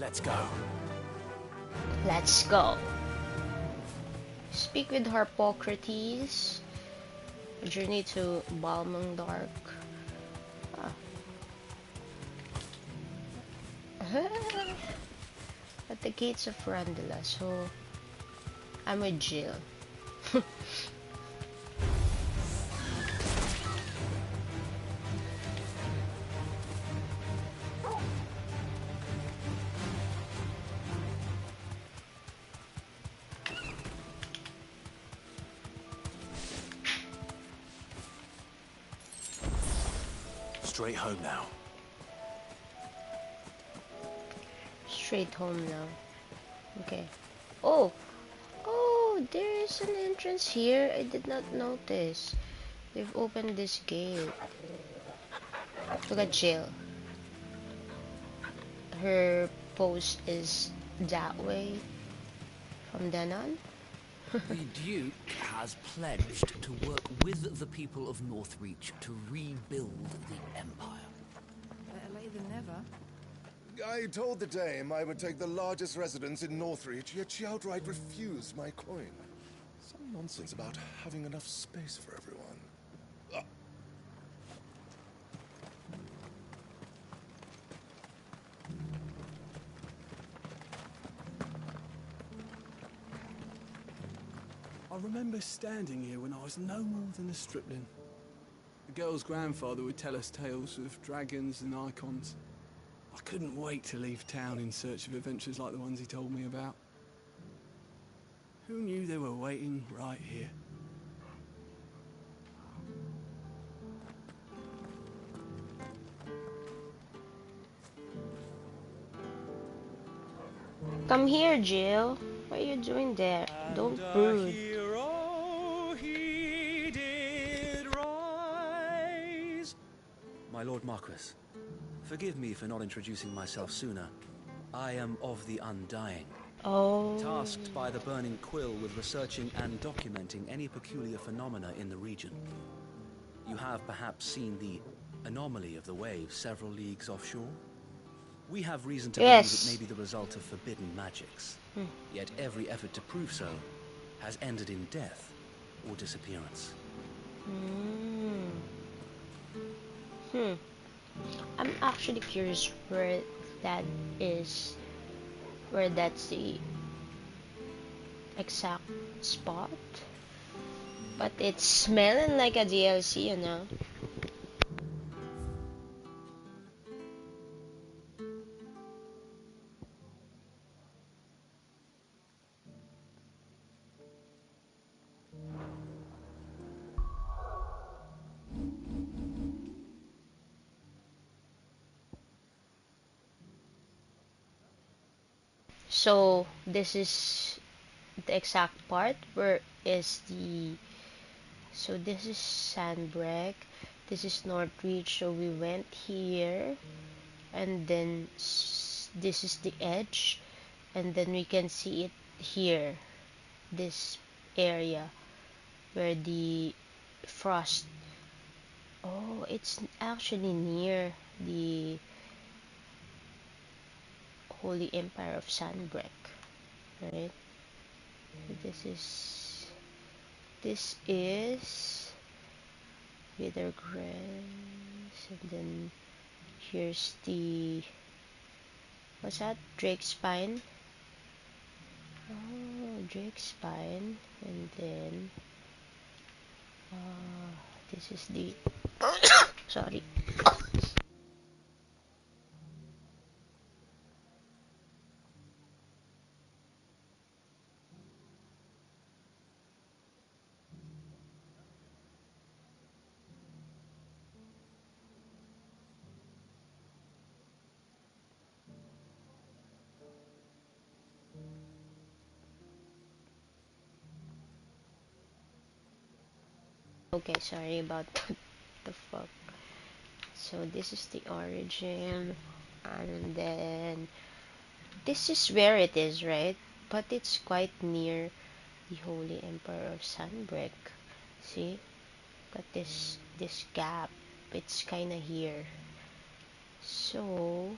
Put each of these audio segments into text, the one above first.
Let's go. Let's go. Speak with Harpocrates. Journey to Balmung Dark. Ah. At the gates of Randala, so I'm with Jill. Straight home now. Straight home now. Okay. Oh! Oh, there is an entrance here. I did not notice. They've opened this gate. Look at Jill. Her post is that way from then on. The Duke has pledged to work with the people of Northreach to rebuild the Empire. Better late than never. I told the dame I would take the largest residence in Northreach, yet she outright refused my coin. Some nonsense about having enough space for everyone. I remember standing here when I was no more than a stripling. The girl's grandfather would tell us tales of dragons and icons. I couldn't wait to leave town in search of adventures like the ones he told me about. Who knew they were waiting right here? Come here, Jill. What are you doing there? Don't brood. He did rise. My Lord Marquis, forgive me for not introducing myself sooner. I am of the Undying, Oh. tasked by the Burning Quill with researching and documenting any peculiar phenomena in the region. You have perhaps seen the anomaly of the waves several leagues offshore? We have reason to believe it may be the result of forbidden magics. Yet every effort to prove so has ended in death or disappearance. I'm actually curious where that is. Where that's the exact spot. But it's smelling like a DLC, you know. So this is the exact part where is the, so this is Sandbreak, this is Northreach, so we went here, and then this is the edge, and then we can see it here, this area where the frost, oh, it's actually near the Holy Empire of Sandbreak, right? This is Wither Grass, and then here's the, what's that? Drake Spine. Oh, Drake Spine, and then this is the sorry. Okay, sorry about that. The fuck. So this is the origin, and then this is where it is, right? But it's quite near the Holy Emperor of Sunbreak. See? Got this gap. It's kinda here. So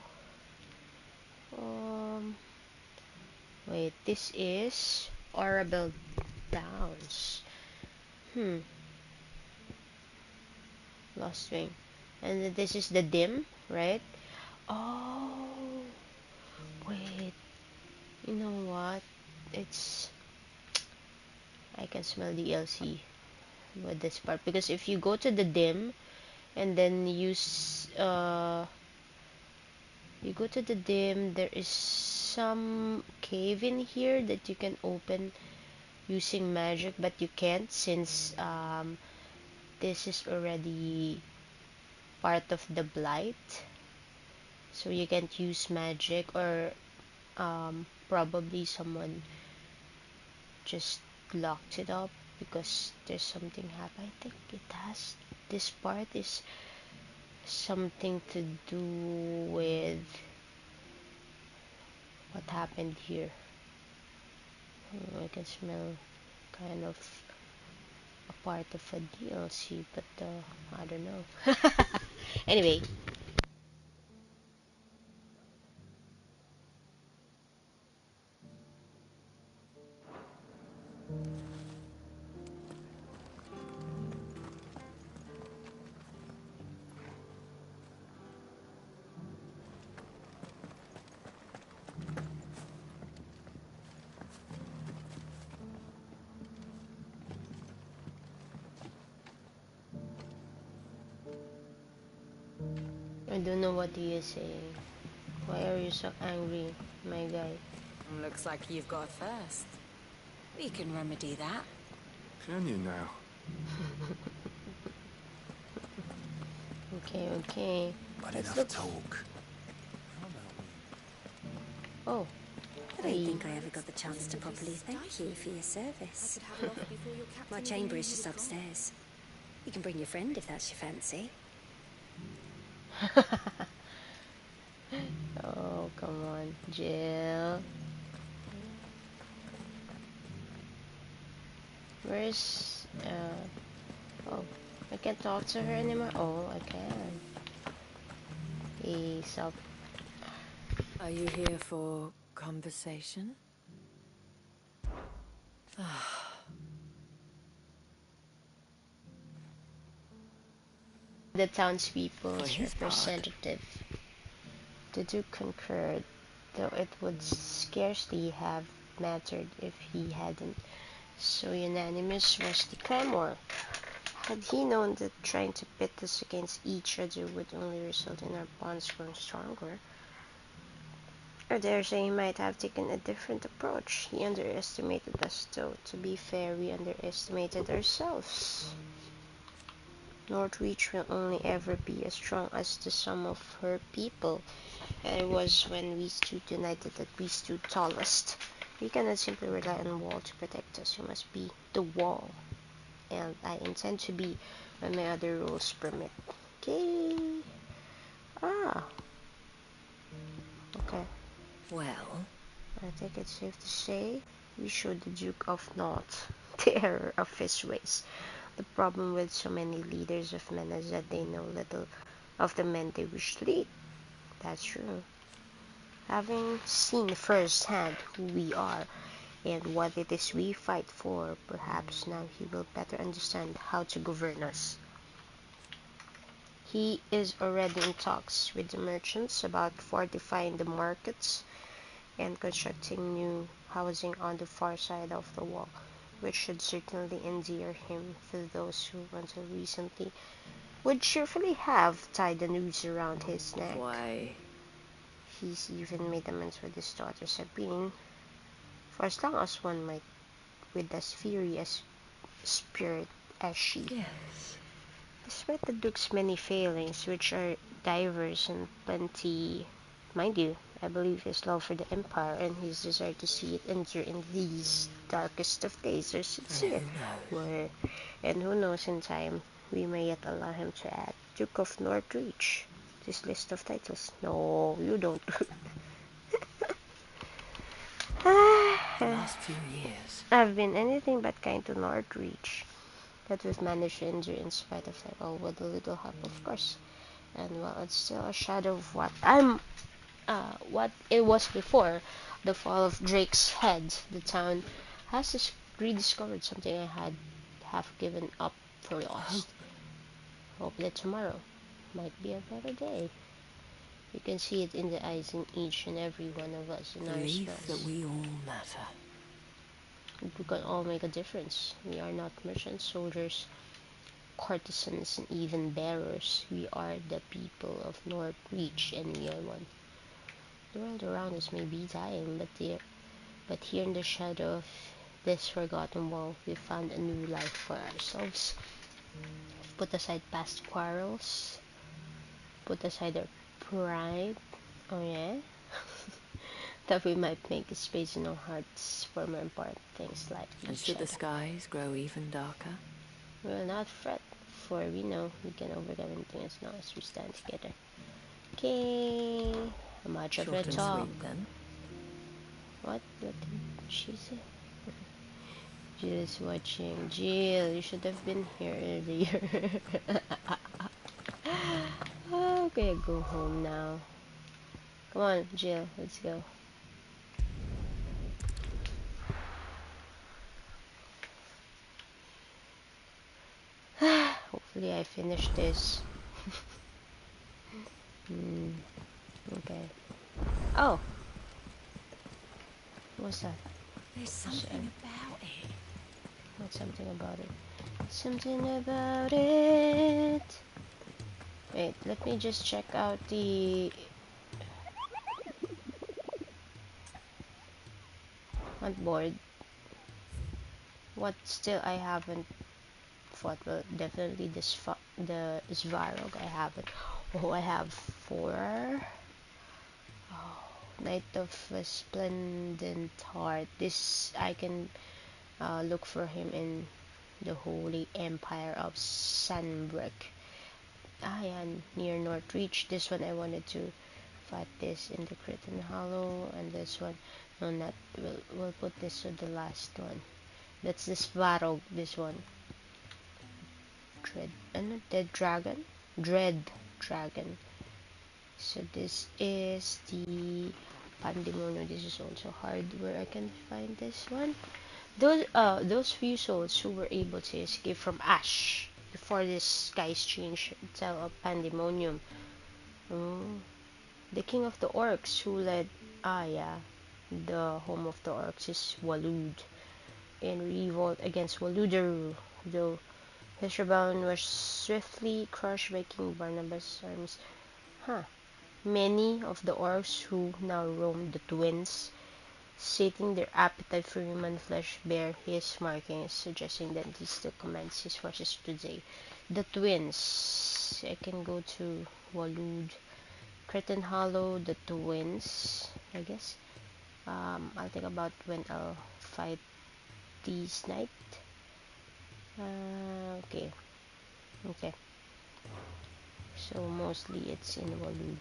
Wait, this is Orabel Downs. Lost Wing. And then this is the dim, right? Oh, wait. You know what? It's... I can smell the DLC with this part. Because if you go to the dim, and then you go to the dim, there is some cave in here that you can open using magic, but you can't since this is already part of the blight, so you can't use magic, or probably someone just locked it up because there's something happened. I think it has, this part is something to do with what happened here. I can smell kind of a part of a DLC, but I don't know. Anyway, I don't know what he is saying. Why are you so angry, my guy? Looks like you've got a thirst. We can remedy that. Can you now? Okay. But Let's enough look. talk. Oh, I don't hey. think I ever got the chance to properly thank you for your service. My chamber is just upstairs. You can bring your friend if that's your fancy. Oh, come on, Jill. Where's oh, I can't talk to her anymore. Oh, I can. Hey, sup? Are you here for conversation? The townspeople's For his part, representative. The Duke concurred, though it would scarcely have mattered if he hadn't. So unanimous was the clamor. Had he known that trying to pit us against each other would only result in our bonds growing stronger, I dare say he might have taken a different approach. He underestimated us, though. To be fair, we underestimated ourselves. Northreach will only ever be as strong as the sum of her people, and it was when we stood united that we stood tallest. We cannot simply rely on the wall to protect us. We must be the wall, and I intend to be when my other rules permit. Okay. Ah. Okay. Well, I think it's safe to say we showed the Duke of Naught the error of his ways. The problem with so many leaders of men is that they know little of the men they wish to lead. That's true. Having seen firsthand who we are and what it is we fight for, perhaps now he will better understand how to govern us. He is already in talks with the merchants about fortifying the markets and constructing new housing on the far side of the wall, which should certainly endear him to those who, until recently, would cheerfully have tied the noose around his neck. why? He's even made amends with his daughter Sabine, for as long as one might, with as fiery as spirit as she. Yes. Despite the Duke's many failings, which are diverse and plenty, mind you, I believe his love for the Empire and his desire to see it endure in these darkest of days are sincere. And who knows, in time, we may yet allow him to add Duke of Northreach to his list of titles. No, you don't. the last few years, I've been anything but kind to Northreach, that we've managed to endure in spite of it all, with a little help, of course. And while it's still a shadow of what I'm what it was before the fall of Drake's head. The town has rediscovered something I had half given up for lost. Hope that tomorrow might be a better day. You can see it in the eyes in each and every one of us in our Belief spells. that we all matter. We can all make a difference. We are not merchants, soldiers, courtesans, and even bearers. We are the people of Northreach, and we are one. The world around us may be dying, but here in the shadow of this forgotten wall, we found a new life for ourselves. Put aside past quarrels. Put aside our pride. Oh yeah? That we might make a space in our hearts for more important things like And each should the other. skies grow even darker? We will not fret, for we know we can overcome anything as long as we stand together. Okay, much of Short the and talk. sweet, then. What did she say? Jill is watching. Jill, you should have been here earlier. Okay, go home now. Come on, Jill, let's go. Hopefully I finish this. Okay. Oh! What's that? There's something about it. What's something about it? Something about it! Wait, let me just check out the... hunt board. What still I haven't fought? Well, definitely the Svarog I haven't. Oh, I have 4. Oh, Knight of a Splendid Heart. This I can look for him in the Holy Empire of Sunbrook. Yeah, near Northreach. This one I wanted to fight this in the Cretan Hollow, and this one, no, not. We'll put this to the last one. That's the Svarog. This one. Dead Dragon. Dread Dragon. So this is the Pandemonium. This is also hard where I can find this one. Those few souls who were able to escape from Ash before this skies change tell of Pandemonium. Oh, the king of the orcs who led the home of the orcs is Walud in revolt against Waludaru, though his rebellion was swiftly crushed by King Barnabas' armies. Many of the orcs who now roam the Twins, stating their appetite for human flesh, bear his markings, suggesting that he still commands his forces today. The Twins. I can go to Walud, Cretan Hollow, the Twins, I guess. I'll think about when I'll fight these knight. Okay. So mostly it's in Walud.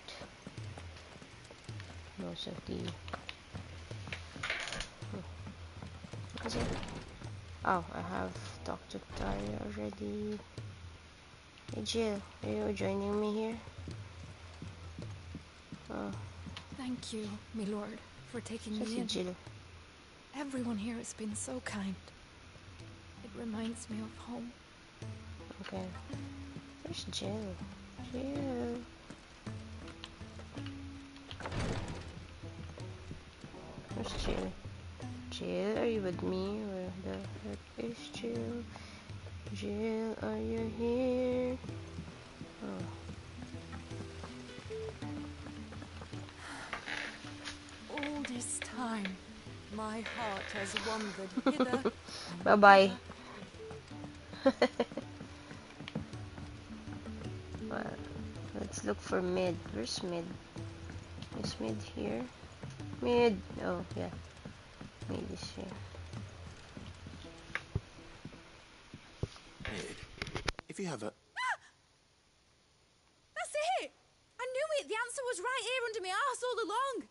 Most of the... Is it? Oh, I have talked to Taria already. Hey Jill, are you joining me here? Oh, Thank you, my lord, for taking me in. Jill. Everyone here has been so kind. It reminds me of home. Okay. Where's Jill? Jill. Where's Jill? Jill, are you with me? Where the heck is Jill? Jill, are you here? Oh. All this time, my heart has wandered hither. Bye-bye. Well, let's look for mid. Where's mid? Is mid here? Mid! Oh, yeah. Mid is here. Mid, if you have a... That's it! I knew it! The answer was right here under my arse all along!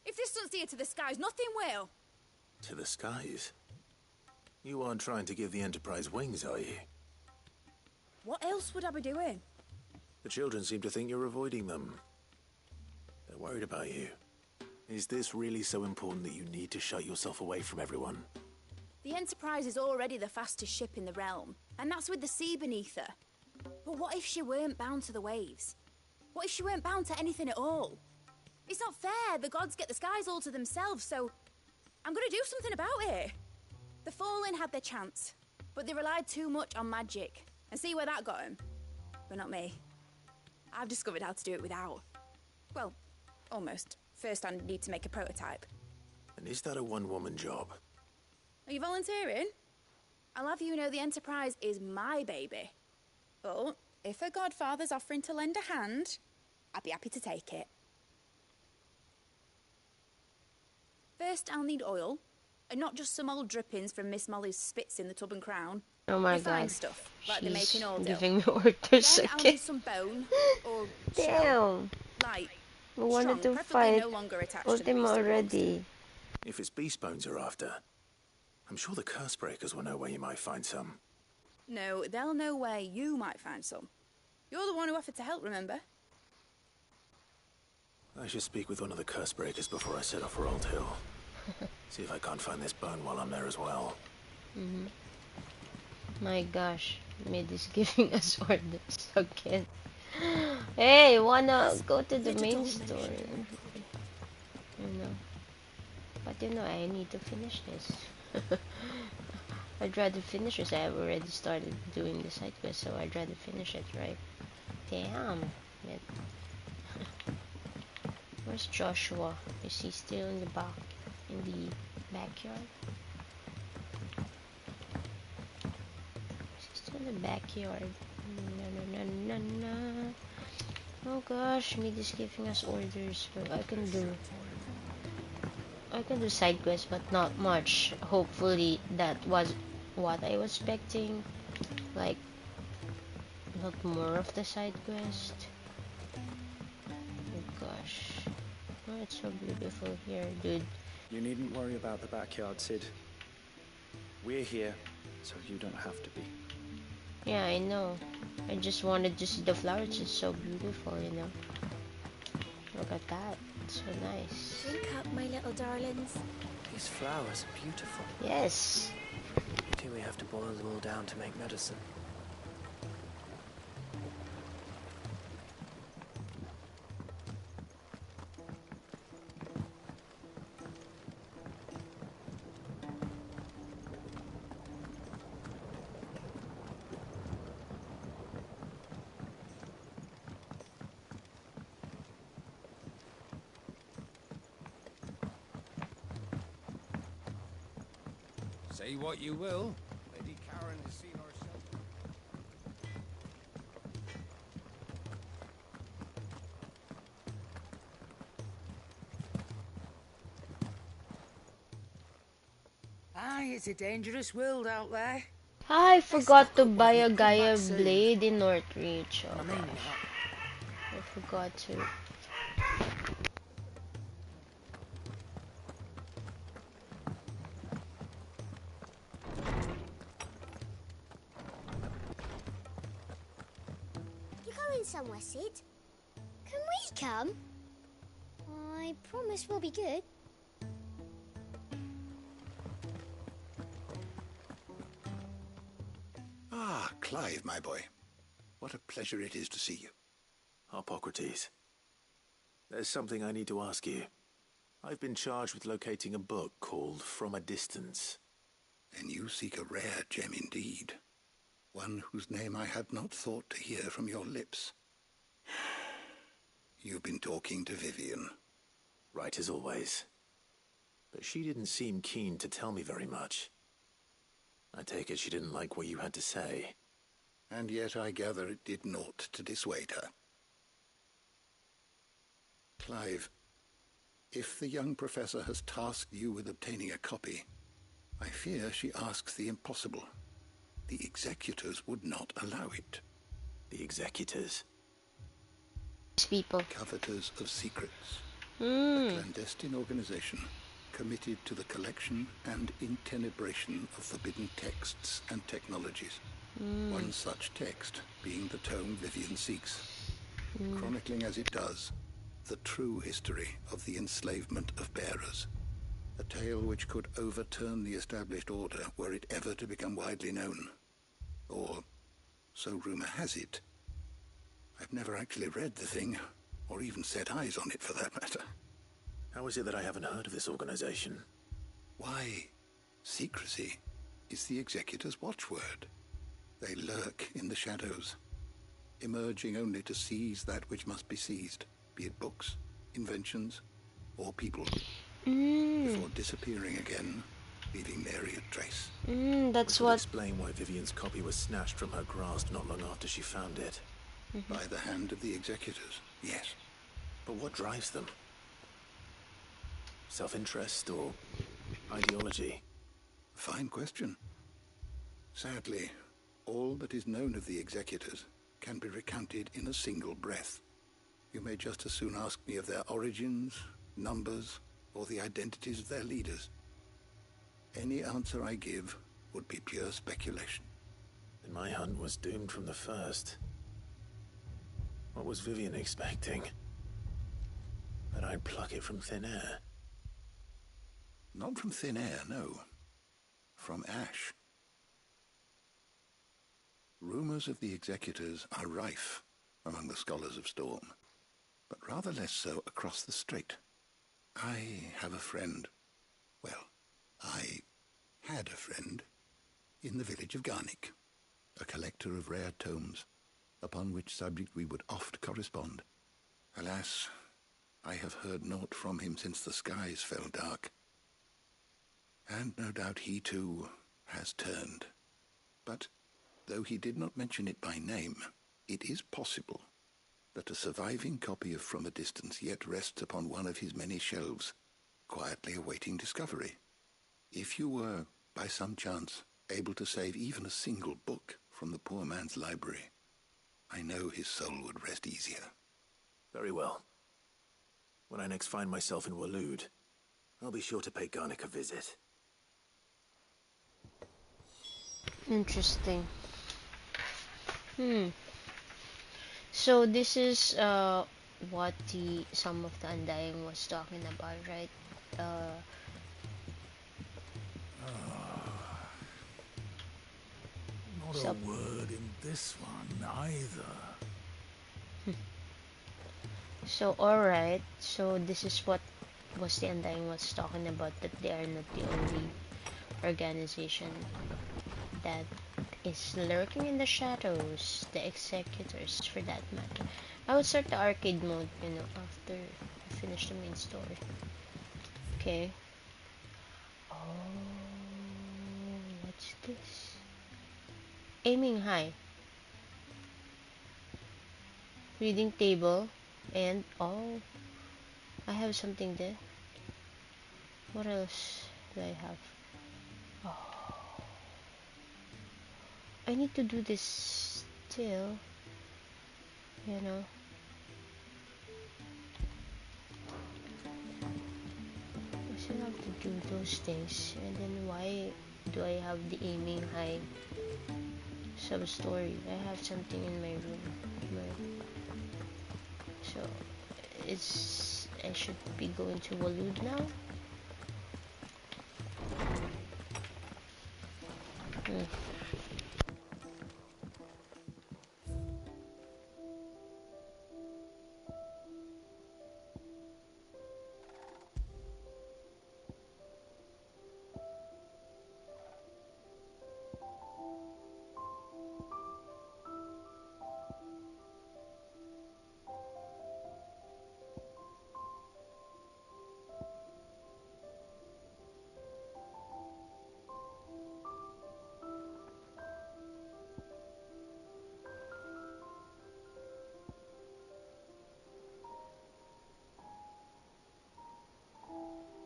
If this doesn't steer to the skies, nothing will! To the skies? You aren't trying to give the Enterprise wings, are you? What else would I be doing? The children seem to think you're avoiding them. They're They're worried about you. Is this really so important that you need to shut yourself away from everyone? The Enterprise is already the fastest ship in the realm, and that's with the sea beneath her. But what if she weren't bound to the waves? What if she weren't bound to anything at all? It's not fair. The gods get the skies all to themselves, so I'm gonna do something about it. The Fallen had their chance, but they relied too much on magic. And see where that got them? But not me. I've discovered how to do it without. Well, almost. First I need to make a prototype. And is that a one-woman job? Are you volunteering? I'll have you know the Enterprise is my baby. But if a godfather's offering to lend a hand, I'd be happy to take it. First, I'll need oil, and not just some old drippings from Miss Molly's spits in the tub and crown. Oh my Refined god. stuff, like She's they make in Ordo. giving me orders Then I'll again. need some bone, or Damn. shell. Light, I wanted strong, to preferably fight no longer attached to the Ultima beast it already. If it's beast bones you're after, I'm sure the curse breakers will know where you might find some. No, they'll know where you might find some. You're the one who offered to help, remember? I should speak with one of the curse breakers before I set off for Old Hill. See if I can't find this bone while I'm there as well. My gosh, Mid is giving us orders again. Hey, wanna go to the main story? You know. But you know, I need to finish this. I'd rather finish this. I've already started doing the side quest, so I'd rather finish it, right? Damn. Mid. Where's Joshua? Is he still in the backyard? Is he still in the backyard? No. Oh gosh, Mid is giving us orders. But I can do side quests, but not much. Hopefully that was what I was expecting. Like, not more of the side quest. Oh gosh. Oh, it's so beautiful here, dude. You needn't worry about the backyard, Sid. We're here, so you don't have to be. Yeah, I know. I just wanted to see the flowers. It's so beautiful, you know. Look at that. It's so nice. Drink up, my little darlings. These flowers are beautiful. Yes. Do we have to boil them all down to make medicine? Say what you will, Lady Karen has seen herself. Aye, it's a dangerous world out there. I forgot to buy a Gaia blade in Northreach. Oh gosh. I forgot to. Somewhere, Sid. Can we come? I promise we'll be good. Ah, Clive, my boy. What a pleasure it is to see you. Hippocrates. There's something I need to ask you. I've been charged with locating a book called From a Distance. Then you seek a rare gem indeed. One whose name I had not thought to hear from your lips. You've been talking to Vivian. Right as always. But she didn't seem keen to tell me very much. I take it she didn't like what you had to say. And yet I gather it did naught to dissuade her. Clive, if the young professor has tasked you with obtaining a copy, I fear she asks the impossible. The executors would not allow it. The executors? People. Coveters of secrets. A clandestine organization committed to the collection and intenebration of forbidden texts and technologies. One such text being the tome Vivian seeks, chronicling as it does the true history of the enslavement of bearers. A tale which could overturn the established order were it ever to become widely known. Or so rumor has it. I've never actually read the thing, or even set eyes on it for that matter. How is it that I haven't heard of this organization? Why, secrecy is the Executor's watchword. They lurk in the shadows, emerging only to seize that which must be seized, be it books, inventions, or people, before disappearing again, leaving nary a trace. That's Which would what... explain why Vivian's copy was snatched from her grasp not long after she found it. By the hand of the Executors, yes. But what drives them? Self-interest or ideology? Fine question. Sadly, all that is known of the Executors can be recounted in a single breath. You may just as soon ask me of their origins, numbers, or the identities of their leaders. Any answer I give would be pure speculation. Then my hunt was doomed from the first. What was Vivian expecting? That I'd pluck it from thin air? Not from thin air, no. From ash. Rumors of the Executors are rife among the scholars of Storm, but rather less so across the strait. I have a friend. Well, I had a friend in the village of Garnick, a collector of rare tomes, upon which subject we would oft correspond. Alas, I have heard naught from him since the skies fell dark. And no doubt he too has turned. But though he did not mention it by name, it is possible that a surviving copy of From a Distance yet rests upon one of his many shelves, quietly awaiting discovery. If you were, by some chance, able to save even a single book from the poor man's library, I know his soul would rest easier. Very well. When I next find myself in Waloed, I'll be sure to pay Garnick a visit. Interesting. So this is what some of the Undying was talking about, right? Not a word in this one either. So alright, so this is what was the Undying was talking about, that they are not the only organization that is lurking in the shadows, the Executors for that matter. I would start the arcade mode, you know, after I finish the main story. Okay. Oh, what's this? Aiming high. Reading table. And, oh, I have something there. What else do I have? Oh, I need to do this still, you know. I still have to do those things. And then why do I have the aiming high sub-story? I have something in my room. So, I should be going to Waloed now.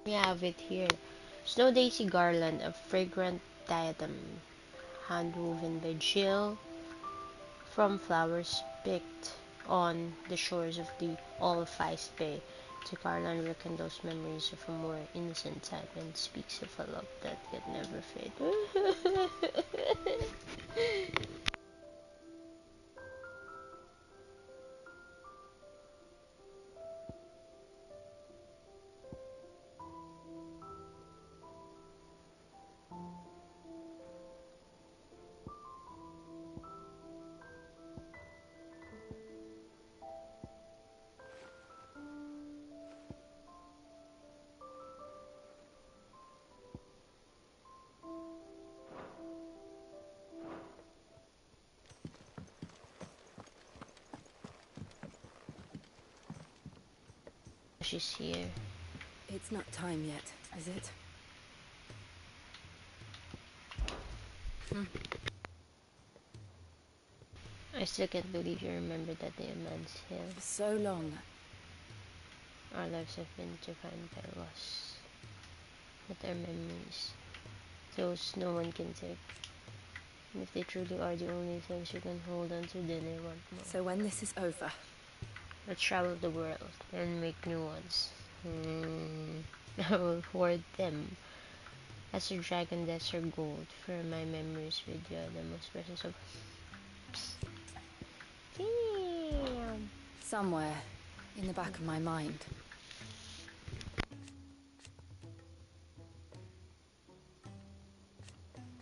We have it here. Snow Daisy Garland, a fragrant diadem, hand-woven by Jill from flowers picked on the shores of the All-Feist Bay. The garland rekindles memories of a more innocent time and speaks of a love that yet never fades. she's here. It's not time yet, is it? I still can't believe you remember that day on Man's Hill. For so long. Our lives have been defined by loss. But our memories, those no one can take. And if they truly are the only things you can hold on to, then I want more. So when this is over, Let's travel the world and make new ones. I will hoard them as a dragon that's her gold. For my memories with you are the most precious of. Damn. somewhere in the back of my mind,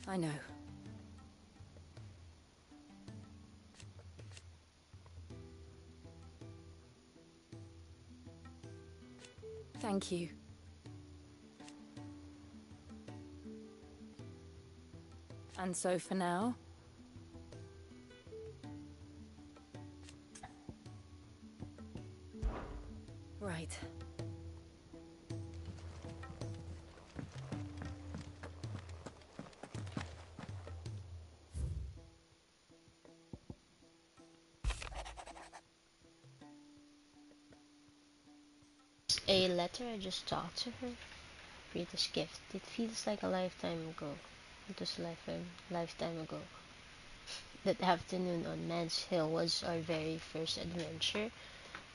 I know. Thank you. And so for now, right. A letter I just talked to her. Rita's gift. It feels like a lifetime ago. It was a lifetime ago. That afternoon on Man's Hill was our very first adventure,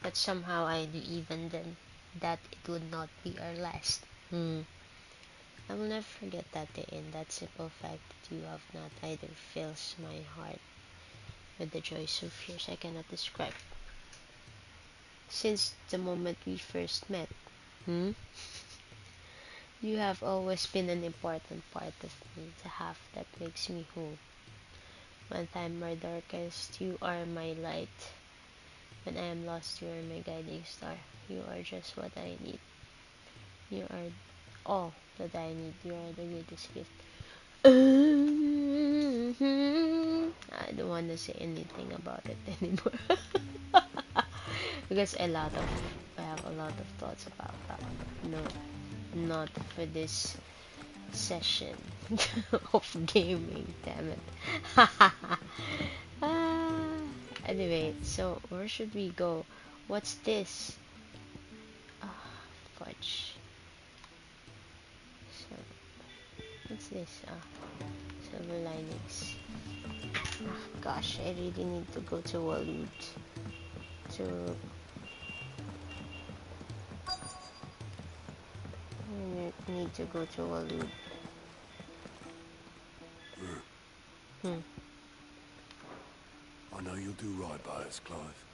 but somehow I knew even then that it would not be our last. I will never forget that day, and that simple fact that you have not either fills my heart with the joy so fierce I cannot describe. Since the moment we first met, you have always been an important part of me, the half that makes me whole. When I'm my darkest, you are my light. When I am lost, you are my guiding star. You are just what I need. You are all that I need. You are the greatest gift. I don't want to say anything about it anymore. Because I have a lot of thoughts about that. No, not for this session of gaming, damn it. Anyway, so where should we go? What's this? Fudge. So, what's this? Silver linings. Gosh, I really need to go to Walud to need to go to Walud. I know you'll do right by us, Clive.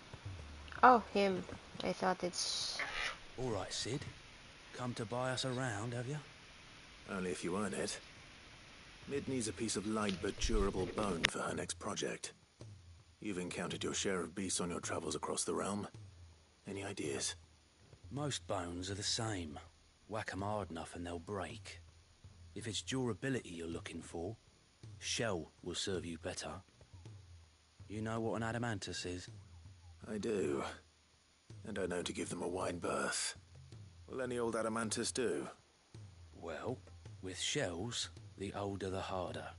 Oh, him. I thought it's... Alright, Sid. Come to buy us around, have you? Only if you earn it. Mid needs a piece of light but durable bone for her next project. You've encountered your share of beasts on your travels across the realm. Any ideas? Most bones are the same. Whack 'em hard enough and they'll break. If it's durability you're looking for, shell will serve you better. You know what an adamantus is? I do. And I know to give them a wide berth. Will any old adamantus do? Well, with shells, the older the harder.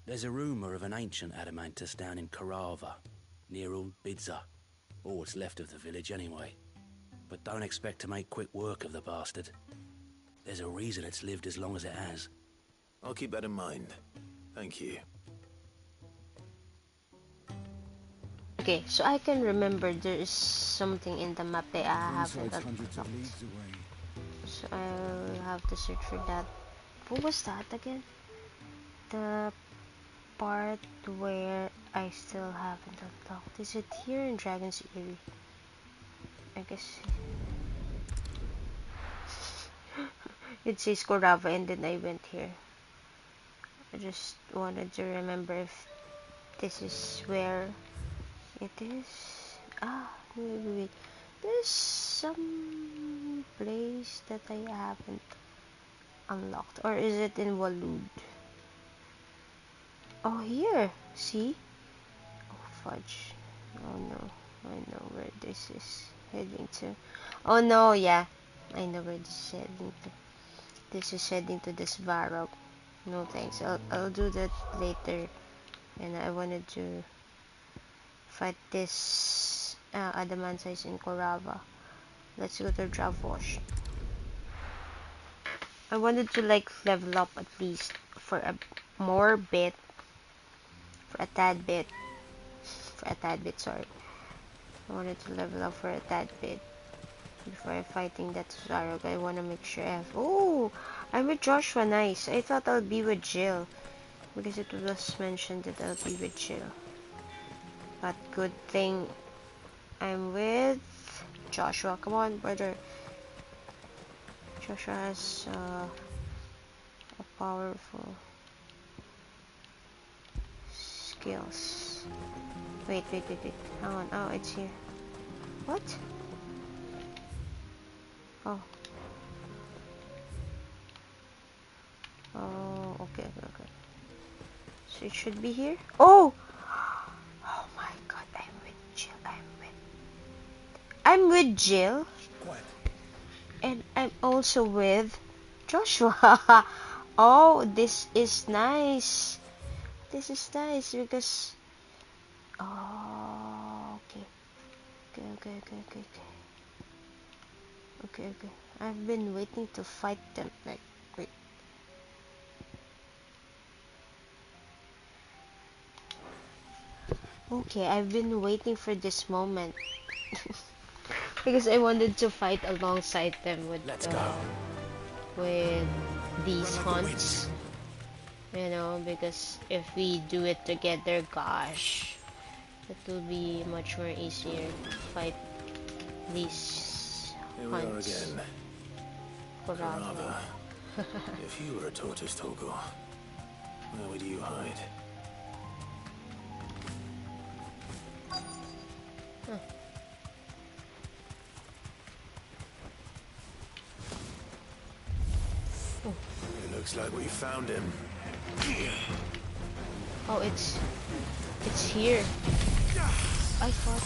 There's a rumour of an ancient adamantus down in Karava, near Old Bidza, or what's left of the village anyway. But don't expect to make quick work of the bastard. There's a reason it's lived as long as it has. I'll keep that in mind. Thank you. Okay, so I can remember there is something in the map that I haven't hundreds of unlocked. leagues away. So I'll have to search for that. What was that again? The part where I still haven't unlocked. Is it here in Dragon's Eyrie? I guess it says Korava and then I went here. I just wanted to remember if this is where it is. Wait. There's some place that I haven't unlocked. Or is it in Walud? Oh, here. See? Oh, fudge. Oh no. I know where this is heading to? Oh no, yeah. I know where this is heading to. This is heading to this Varrock. No thanks. I'll do that later. And I wanted to fight this Adamantize in Korava. Let's go to Dravosh. I wanted to like level up at least for a more bit. For a tad bit. For a tad bit, sorry. I wanted to level up for a tad bit. Before I'm fighting that Zarog, I want to make sure I have... Oh! I'm with Joshua, nice. I thought I'll be with Jill. Because it was mentioned that I'll be with Jill. But good thing I'm with Joshua. Come on, brother. Joshua has a powerful skills. Wait. Hang on. Oh, it's here. What? Oh. Oh, okay. So it should be here. Oh! Oh my god, I'm with Jill. Quiet. And I'm also with Joshua. Oh, this is nice. This is nice because... Oh, okay. Okay. I've been waiting to fight them. Like, wait. Okay, I've been waiting for this moment. Because I wanted to fight alongside them with with these hunts. You know, because if we do it together, gosh, it will be much more easier to fight these Here hunts. We are again. Korava. If you were a tortoise, Torgor, where would you hide? Huh. Oh. It looks like we found him. Oh, it's here. I thought...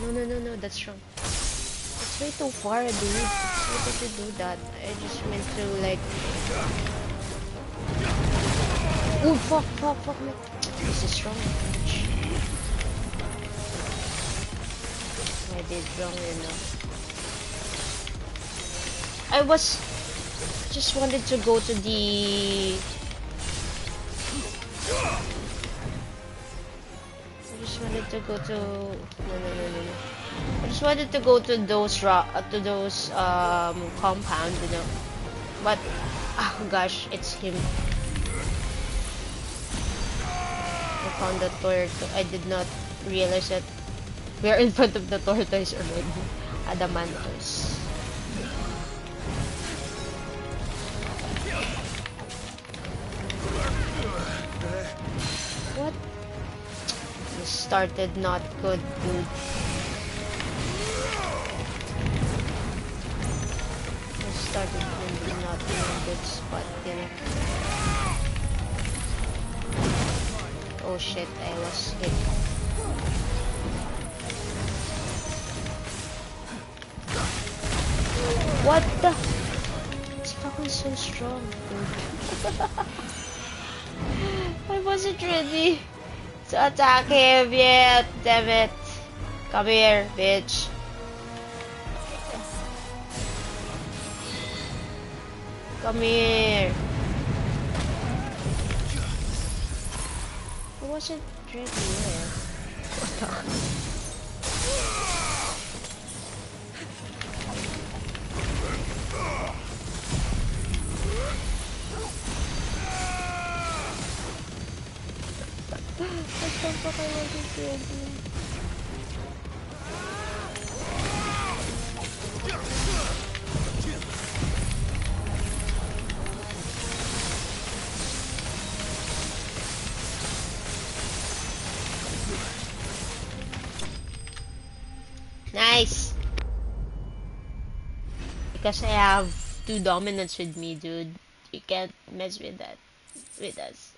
No, that's wrong. It's way too far, dude. Why did you do that? I just meant to, like... Oh, fuck me. This is wrong. I did wrong, you know. I just wanted to go to the... I just wanted to go to... No. I just wanted to go to those compound, you know. But oh gosh, it's him. I found the tortoise. I did not realize that we are in front of the tortoise already. Adamantos. What? This started not good, dude. Started really not in a good spot, you know. Oh shit, I was hit. What the? It's fucking so strong, dude. I wasn't ready to attack him yet, damn it. Come here, bitch. Come here. I wasn't ready yet. What the? What the fuck I wasn't ready? Nice! Because I have 2 dominants with me, dude. You can't mess with that. With us.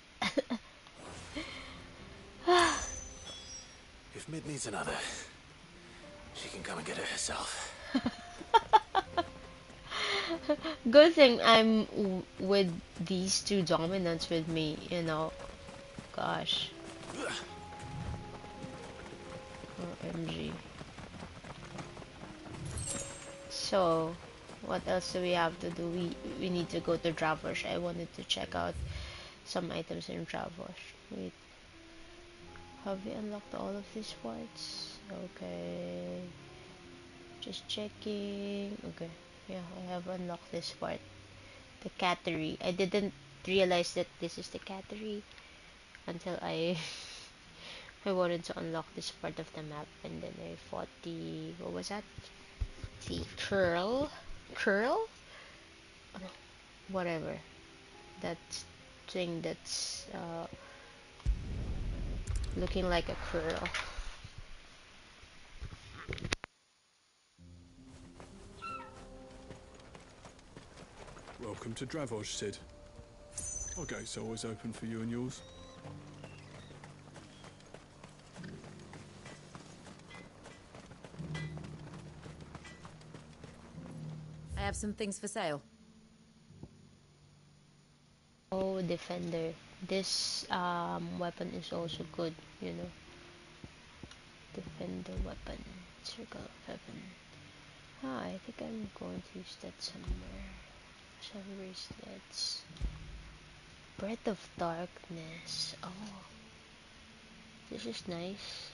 If Mid needs another, She can come and get it herself. Good thing I'm with these two dominants with me, you know. Gosh. OMG. So, what else do we have to do? We need to go to Dravosh. I wanted to check out some items in Dravosh. Wait. Have we unlocked all of these parts? Okay. Just checking. Okay. Yeah, I have unlocked this part. The cattery. I didn't realize that this is the cattery until I I wanted to unlock this part of the map, and then I fought the, what was that? The curl? Oh, no. Whatever. That thing that's looking like a curl. Welcome to Dravosh, Sid. Our gate's always open for you and yours. I have some things for sale. Oh, defender. This weapon is also good, you know. Defender weapon. Circle weapon. Ah, I think I'm going to use that somewhere. Some bracelets. Breath of Darkness. Oh, this is nice.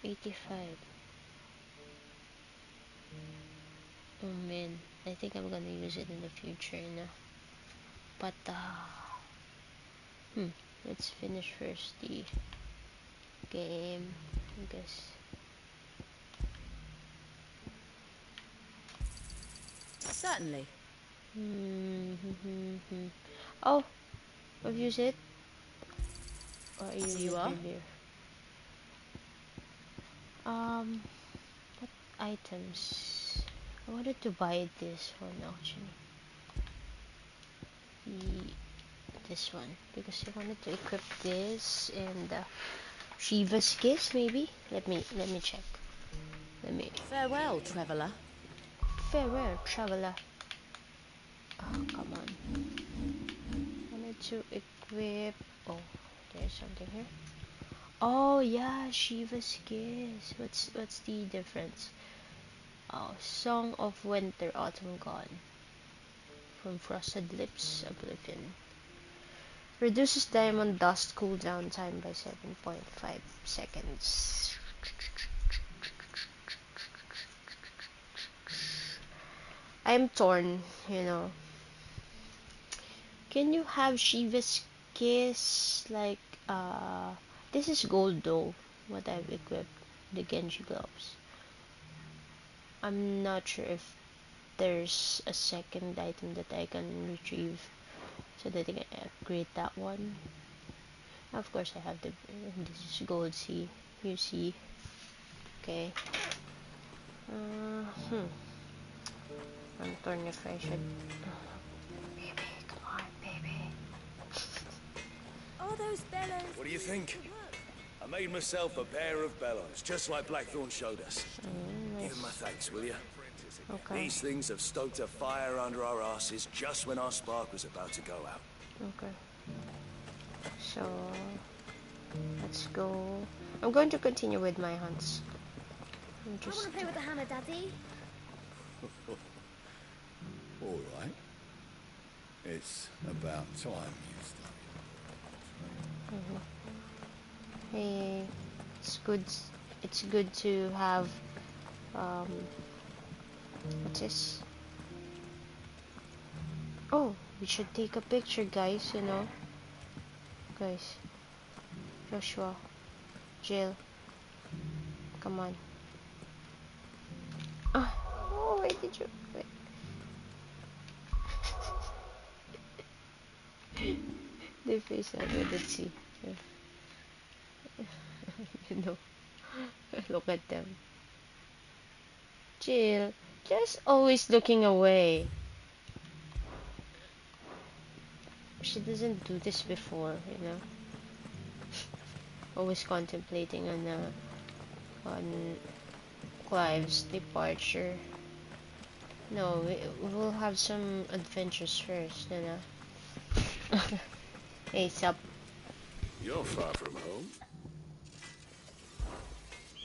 85. Oh man, I think I'm gonna use it in the future, you know. But let's finish first the game, I guess. Certainly. Oh, I've used it. Or I used You it are? earlier. What items? I wanted to buy this one actually. This one because I wanted to equip this and Shiva's kiss maybe. Let me check. Farewell, traveler. Farewell, traveler. Oh, come on. Wanted to equip. Oh, there's something here. Oh yeah, Shiva's kiss. What's the difference? Oh, Song of Winter, Autumn Gone. From Frosted Lips, Oblivion. Reduces diamond dust cooldown time by 7.5 seconds. I'm torn, you know. Can you have Shiva's kiss like this is gold though, what I've equipped, the Genji gloves. I'm not sure if there's a second item that I can retrieve so that I can upgrade that one. Of course I have the, this is gold C, you see. Okay. I'm torn if I should. Baby, come on, baby. Oh, those bellows. What do you think? I made myself a pair of bellows, just like Blackthorn showed us. Nice. Give him my thanks, will you? Okay. These things have stoked a fire under our asses just when our spark was about to go out. Okay. So, let's go. I'm going to continue with my hunts. I want to play with the hammer, Daddy. All right. It's about time you started. Hey, it's good. It's good to have. What's this? Oh, we should take a picture, guys. You know, guys. Joshua, Jill, come on. Oh, wait, did you? Wait. The face of it, let's see. You know, look at them. Jill, just always looking away. She doesn't do this before, you know. Always contemplating on Clive's departure. No, we'll have some adventures first, you know. Hey, sup? You're far from home.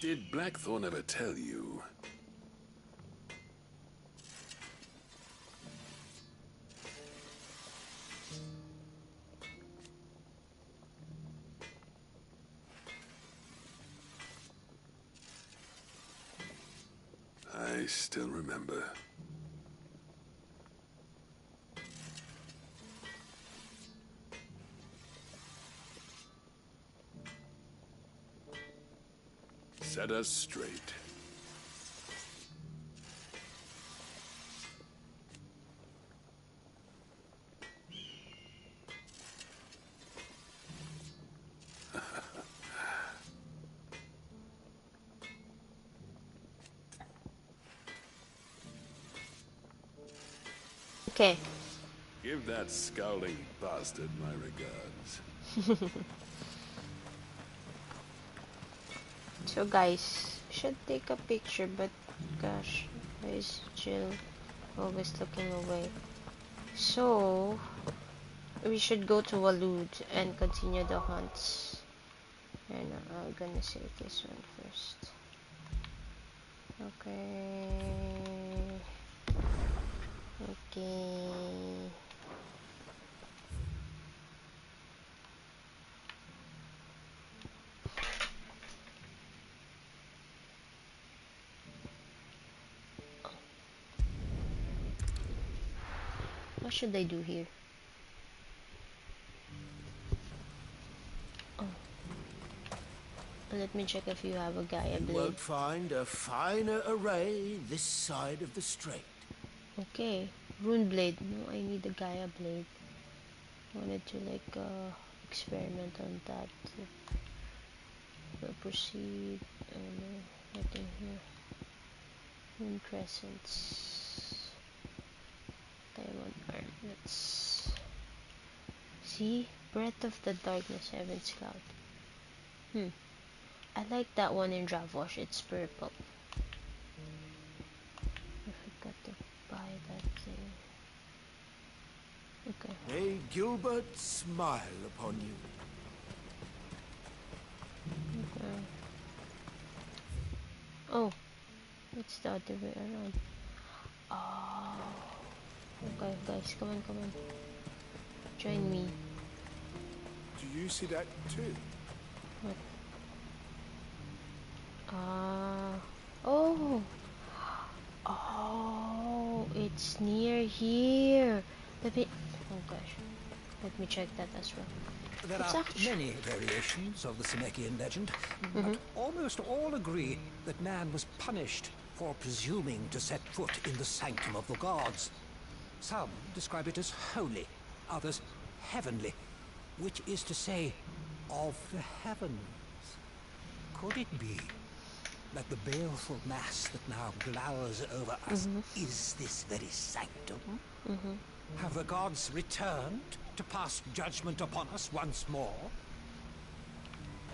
Did Blackthorn ever tell you? I still remember. Set us straight. Okay. Give that scowling bastard my regards. So guys, should take a picture, but gosh, why is Jill always looking away? So we should go to Walud and continue the hunts. And I'm gonna save this one first. Okay. Okay. What should I do here? Oh. Let me check if you have a Gaia You blade. won't find a finer array this side of the strait. Okay. Rune blade. No, I need a Gaia blade. Wanted to like experiment on that. We'll proceed. Nothing here. Rune crescents. Diamond armlets. See? Breath of the Darkness, Heaven's Cloud. I like that one in Dravosh. It's purple. I forgot to buy that thing. Okay. May Gilbert smile upon you. Okay. Oh, it's the other way around. Oh. Okay, guys, come on, come on. Join me. Do you see that too? What? Oh. Oh, it's near here. Let me. Oh gosh. Let me check that as well. There It's are actually many variations of the Semekian legend, but almost all agree that man was punished for presuming to set foot in the sanctum of the gods. Some describe it as holy, others heavenly, which is to say, of the heavens. Could it be that the baleful mass that now glowers over us is this very sanctum? Have the gods returned to pass judgment upon us once more?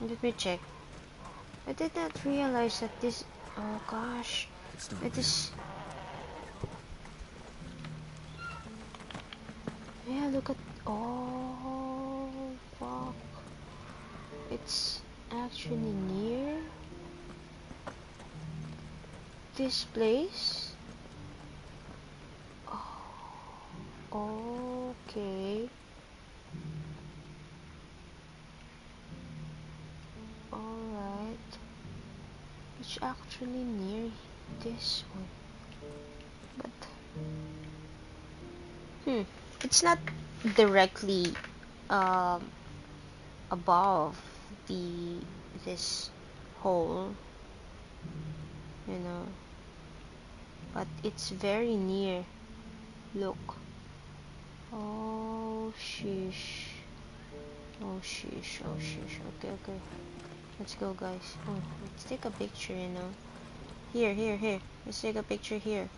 Let me check. I did not realize that this. Oh gosh. It is. Yeah, look at. Oh, fuck. It's actually near this place. Oh, okay. Alright. It's actually near this one. But it's not directly above this hole, you know, but it's very near. Look. Oh sheesh. Oh sheesh. Oh sheesh. Okay, okay. Let's go, guys. Oh, let's take a picture, you know. Here. Let's take a picture here.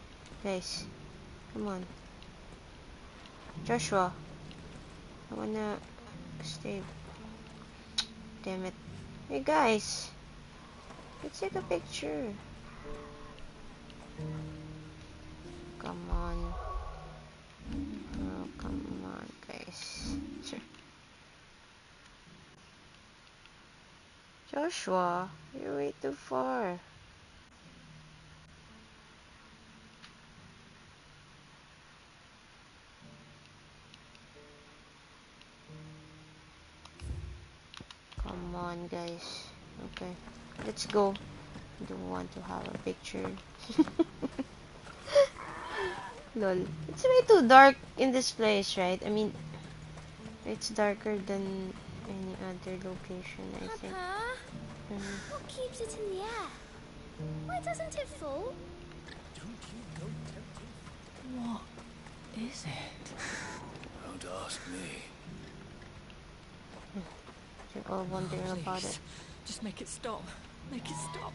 Guys, come on. Joshua, I wanna stay. Damn it. Hey, guys. Let's take a picture. Come on. Oh, come on, guys. Joshua, you're way too far. Come on, guys. Okay, let's go. I don't want to have a picture. Lol. It's way too dark in this place, right? I mean, it's darker than any other location, I think. Papa, what keeps it in the air? Why doesn't it fall? Don't you go tempting. What is it? Don't ask me. You're all wondering about it. Just make it stop. Make it stop.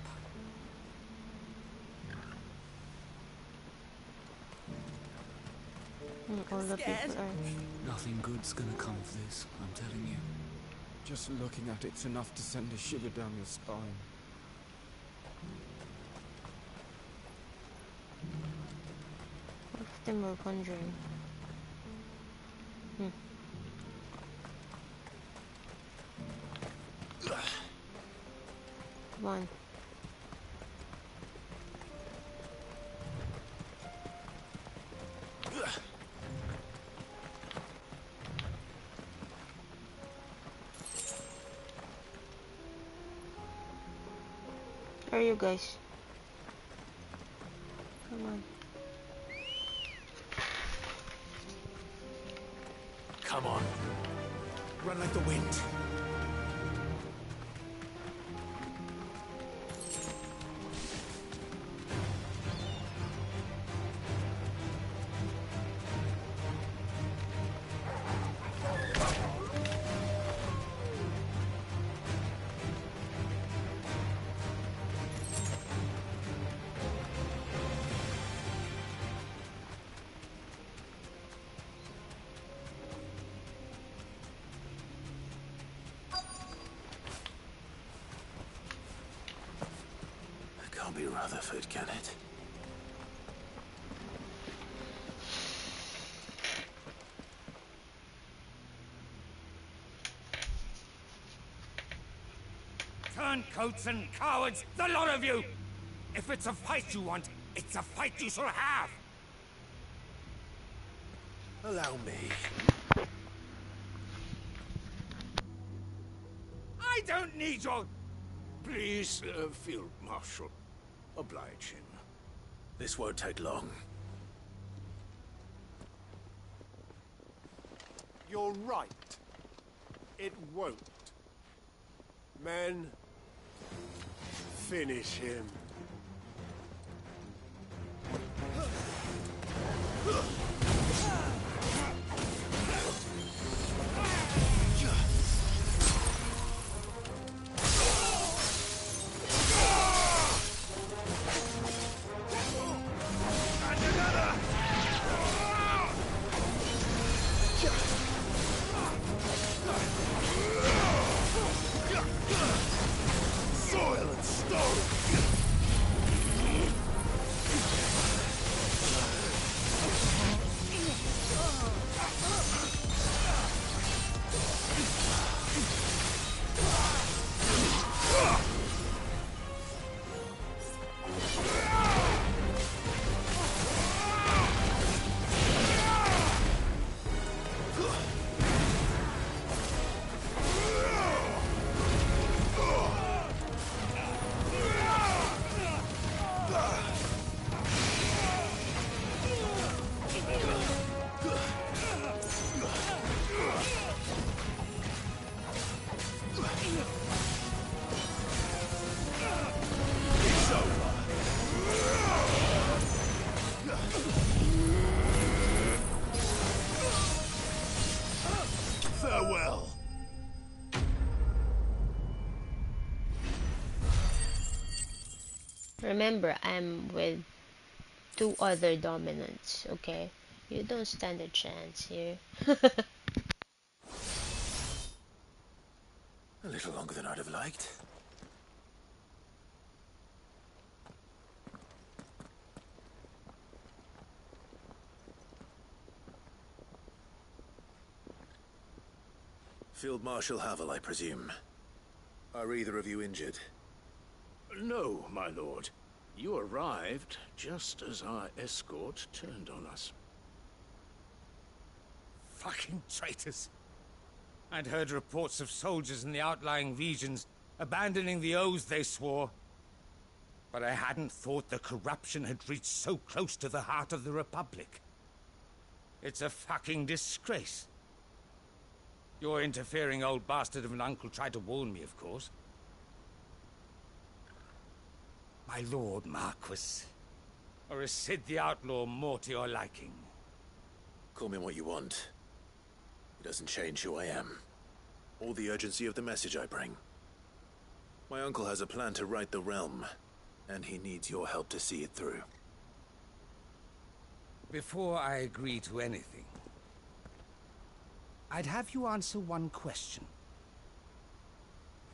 All the people are... Nothing good's gonna come of this, I'm telling you. Just looking at it's enough to send a shiver down your spine. What if them were conjuring? Come on. Where are you guys? Come on. Come on. Run like the wind. Can't be Rutherford, can it? Turncoats and cowards, the lot of you! If it's a fight you want, it's a fight you shall have! Allow me. I don't need your... Please, Field Marshal. Oblige him. This won't take long. You're right. It won't. Men, finish him. Soil and stone! Farewell. Remember, I'm with 2 other dominants, okay? You don't stand a chance here. A little longer than I'd have liked. Field Marshal Havel, I presume. Are either of you injured? No, my lord. You arrived just as our escort turned on us. Fucking traitors. I'd heard reports of soldiers in the outlying regions abandoning the oaths they swore. But I hadn't thought the corruption had reached so close to the heart of the Republic. It's a fucking disgrace. Your interfering old bastard of an uncle tried to warn me, of course. My lord Marquis. Or is Sid the Outlaw more to your liking? Call me what you want. It doesn't change who I am, or the urgency of the message I bring. My uncle has a plan to right the realm, and he needs your help to see it through. Before I agree to anything, I'd have you answer one question.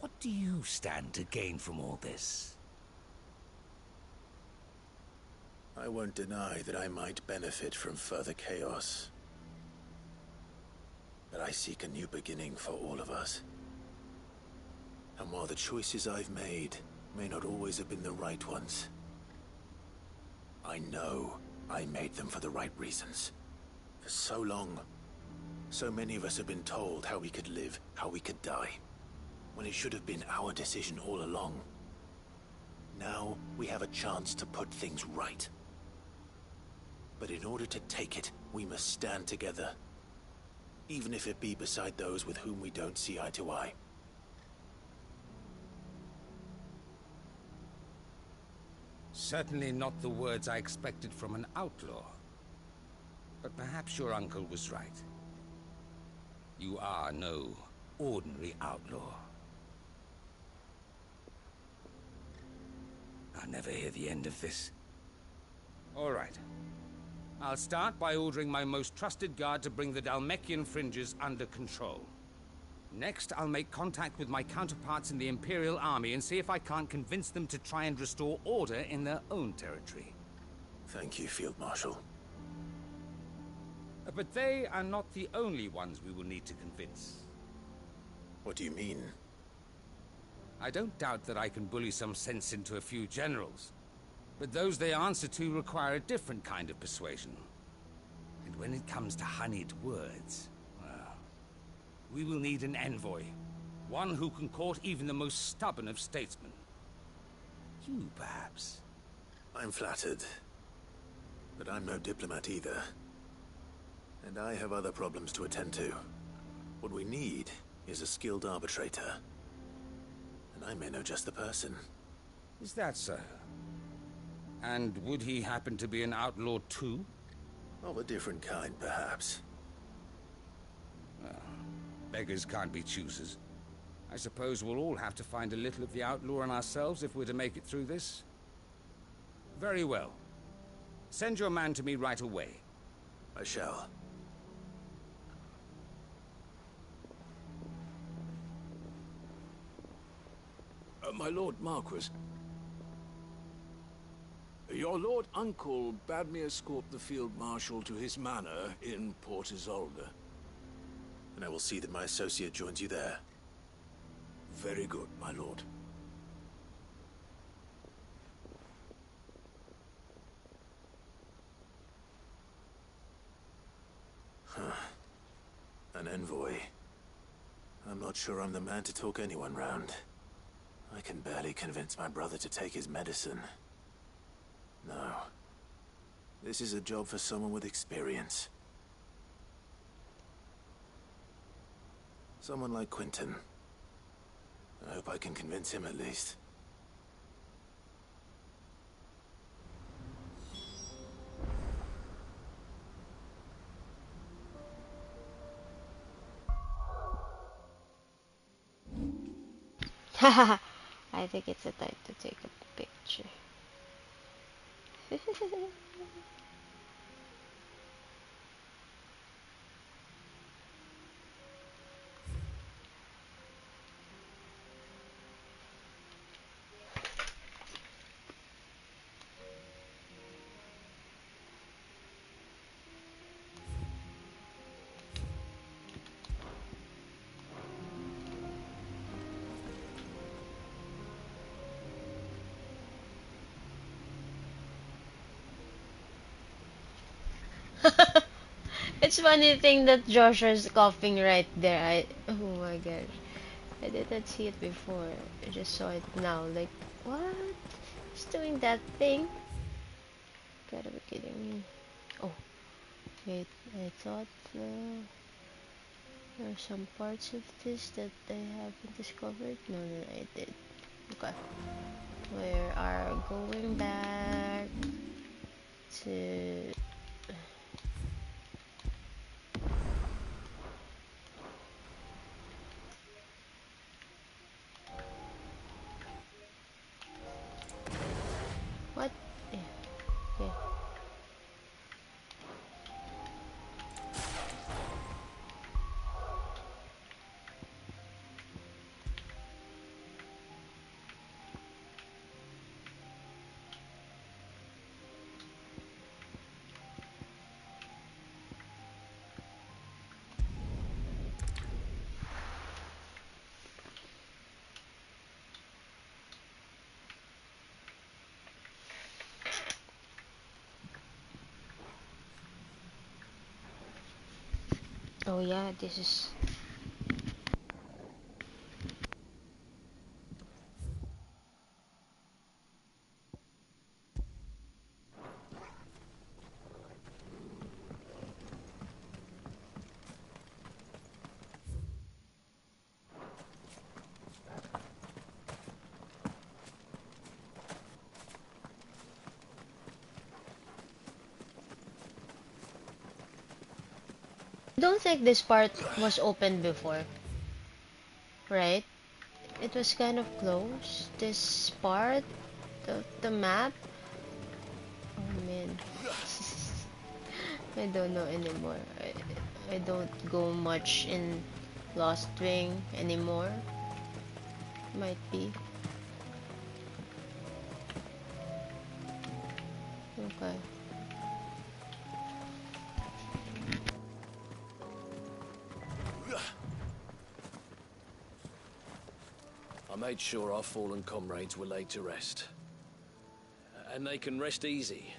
What do you stand to gain from all this? I won't deny that I might benefit from further chaos. But I seek a new beginning for all of us. And while the choices I've made may not always have been the right ones, I know I made them for the right reasons. For so long, so many of us have been told how we could live, how we could die, when it should have been our decision all along. Now we have a chance to put things right. But in order to take it, we must stand together. Even if it be beside those with whom we don't see eye to eye. Certainly not the words I expected from an outlaw. But perhaps your uncle was right. You are no ordinary outlaw. I'll never hear the end of this. All right. I'll start by ordering my most trusted guard to bring the Dalmekian fringes under control. Next, I'll make contact with my counterparts in the Imperial Army and see if I can't convince them to try and restore order in their own territory. Thank you, Field Marshal. But they are not the only ones we will need to convince. What do you mean? I don't doubt that I can bully some sense into a few generals. But those they answer to require a different kind of persuasion. And when it comes to honeyed words, well, we will need an envoy. One who can court even the most stubborn of statesmen. You, perhaps? I'm flattered. But I'm no diplomat either. And I have other problems to attend to. What we need is a skilled arbitrator. And I may know just the person. Is that so? And would he happen to be an outlaw too? Of a different kind, perhaps. Well, beggars can't be choosers. I suppose we'll all have to find a little of the outlaw in ourselves if we're to make it through this. Very well. Send your man to me right away. I shall. My Lord Marquis. Your Lord Uncle bade me escort the Field Marshal to his manor in Port Isolde. And I will see that my associate joins you there. Very good, my lord. An envoy. I'm not sure I'm the man to talk anyone round. I can barely convince my brother to take his medicine. No. This is a job for someone with experience. Someone like Quentin. I hope I can convince him at least. Haha, I think it's a time to take a picture. It's funny thing that Joshua's coughing right there. Oh my gosh. I didn't see it before. I just saw it now. Like, what? He's doing that thing? Gotta be kidding me. Oh, wait. I thought there are some parts of this that I haven't discovered. No, I did. Okay. We are going back to... What? Yeah. Yeah. Oh yeah, this is... I don't think this part was open before, right? It was kind of close. This part of the map. Oh man, I don't know anymore. I don't go much in Lost Wing anymore. Might be. Okay. I made sure our fallen comrades were laid to rest. And they can rest easy,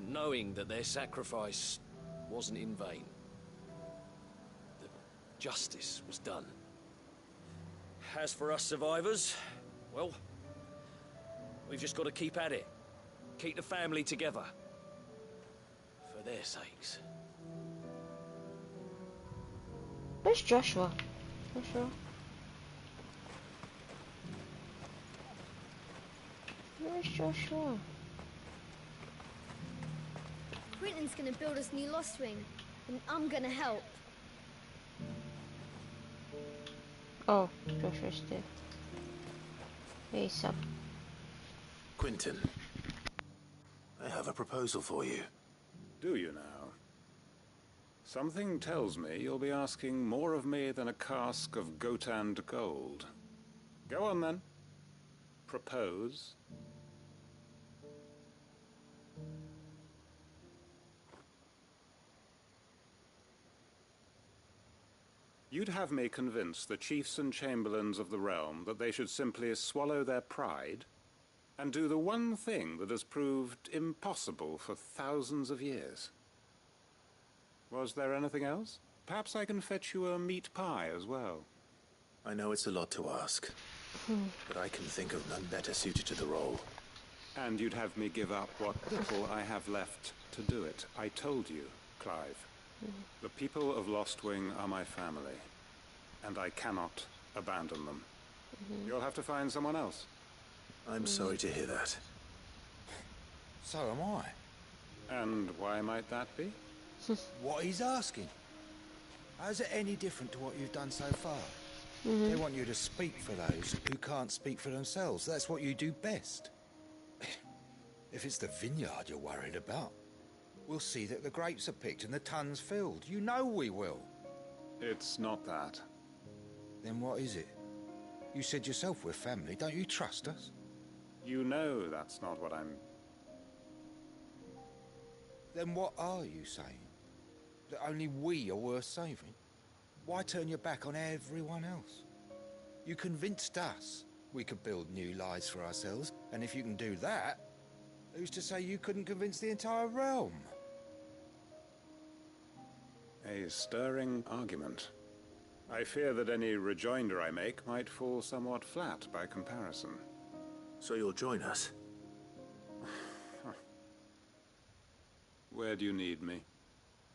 knowing that their sacrifice wasn't in vain. That justice was done. As for us survivors, well, we've just got to keep at it. Keep the family together. For their sakes. Where's Joshua? Joshua? Where's Joshua? Quentin's gonna build us new Lost Wing, and I'm gonna help. Oh, Joshua's there. Hey, sup? Quentin, I have a proposal for you. Do you now? Something tells me you'll be asking more of me than a cask of Gotand gold. Go on then. Propose. You'd have me convince the chiefs and chamberlains of the realm that they should simply swallow their pride and do the one thing that has proved impossible for thousands of years. Was there anything else? Perhaps I can fetch you a meat pie as well. I know it's a lot to ask, but I can think of none better suited to the role. And you'd have me give up what little I have left to do it. I told you, Clive. The people of Lost Wing are my family, and I cannot abandon them. You'll have to find someone else. I'm sorry to hear that. So am I. And why might that be? What he's asking. How's it any different to what you've done so far? They want you to speak for those who can't speak for themselves. That's what you do best. If it's the vineyard you're worried about, we'll see that the grapes are picked and the tons filled. You know we will. It's not that. Then what is it? You said yourself we're family. Don't you trust us? You know that's not what I'm... Then what are you saying? That only we are worth saving? Why turn your back on everyone else? You convinced us we could build new lives for ourselves, and if you can do that, who's to say you couldn't convince the entire realm? A stirring argument. I fear that any rejoinder I make might fall somewhat flat by comparison. So you'll join us? Where do you need me?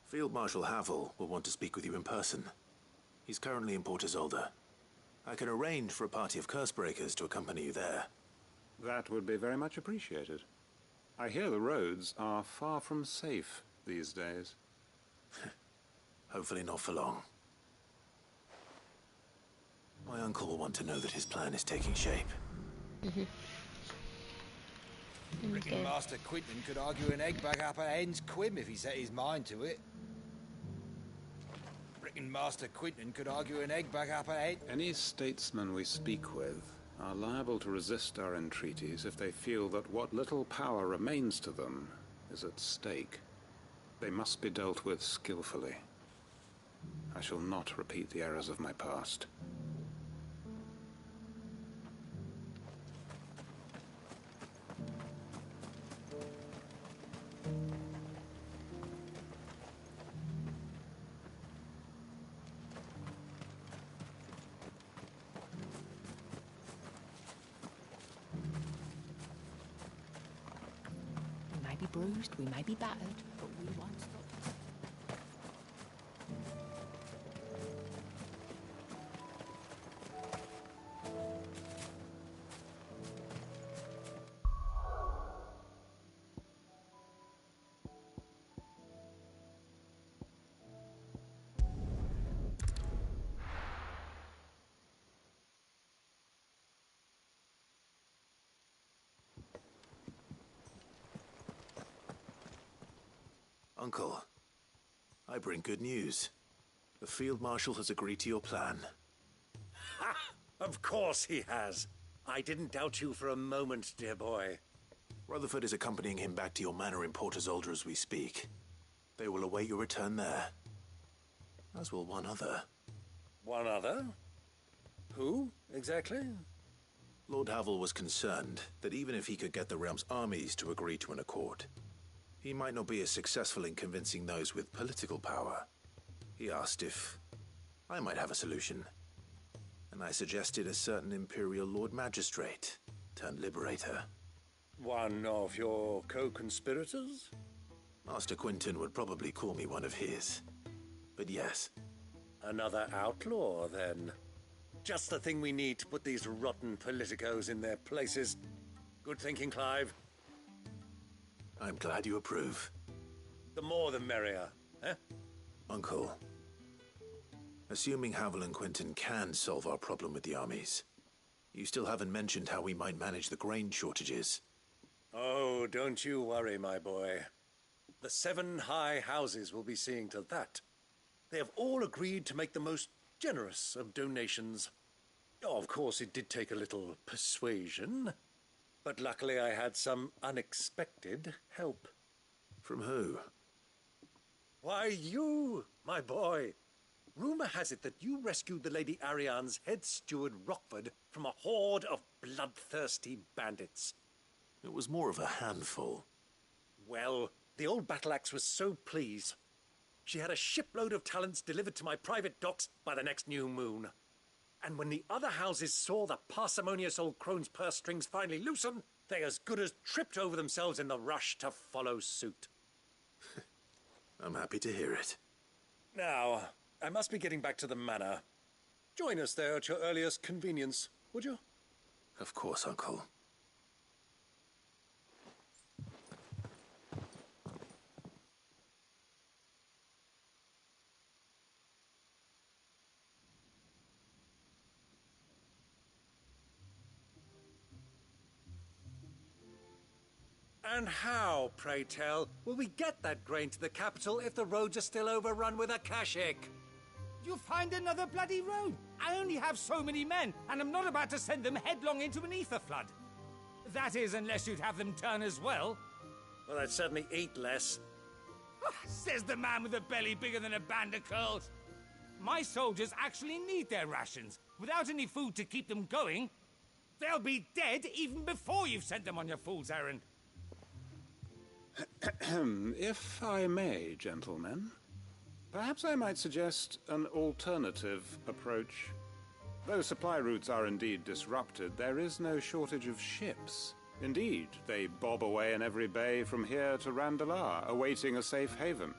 Field Marshal Havel will want to speak with you in person. He's currently in Port Isolde. I can arrange for a party of Cursebreakers to accompany you there. That would be very much appreciated. I hear the roads are far from safe these days. Hopefully not for long. My uncle will want to know that his plan is taking shape. Reckon Master Quinton could argue an egg back up at Hen's Quim if he set his mind to it. Reckon Master Quinton could argue an egg back up at Hen... Any statesmen we speak with are liable to resist our entreaties if they feel that what little power remains to them is at stake. They must be dealt with skillfully. I shall not repeat the errors of my past. We may be bruised, we may be battered, but we won't stop. Uncle, I bring good news. The Field Marshal has agreed to your plan. Ha! Of course he has. I didn't doubt you for a moment, dear boy. Rutherford is accompanying him back to your manor in Port Isolde as we speak. They will await your return there. As will one other. One other? Who, exactly? Lord Havel was concerned that even if he could get the realm's armies to agree to an accord, he might not be as successful in convincing those with political power. He asked if I might have a solution, and I suggested a certain Imperial Lord Magistrate turned Liberator. One of your co-conspirators? Master Quinton would probably call me one of his, but yes. Another outlaw, then. Just the thing we need to put these rotten politicos in their places. Good thinking, Clive. I'm glad you approve. The more the merrier, eh? Uncle, assuming Havel and Quinton can solve our problem with the armies, you still haven't mentioned how we might manage the grain shortages. Oh, don't you worry, my boy. The 7 high houses will be seeing to that. They have all agreed to make the most generous of donations. Oh, of course, it did take a little persuasion. But luckily I had some unexpected help. From who? Why, you, my boy. Rumor has it that you rescued the Lady Ariane's head steward Rockford from a horde of bloodthirsty bandits. It was more of a handful. Well, the old battle axe was so pleased. She had a shipload of talents delivered to my private docks by the next new moon. And when the other houses saw the parsimonious old crone's purse strings finally loosen, they as good as tripped over themselves in the rush to follow suit. I'm happy to hear it. Now, I must be getting back to the manor. Join us there at your earliest convenience, would you? Of course, Uncle. And how, pray tell, will we get that grain to the capital if the roads are still overrun with Akashic? You find another bloody road. I only have so many men, and I'm not about to send them headlong into an ether flood. That is, unless you'd have them turn as well. Well, I'd certainly eat less. Says the man with a belly bigger than a band of curls. My soldiers actually need their rations. Without any food to keep them going, they'll be dead even before you've sent them on your fool's errand. If I may, gentlemen, Perhaps I might suggest an alternative approach. Though supply routes are indeed disrupted, there is no shortage of ships. Indeed, they bob away in every bay from here to Randalar, awaiting a safe haven.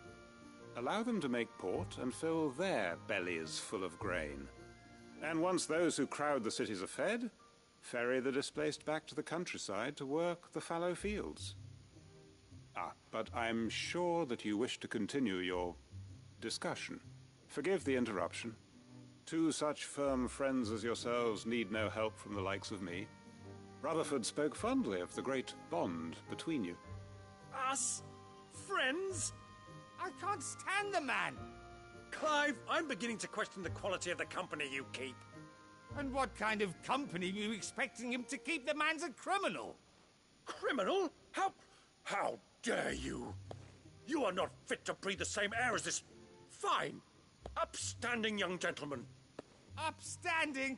Allow them to make port and fill their bellies full of grain. And once those who crowd the cities are fed, ferry the displaced back to the countryside to work the fallow fields. But I'm sure that you wish to continue your discussion. Forgive the interruption. Two such firm friends as yourselves need no help from the likes of me. Rutherford spoke fondly of the great bond between you. Us? Friends? I can't stand the man! Clive, I'm beginning to question the quality of the company you keep. And what kind of company are you expecting him to keep? The man's a criminal! Criminal? How dare you? You are not fit to breathe the same air as this fine, upstanding young gentleman. Upstanding?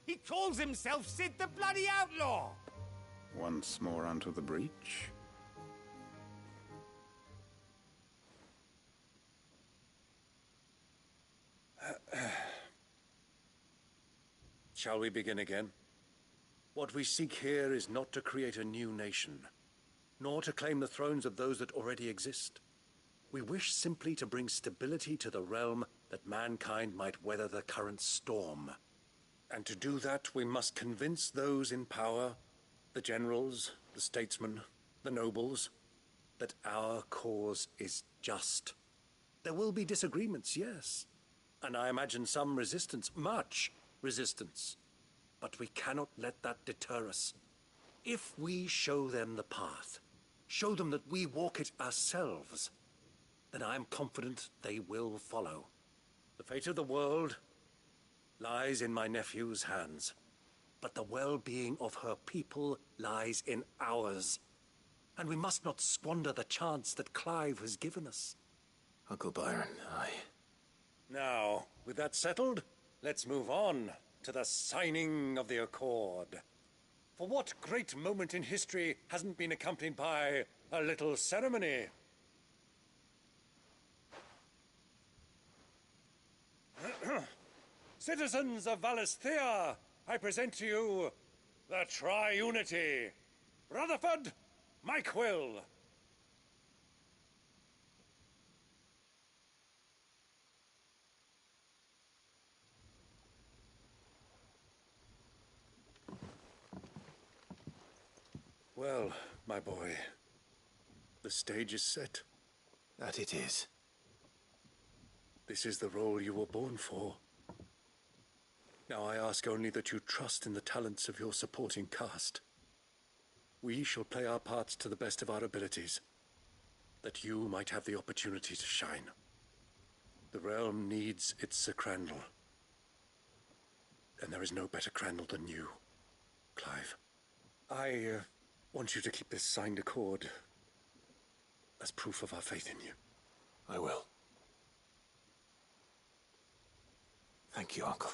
He calls himself Sid the Bloody Outlaw! Once more onto the breach. Shall we begin again? What we seek here is not to create a new nation, nor to claim the thrones of those that already exist. We wish simply to bring stability to the realm that mankind might weather the current storm. And to do that, we must convince those in power, the generals, the statesmen, the nobles, that our cause is just. There will be disagreements, yes, and I imagine some resistance, much resistance. But we cannot let that deter us. If we show them the path, show them that we walk it ourselves, then I am confident they will follow. The fate of the world lies in my nephew's hands, but the well-being of her people lies in ours. And we must not squander the chance that Clive has given us. Uncle Byron, Now, with that settled, let's move on to the signing of the Accord. For what great moment in history hasn't been accompanied by a little ceremony? Citizens of Valisthea, I present to you the Tri-Unity. Rutherford, Mike Will. Well, my boy, the stage is set. That it is. This is the role you were born for. Now I ask only that you trust in the talents of your supporting cast. We shall play our parts to the best of our abilities, that you might have the opportunity to shine. The realm needs its Sir Crandall, and there is no better Crandall than you, Clive. I want you to keep this signed accord as proof of our faith in you. I will. Thank you, Uncle.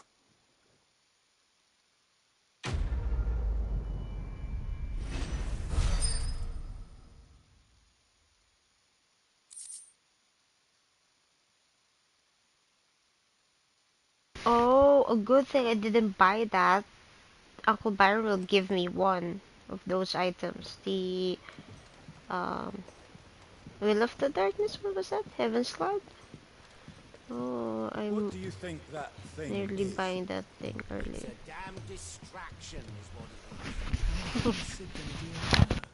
Oh, a good thing I didn't buy that. Uncle Byron will give me one of those items. The Will of the Darkness, what was that? Heaven's Slide? Oh, I'm What do you think that thing nearly is? buying that thing It's earlier. a damn distraction, is what it is.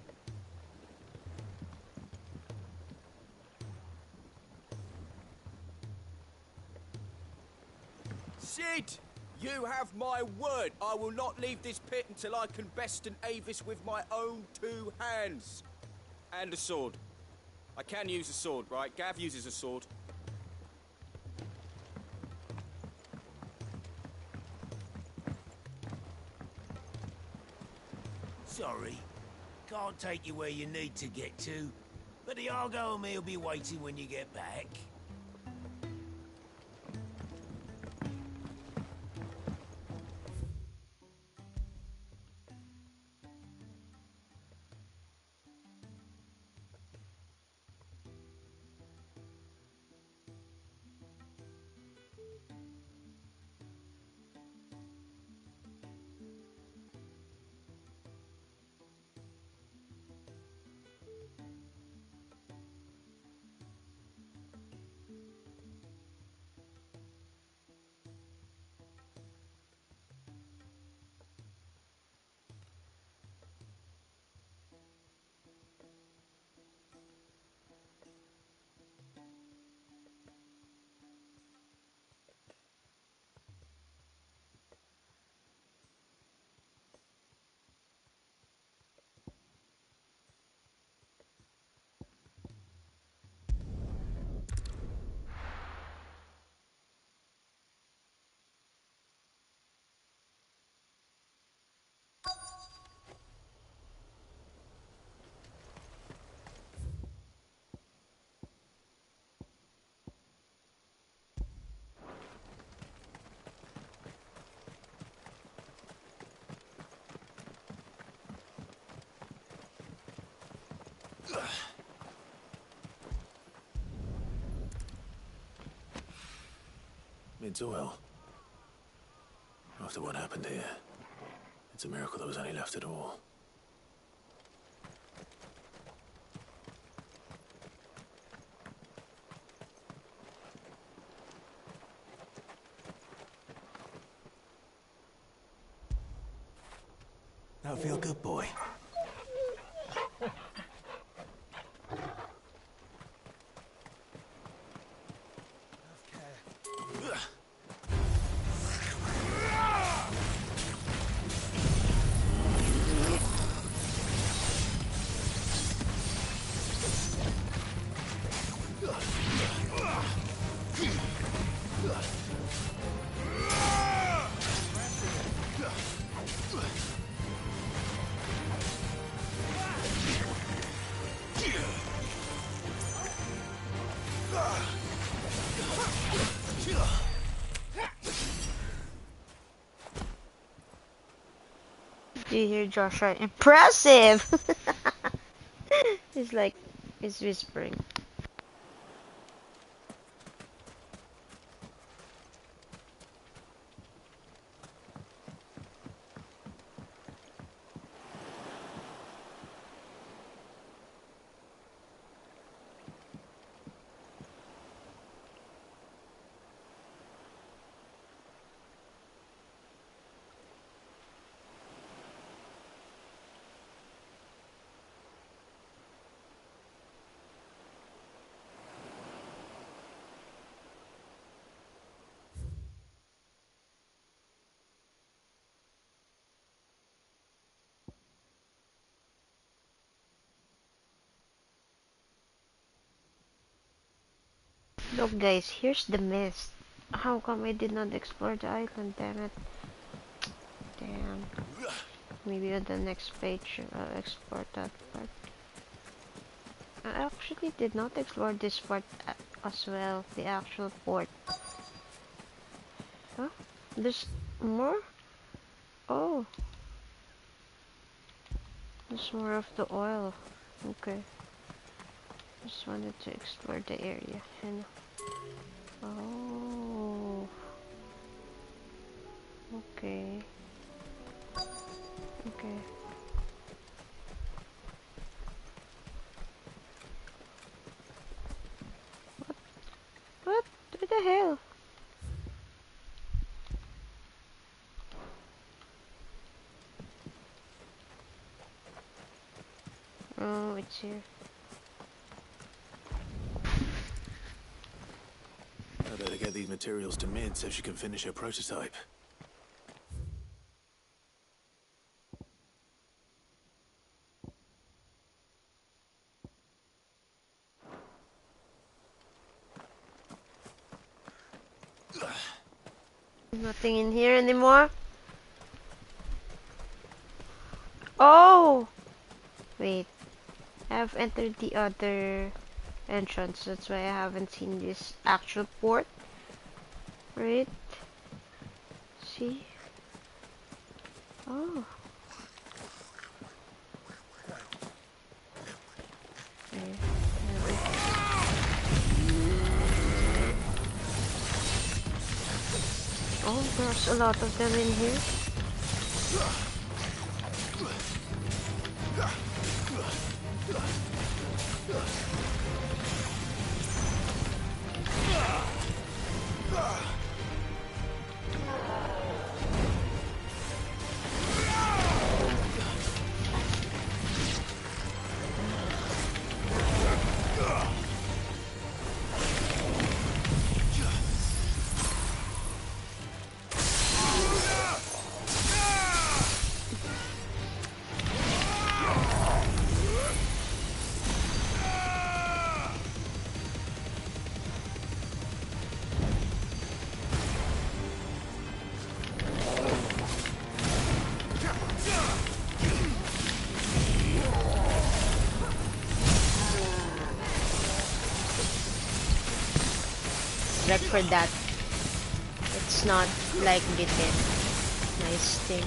Sid! You have my word. I will not leave this pit until I can besten Avis with my own two hands. And a sword. I can use a sword, right? Gav uses a sword. Sorry, can't take you where you need to get to, but the Argo and me will be waiting when you get back. Mid's oil. After what happened here, it's a miracle there was any left at all. That'll feel good, boy. Do you hear Joshua? Impressive! He's like, he's whispering. Look guys, here's the mist. How come I did not explore the island, damn it. Damn. Maybe on the next page I'll explore that part. I actually did not explore this part as well, the actual port. Huh? There's more? Oh. There's more of the oil. Okay. Just wanted to explore the area. And oh. Okay. Okay. What? What the hell? Oh, it's here. I better get these materials to Mid so she can finish her prototype. Nothing in here anymore. Oh! Wait. I've entered the other entrance. That's why I haven't seen this actual port. Right? See? Oh. Okay. Oh, there's a lot of them in here. But for that, it's not like getting nice thing.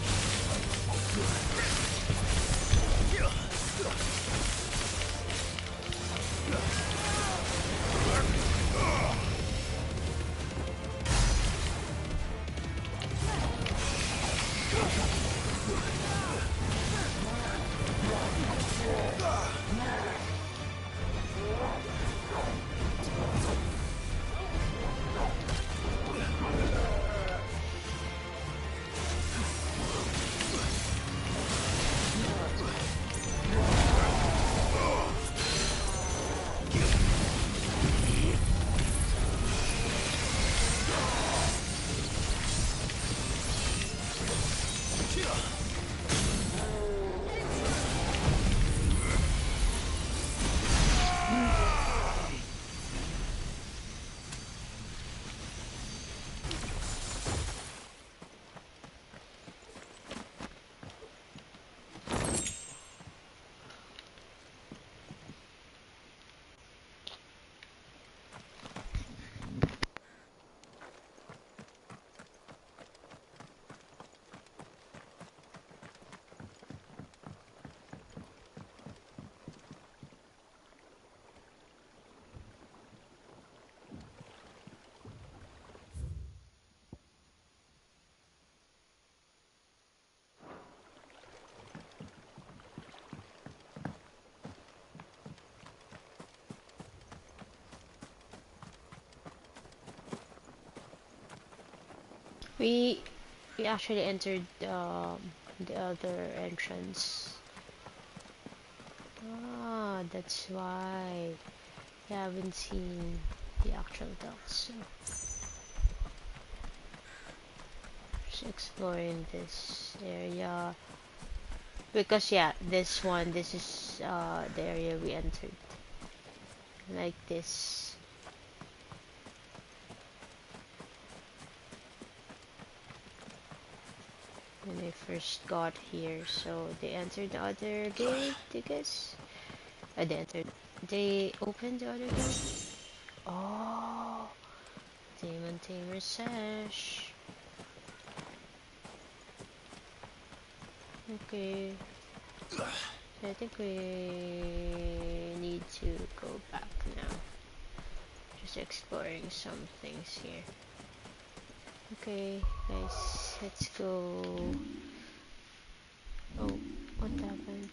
We actually entered the other entrance. Ah, that's why we haven't seen the actual ducks. So just exploring this area because yeah, this is the area we entered. Like this. When I first got here, so they entered the other gate, I guess. They opened the other gate. Oh, Demon Tamer Sash. Okay. I think we need to go back now. Just exploring some things here. Okay, guys, let's go. Oh, what happened?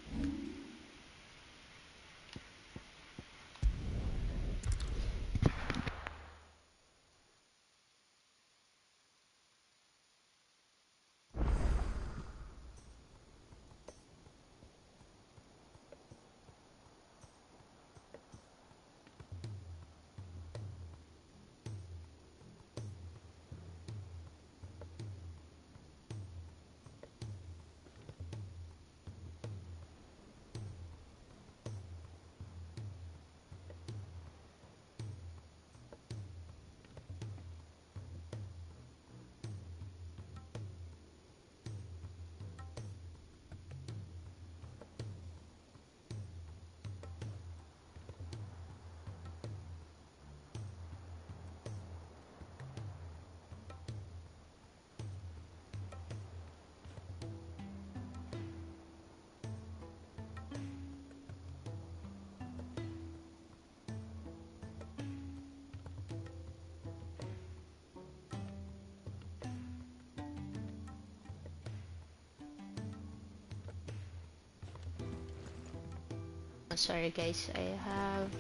Sorry guys, I have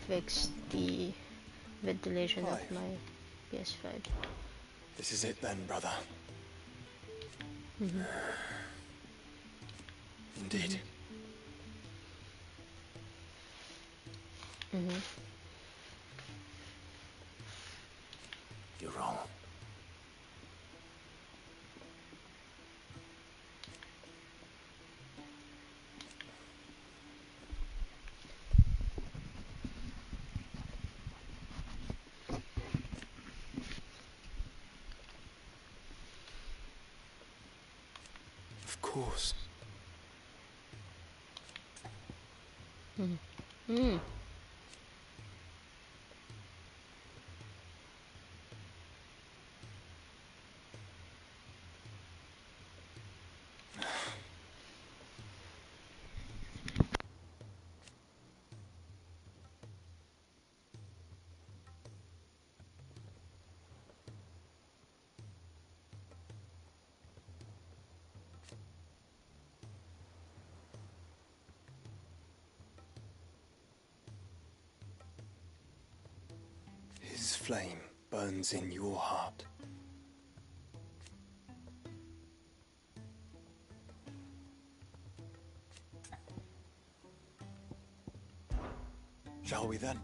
fixed the ventilation of Clive. my PS5. This is it then, brother. Indeed. You're wrong. Of course. His flame burns in your heart. Shall we then?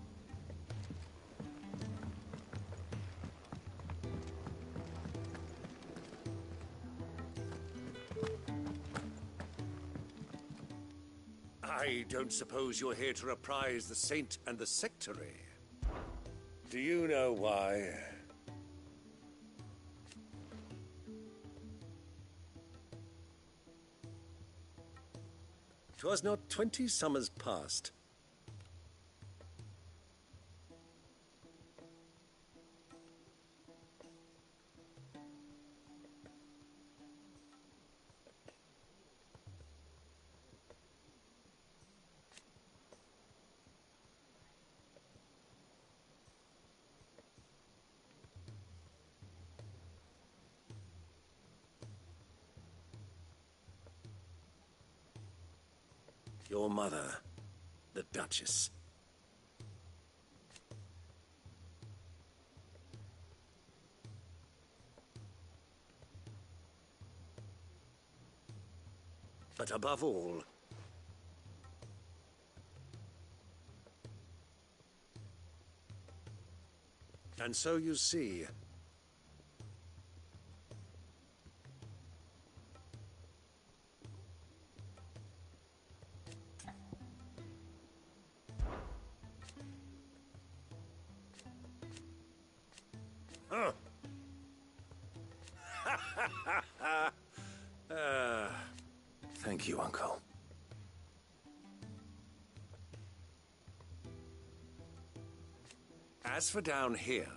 I don't suppose you're here to reprise the Saint and the Sectary. Do you know why? 'Twas not 20 summers past. Your mother, the Duchess. but above all... And so you see... Huh. Thank you, Uncle. As for down here...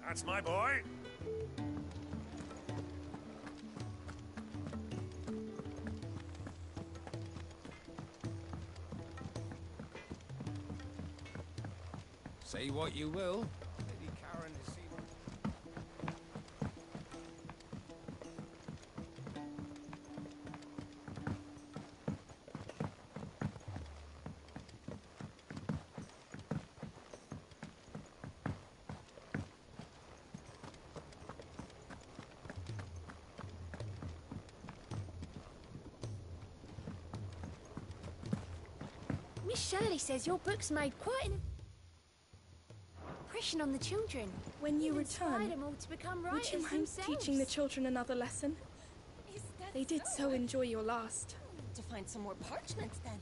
That's my boy. Say what you will. Lady Karen has seen... Miss Shirley says your book's made quite an impression on the children. When you Inspired return, them all to become would writers you mind themselves. teaching the children another lesson? They did so enjoy your last. To find some more parchment, then.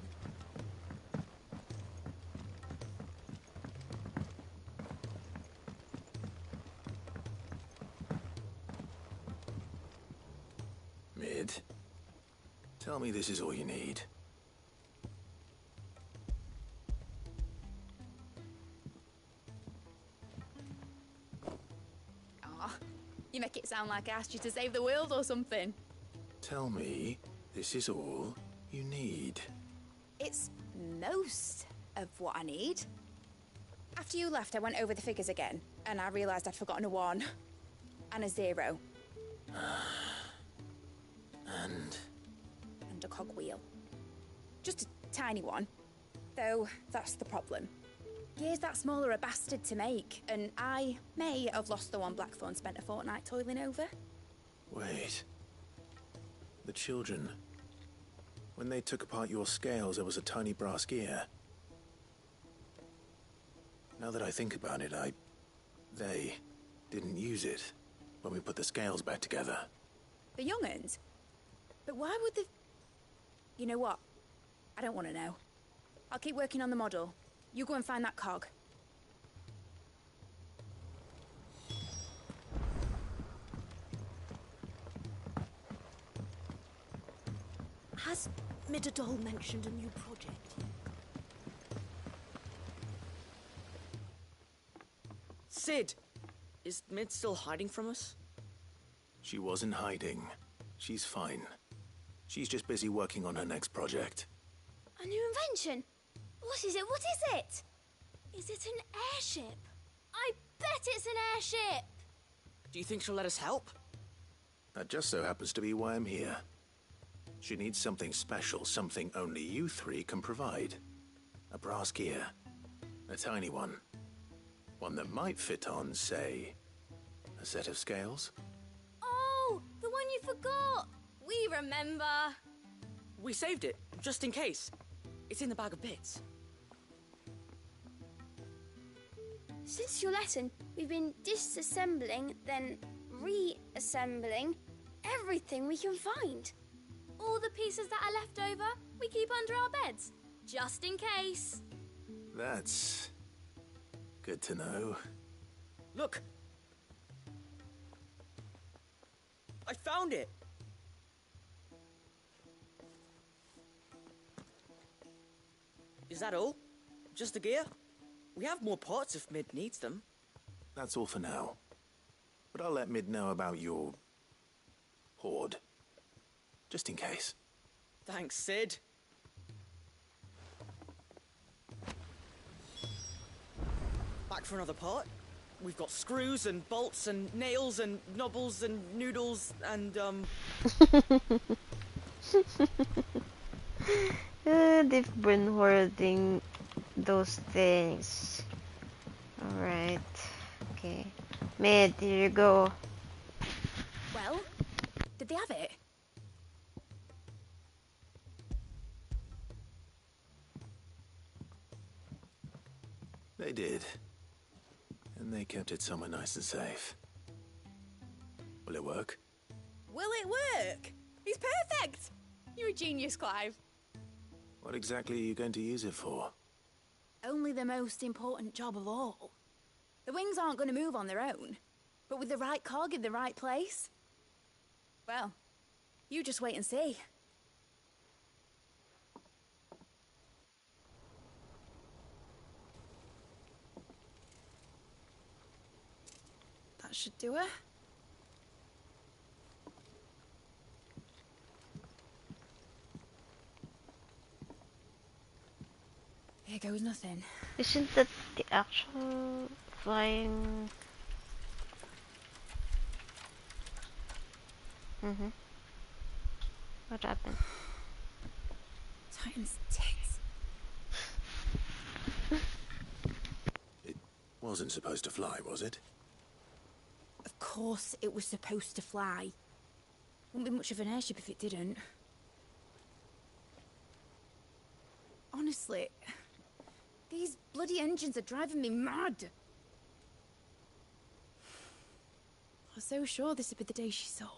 Mid, tell me this is all you need. Aw, you make it sound like I asked you to save the world or something. Tell me this is all you need. It's most of what I need. After you left, I went over the figures again, and I realised I'd forgotten a 1 and a 0. And a cogwheel. Just a tiny one. Though, that's the problem. Gears that small are a bastard to make, and I may have lost the one Blackthorn spent a fortnight toiling over. Wait. The children. When they took apart your scales, there was a tiny brass gear. Now that I think about it, they didn't use it when we put the scales back together. The young'uns? But why would the... You know what? I don't want to know. I'll keep working on the model. You go and find that cog. Has Midadol mentioned a new project yet? Sid! Is Mid still hiding from us? She wasn't hiding. She's fine. She's just busy working on her next project. A new invention? What is it? What is it? Is it an airship? I bet it's an airship! Do you think she'll let us help? That just so happens to be why I'm here. She needs something special, something only you three can provide. A brass gear. A tiny one. One that might fit on, say, a set of scales. Oh, the one you forgot! We remember! We saved it, just in case. It's in the bag of bits. Since your lesson, we've been disassembling, then reassembling everything we can find. All the pieces that are left over, we keep under our beds, just in case. That's good to know. Look! I found it! Is that all? Just the gear? We have more parts if Mid needs them. That's all for now. But I'll let Mid know about your hoard. Just in case. Thanks, Sid. Back for another part? We've got screws and bolts and nails and knobbles and noodles and, They've been hoarding those things. Alright. Okay. Mid, here you go. Well, did they have it? They did. And they kept it somewhere nice and safe. Will it work? Will it work? He's perfect! You're a genius, Clive. What exactly are you going to use it for? Only the most important job of all. The wings aren't going to move on their own. But with the right cog in the right place... well, you just wait and see. That should do it. Here goes nothing. Isn't that the actual flying? What happened? Titan's tits. It wasn't supposed to fly, was it? Of course it was supposed to fly. Wouldn't be much of an airship if it didn't. Honestly, these bloody engines are driving me mad. I was so sure this would be the day she soared.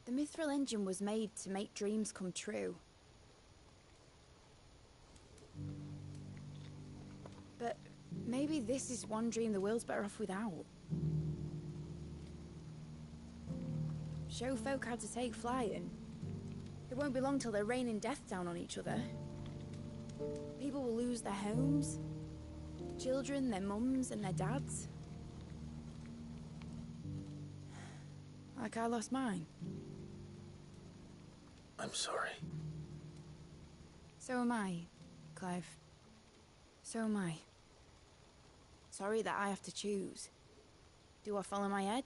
The Mithril engine was made to make dreams come true. But maybe this is one dream the world's better off without. Show folk how to take flying. It won't be long till they're raining death down on each other. People will lose their homes. Children, their mums and their dads. Like I lost mine. I'm sorry. So am I, Clive. So am I. Sorry that I have to choose. Do I follow my head?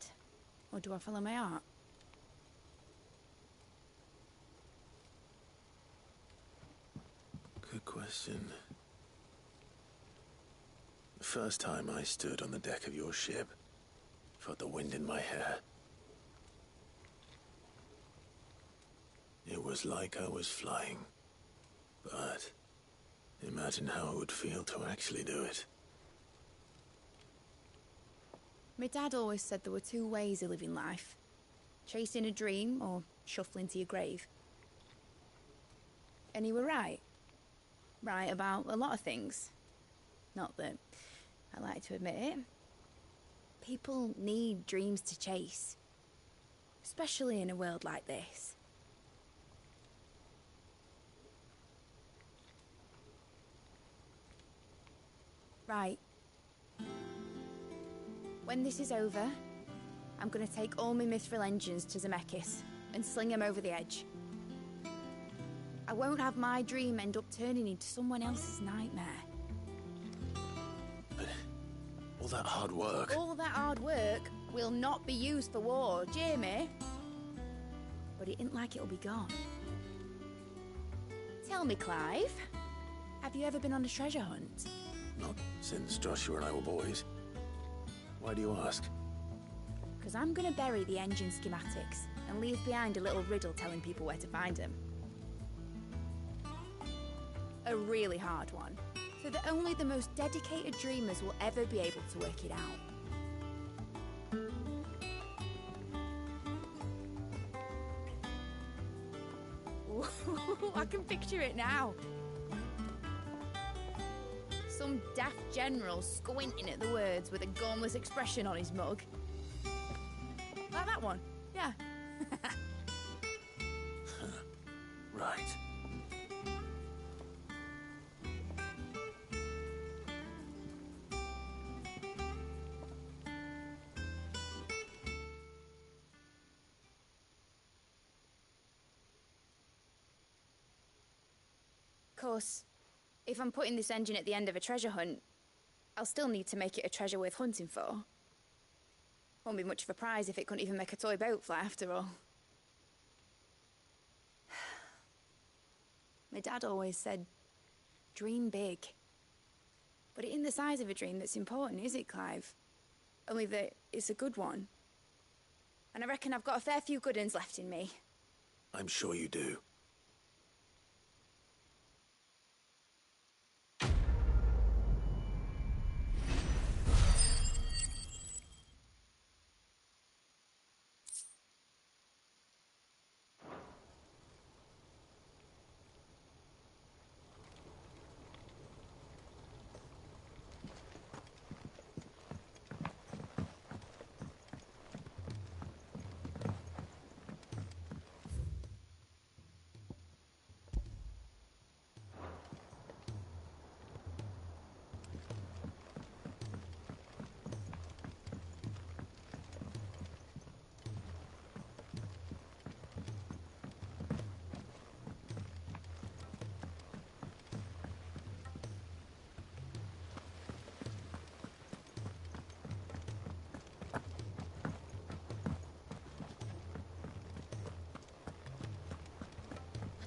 Or do I follow my heart? Good question. The first time I stood on the deck of your ship, felt the wind in my hair. It was like I was flying. But imagine how it would feel to actually do it. My dad always said there were two ways of living life. Chasing a dream or shuffling to your grave. And he were right. Right about a lot of things. Not that I like to admit it. People need dreams to chase. Especially in a world like this. Right. When this is over, I'm gonna take all my Mithril engines to Zemeckis and sling them over the edge. I won't have my dream end up turning into someone else's nightmare. But all that hard work... All that hard work will not be used for war, Jamie. But it ain't like it'll be gone. Tell me, Clive, have you ever been on a treasure hunt? Not since Joshua and I were boys. Why do you ask? Because I'm gonna bury the engine schematics and leave behind a little riddle telling people where to find them. A really hard one, so that only the most dedicated dreamers will ever be able to work it out. Ooh, I can picture it now. Some daft general squinting at the words with a gormless expression on his mug. Like that one, yeah. Right. Of course, if I'm putting this engine at the end of a treasure hunt, I'll still need to make it a treasure worth hunting for. Won't be much of a prize if it couldn't even make a toy boat fly after all. My dad always said, dream big. But it ain't the size of a dream that's important, is it, Clive? Only that it's a good one. And I reckon I've got a fair few good uns left in me. I'm sure you do.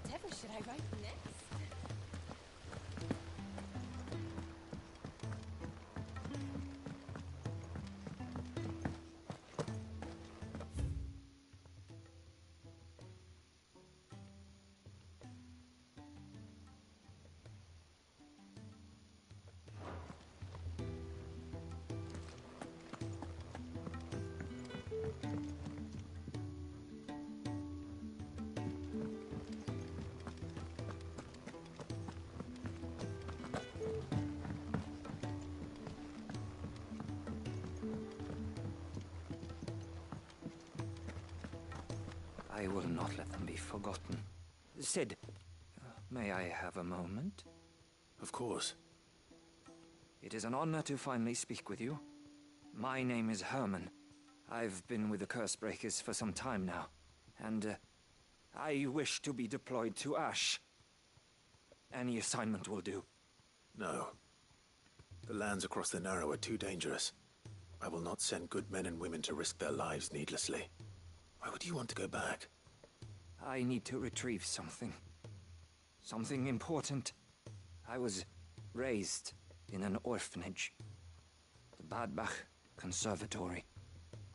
Whatever should I write next? I will not let them be forgotten. Sid, may I have a moment? Of course. It is an honor to finally speak with you. My name is Herman. I've been with the Cursebreakers for some time now, and I wish to be deployed to Ash. Any assignment will do. No. The lands across the Narrow are too dangerous. I will not send good men and women to risk their lives needlessly. Why would you want to go back? I need to retrieve something. Something important. I was raised in an orphanage. The Badbach Conservatory.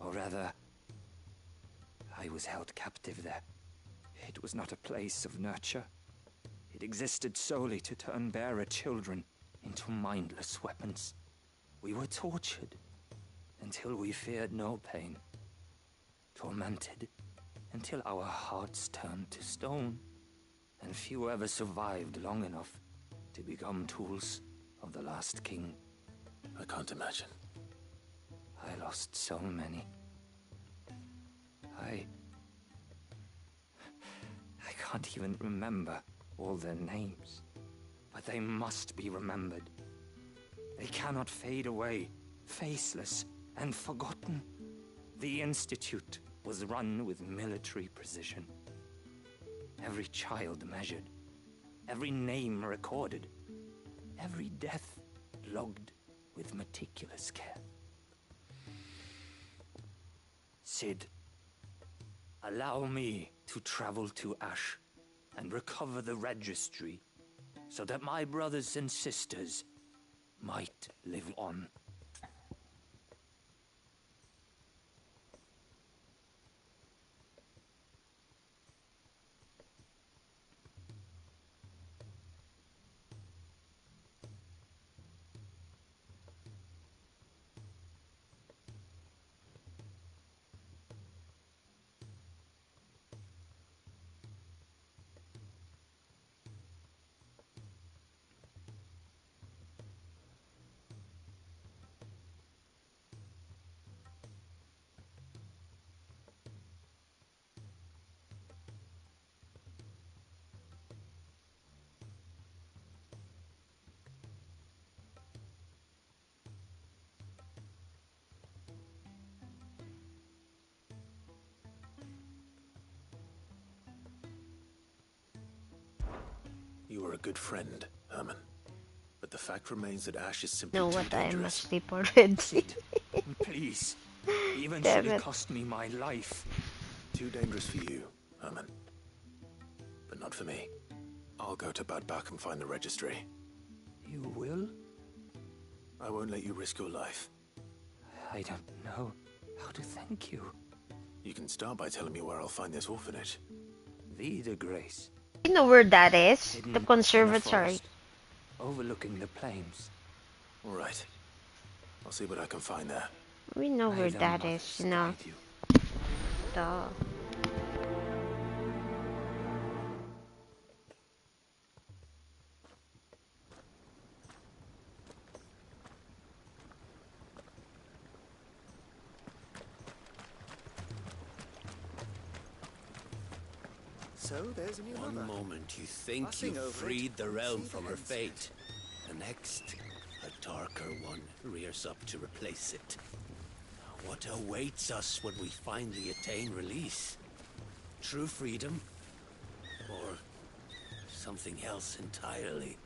Or rather, I was held captive there. It was not a place of nurture. It existed solely to turn bearer children into mindless weapons. We were tortured until we feared no pain. Tormented until our hearts turned to stone, and few ever survived long enough to become tools of the last king. I can't imagine. I lost so many. I can't even remember all their names, but they must be remembered. They cannot fade away, faceless and forgotten. The Institute was run with military precision. Every child measured, every name recorded, every death logged with meticulous care. Sid, allow me to travel to Ash and recover the registry so that my brothers and sisters might live on. You were a good friend, Herman. But the fact remains that Ash is simply Know too what? I am dangerous. asleep already. Please, even Damn should it it. cost me my life. Too dangerous for you, Herman. But not for me. I'll go to Badbach and find the registry. You will? I won't let you risk your life. I don't know how to thank you. You can start by telling me where I'll find this orphanage. Vida Grace. You know where that is? Hidden The in a conservatory. forest, overlooking the plains. All right. I'll see what I can find there. We know May where the that mothers is, you know. guide you. Duh. So there's a new One mother. moment you think Passing you've over freed it, the realm see from the her hens fate. The next, a darker one rears up to replace it. What awaits us when we finally attain release? True freedom? Or something else entirely?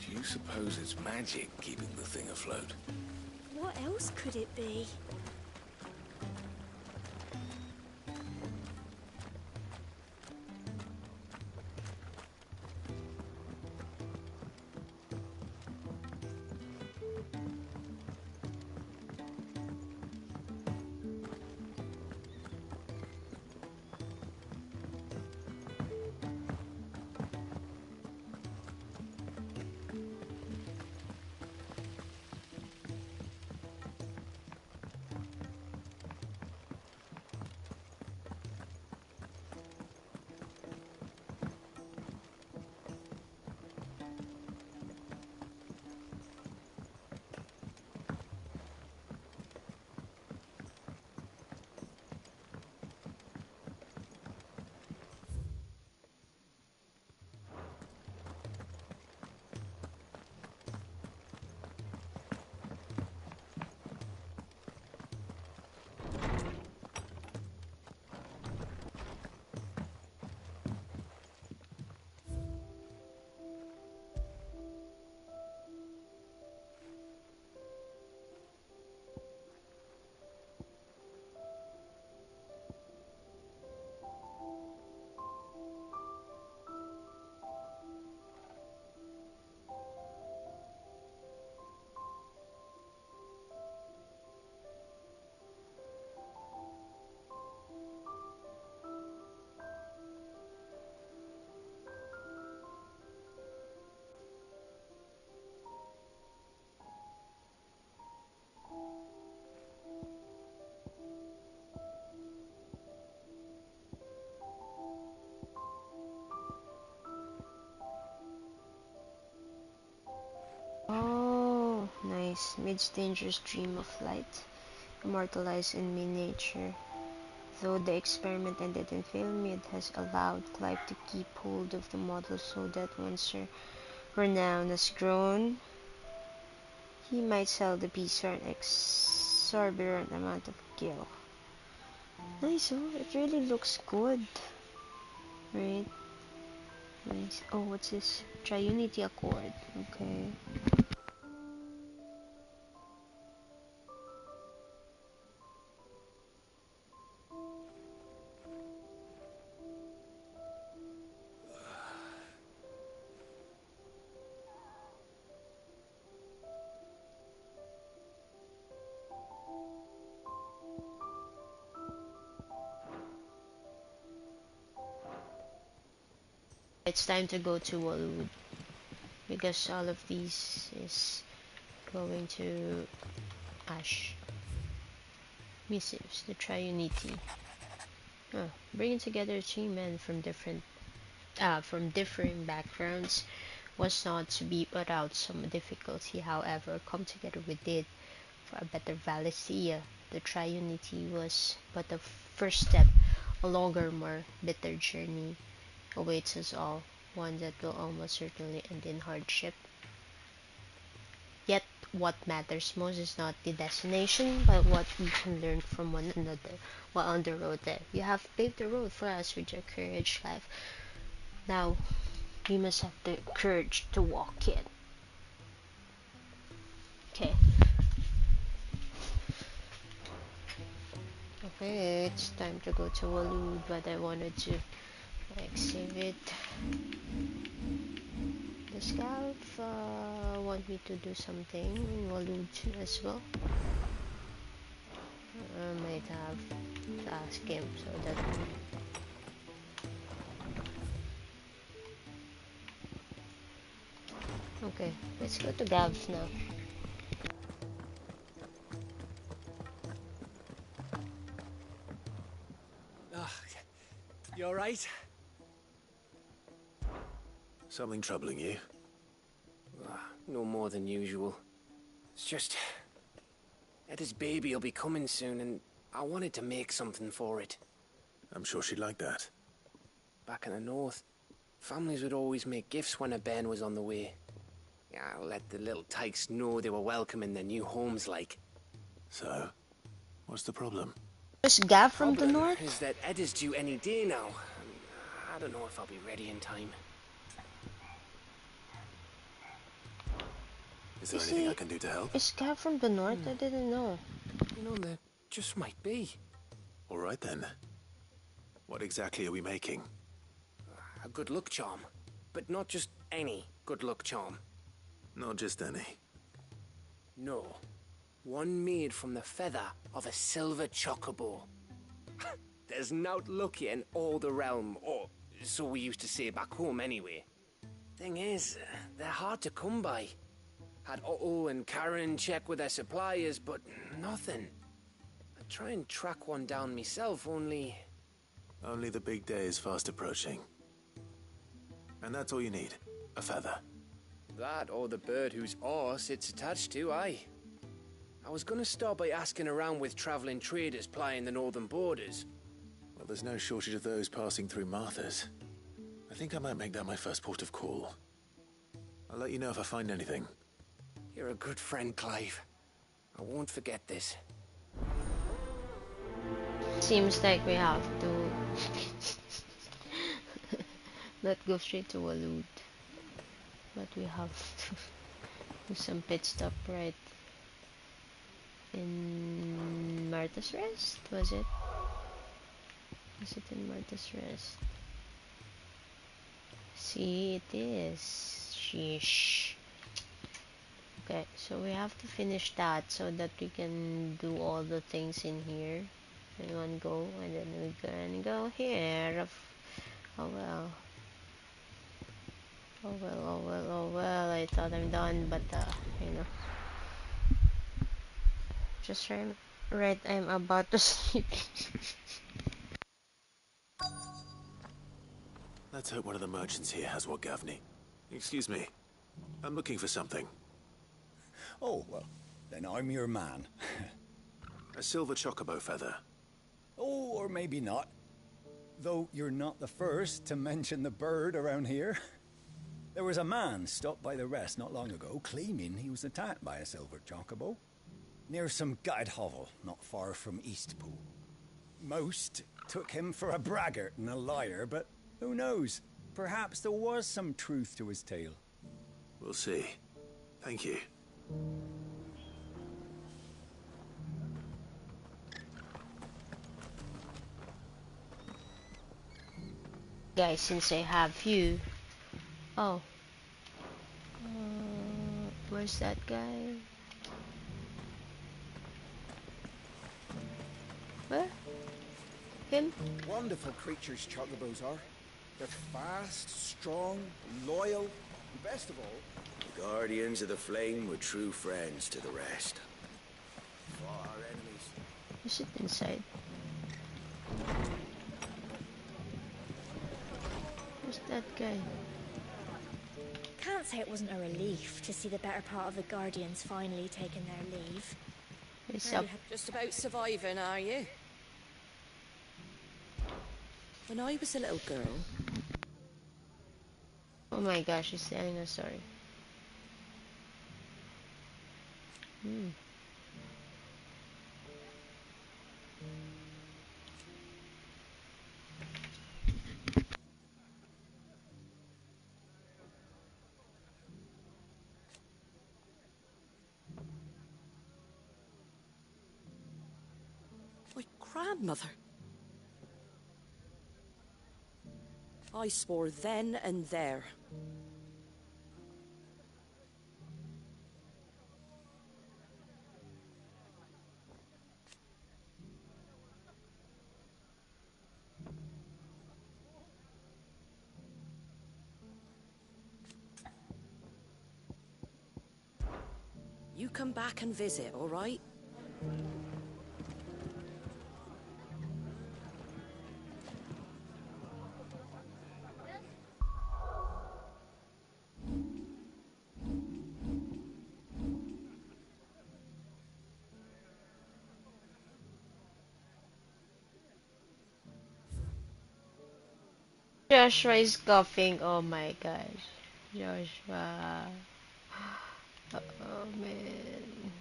Do you suppose it's magic keeping the thing afloat? What else could it be? Oh, nice. Mid's dangerous dream of light, immortalized in miniature. Though the experiment ended in failure, it has allowed Clive to keep hold of the model so that once her renown has grown, he might sell the piece for an exorbitant amount of gil. Nice, oh, it really looks good. Right? Nice. Oh, what's this? Triunity Accord. Okay. It's time to go to Wallwood because all of these is going to Ash. Missives, the Triunity. Oh, bringing together three men from differing backgrounds was not to be without some difficulty. However, come together we did for a better Valencia. The Triunity was but the first step. A longer, more bitter journey awaits us all, one that will almost certainly end in hardship. Yet, what matters most is not the destination, but what we can learn from one another while on the road there. You have paved the road for us with your courage, Clive. Now, You must have the courage to walk it. Okay. Okay, it's time to go to Walud, but I wanted to like save it. Does Clive want me to do something in Walud as well? I might have to ask him so that. Okay, let's go to Gav now. You alright? Something troubling you? No more than usual. It's just... Etta's baby will be coming soon, and I wanted to make something for it. I'm sure she'd like that. Back in the north, families would always make gifts when a bairn was on the way. I'll let the little tykes know they were welcome in their new homes, like. So, what's the problem? Is Gav from the north? Is that Etta's due any day now. I don't know if I'll be ready in time. Is there anything I can do to help? Is Gav from the north? I didn't know. You know, there just might be. All right then. What exactly are we making? A good luck charm. But not just any good luck charm. Not just any. No. One made from the feather of a silver chocobo. There's naught lucky in all the realm, or so we used to say back home anyway. Thing is, they're hard to come by. Had Otto and Karen check with their suppliers, but nothing. I'd try and track one down myself, only... Only the big day is fast approaching. And that's all you need, a feather. That or the bird whose horse it's attached to, aye. I was gonna start by asking around with traveling traders plying the northern borders. Well, there's no shortage of those passing through Martha's. I think I might make that my first port of call. I'll let you know if I find anything. You're a good friend, Clive. I won't forget this. Seems like we have to not go straight to Walud, but we have to do some pit stop right in Martha's Rest. Was it in Martha's Rest? See, it is. Sheesh. Okay, so we have to finish that so that we can do all the things in here in one go, and then we can go here. Oh well. Oh well, oh well, oh well. I thought I'm done, but you know. Just right, I'm about to sleep. Let's hope one of the merchants here has what Gavney. Excuse me. I'm looking for something. Oh, well, then I'm your man. A silver chocobo feather. Oh, or maybe not. Though you're not the first to mention the bird around here. There was a man stopped by the rest not long ago, claiming he was attacked by a silver chocobo. Near some gated hovel, not far from Eastpool. Most took him for a braggart and a liar, but who knows? Perhaps there was some truth to his tale. We'll see. Thank you. Guys, since I have you... Oh. Where's that guy? Where? Him? Wonderful creatures chocobos are. They're fast, strong, loyal, and best of all... The Guardians of the Flame were true friends to the rest. Fought our enemies. Is it inside? Who's that guy? Can't say it wasn't a relief to see the better part of the Guardians finally taking their leave. It's up. Just about surviving, are you? When I was a little girl... Oh my gosh, he's telling a story. grandmother. I swore then and there. You come back and visit, all right? Joshua is coughing. Oh my gosh. Joshua. Oh man.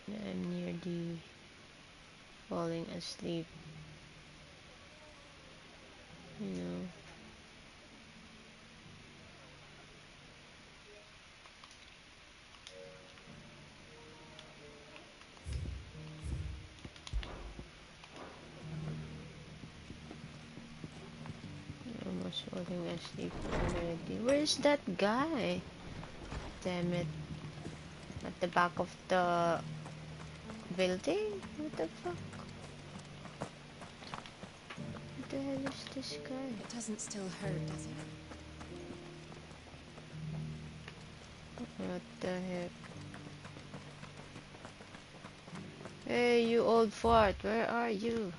I'm nearly falling asleep. You know. Almost falling asleep already. Where's that guy? Damn it. At the back of the building? What the fuck? What the hell is this guy? It doesn't still hurt, does it? What the heck? Hey, you old fart, where are you?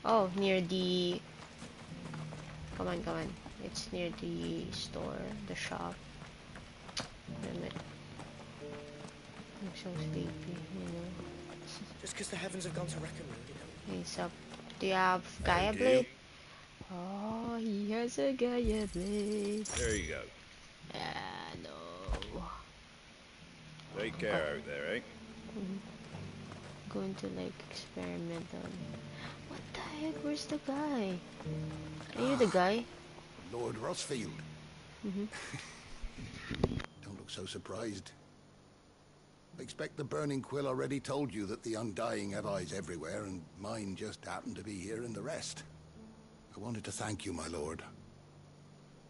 Oh, near the... Come on, come on. It's near the store, the shop. Damn it. I'm so sleepy, you know. Just because the heavens have gone to wreck a mood, He's up. Do you have Gaia Blade? Oh, he has a Gaia Blade. There you go. Ah, no. Take care out there, eh? Going to like experiment on. What the heck? Where's the guy? Are you the guy? Lord Rossfield. Don't look so surprised. I expect the Burning Quill already told you that the Undying have eyes everywhere, and mine just happened to be here in the rest. I wanted to thank you, my lord,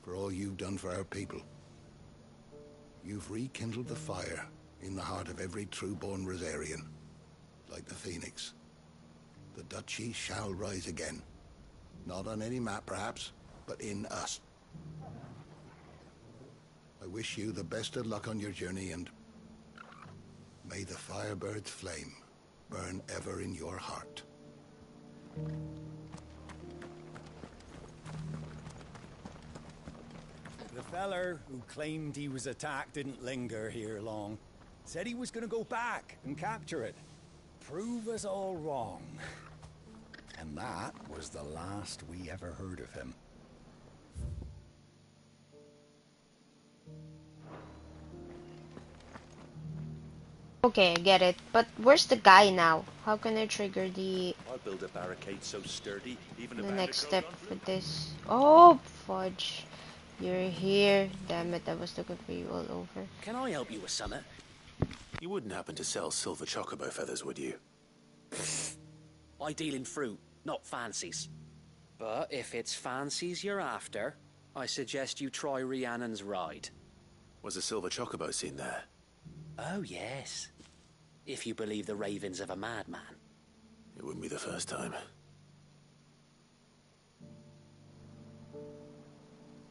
for all you've done for our people. You've rekindled the fire in the heart of every true-born Rosarian, like the Phoenix. The Duchy shall rise again. Not on any map, perhaps, but in us. I wish you the best of luck on your journey, and may the Firebird's flame burn ever in your heart. The feller who claimed he was attacked didn't linger here long. Said he was gonna go back and capture it. Prove us all wrong. And that was the last we ever heard of him. Okay, I get it. But where's the guy now? How can I trigger the... I'll build a barricade so sturdy, even the next step for this? Oh, fudge. You're here. Damn it, I was looking for you all over. Can I help you with something? You wouldn't happen to sell silver chocobo feathers, would you? I deal in fruit, not fancies. But if it's fancies you're after, I suggest you try Rhiannon's ride. Was a silver chocobo seen there? Oh, yes. If you believe the ravings of a madman. It wouldn't be the first time.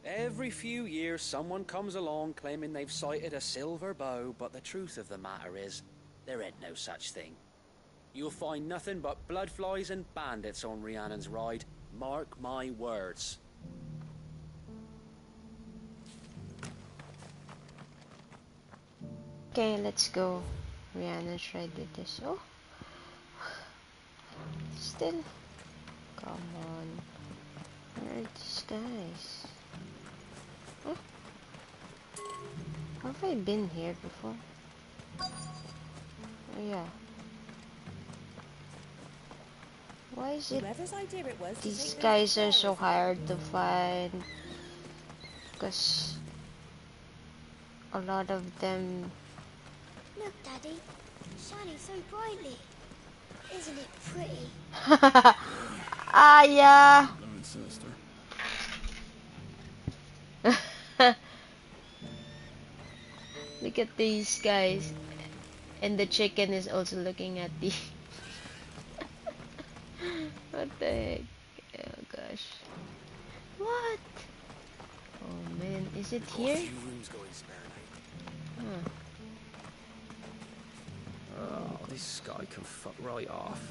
Every few years, someone comes along claiming they've sighted a silver bow, but the truth of the matter is, there ain't no such thing. You'll find nothing but bloodflies and bandits on Rhiannon's ride. Mark my words. Okay, let's go. Rhiannon's ride with this. Oh. Still. Come on. Where are these guys? Huh? Have I been here before? Oh yeah. Why is it Whoever's idea it was, these guys are so hard to find? Because a lot of them... Look, Daddy. Shining so brightly. Isn't it pretty? Ah, yeah. Sinister. Look at these guys. And the chicken is also looking at the... What the heck? Oh gosh. What? Oh man, is it Got a here? few rooms going spare, mate. Huh. Oh, this guy can fuck right off.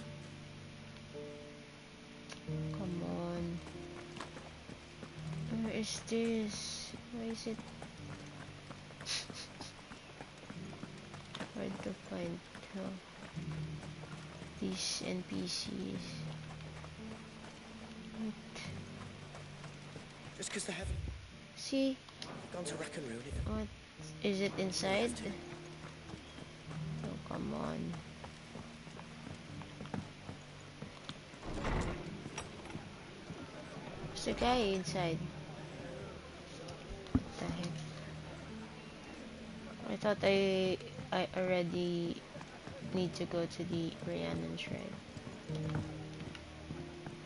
Come on. Where is this? Where is it? Hard to find these NPCs. What? Just because they haven't See? gone to wreck and ruin it. What? Is it inside? Oh, come on. There's a guy inside. What the heck? I thought I already need to go to the Rhiannon Shrine.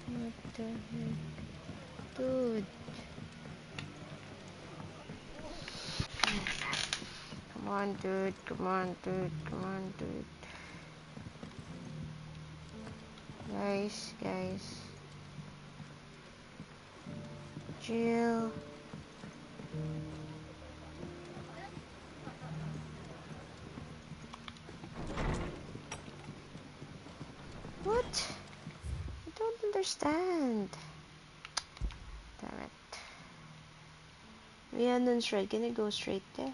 What the heck? Dude. Come on, dude. Come on, dude. Come on, dude. Guys. Chill. What? I don't understand. Damn it. Rhiannon's right. Can I go straight there?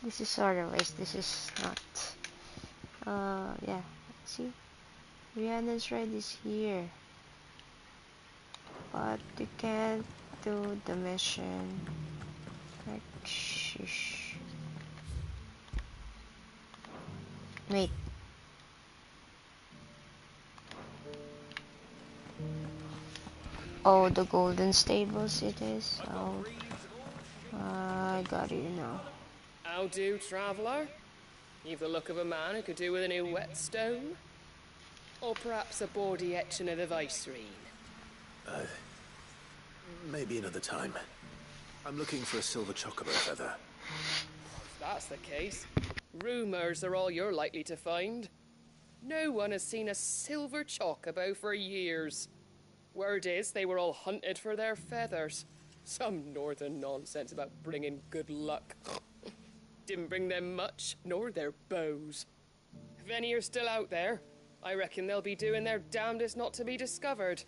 This is otherwise. This is not. Yeah. See? Rhiannon's right is here. But you can't do the mission. Like, shish. Wait. Oh, the golden stables it is. Oh, I got it now. How do, traveller? You've the look of a man who could do with a new whetstone. Or perhaps a bawdy etching of the Viceroy. Maybe another time. I'm looking for a silver chocobo feather. If that's the case, rumours are all you're likely to find. No one has seen a silver chocobo for years. Word is they were all hunted for their feathers. Some northern nonsense about bringing good luck. Didn't bring them much, nor their bows. If any are still out there, I reckon they'll be doing their damnedest not to be discovered.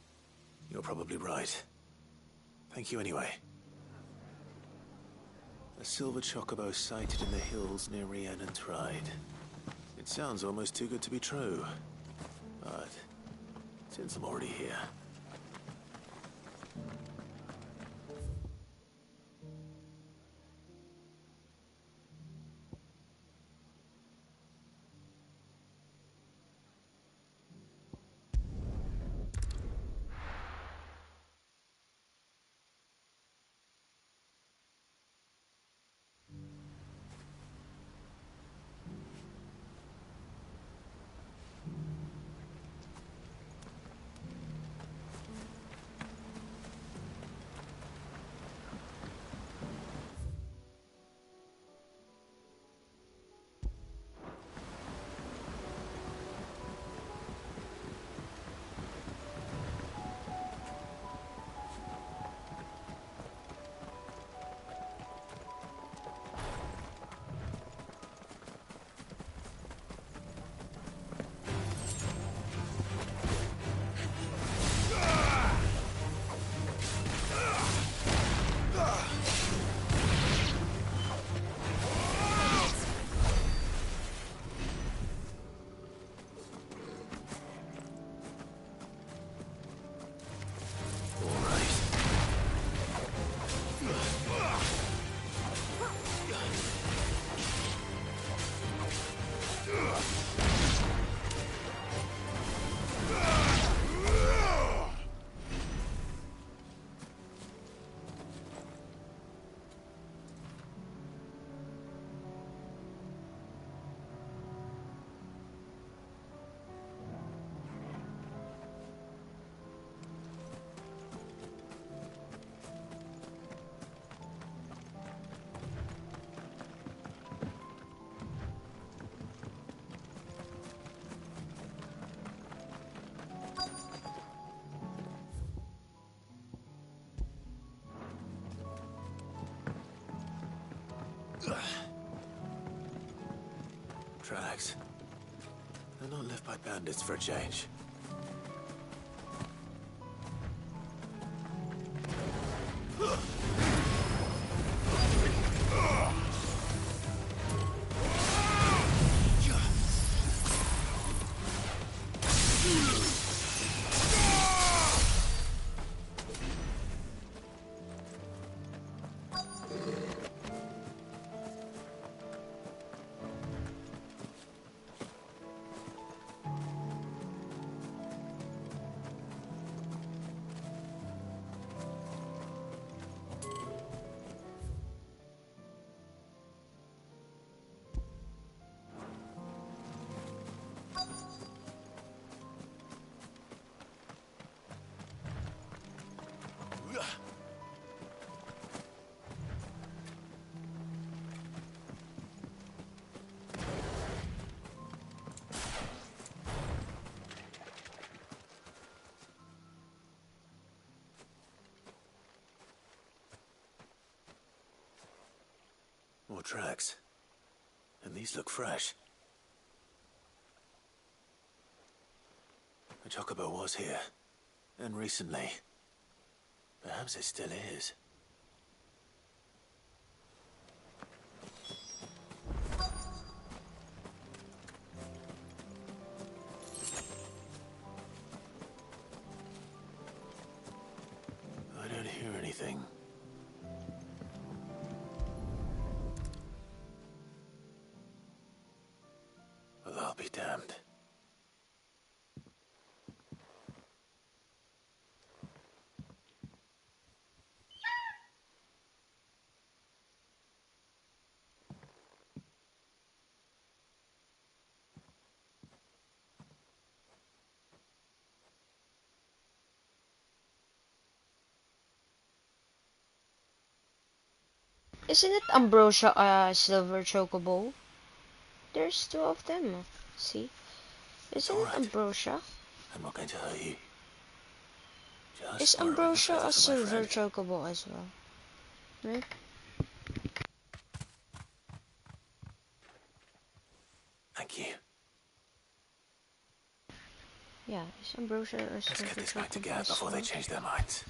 You're probably right. Thank you anyway. A silver chocobo sighted in the hills near Rhiannon's Ride. It sounds almost too good to be true. But since I'm already here... tracks. They're not left by bandits for a change. More tracks. And these look fresh. The chocobo was here. And recently. Perhaps it still is. I don't hear anything. Well, I'll be damned. Isn't it Ambrosia silver chocobo? There's two of them. See? Isn't it Ambrosia? I'm not going to hurt you. Is Ambrosia a silver chocobo as well? Right? Thank you. Yeah, is Ambrosia a silver chocobo? Let's get this back together before they change their minds.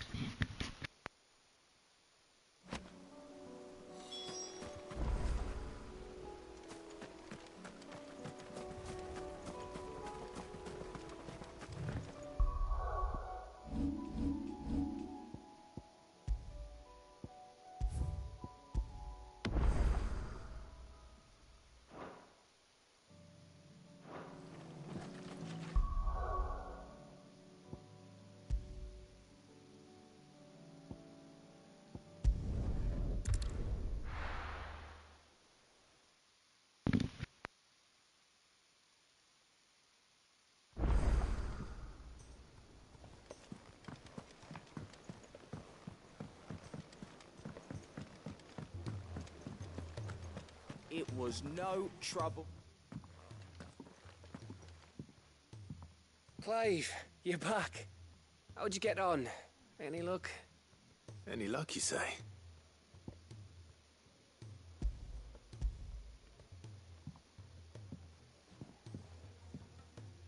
It was no trouble. Clive, you're back. How'd you get on? Any luck? Any luck, you say?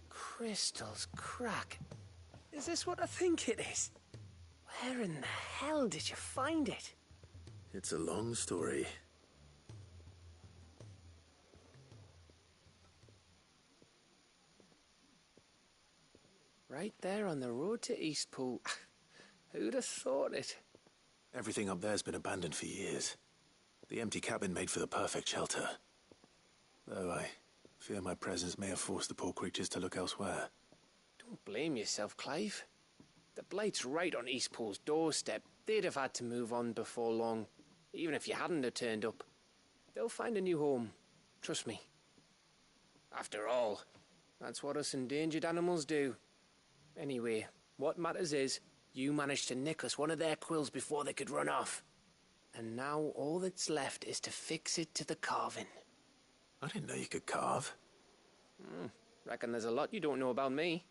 Crystal's crack. Is this what I think it is? Where in the hell did you find it? It's a long story. Right there on the road to Eastpool. Who'd have thought it? Everything up there's been abandoned for years. The empty cabin made for the perfect shelter. Though I fear my presence may have forced the poor creatures to look elsewhere. Don't blame yourself, Clive. The Blight's right on Eastpool's doorstep. They'd have had to move on before long, even if you hadn't have turned up. They'll find a new home. Trust me. After all, that's what us endangered animals do. Anyway, what matters is, you managed to nick us one of their quills before they could run off. And now all that's left is to fix it to the carving. I didn't know you could carve. Reckon there's a lot you don't know about me.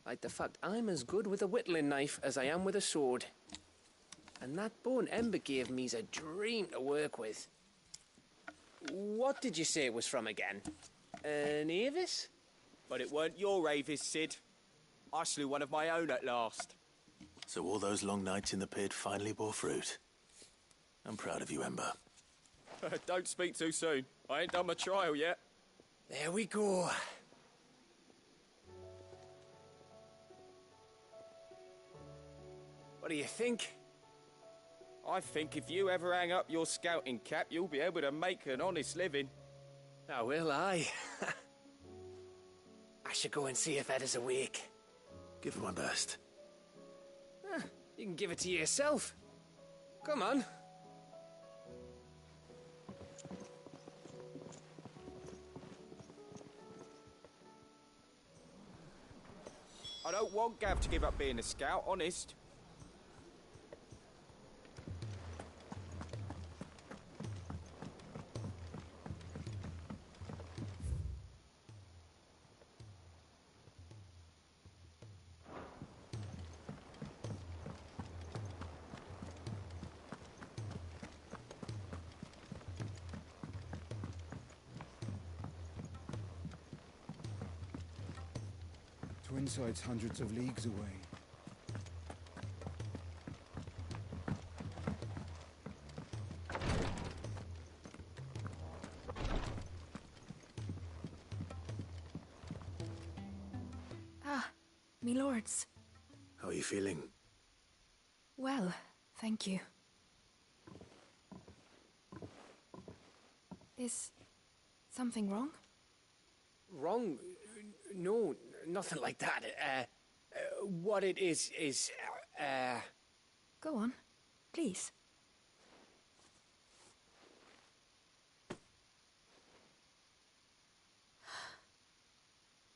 Like the fact I'm as good with a whittling knife as I am with a sword. And that bone Ember gave me's a dream to work with. What did you say it was from again? An Avis? But it weren't your Avis, Sid. I slew one of my own at last. So all those long nights in the pit finally bore fruit. I'm proud of you, Ember. Don't speak too soon. I ain't done my trial yet. There we go. What do you think? I think if you ever hang up your scouting cap, you'll be able to make an honest living. Oh, will I? I should go and see if Ed is awake. Give it my best. You can give it to yourself. Come on. I don't want Gav to give up being a scout, honest. Twinside's hundreds of leagues away. Ah, me lords. How are you feeling? Well, thank you. Is something wrong? Wrong? No, nothing like that. What it is... Go on, please.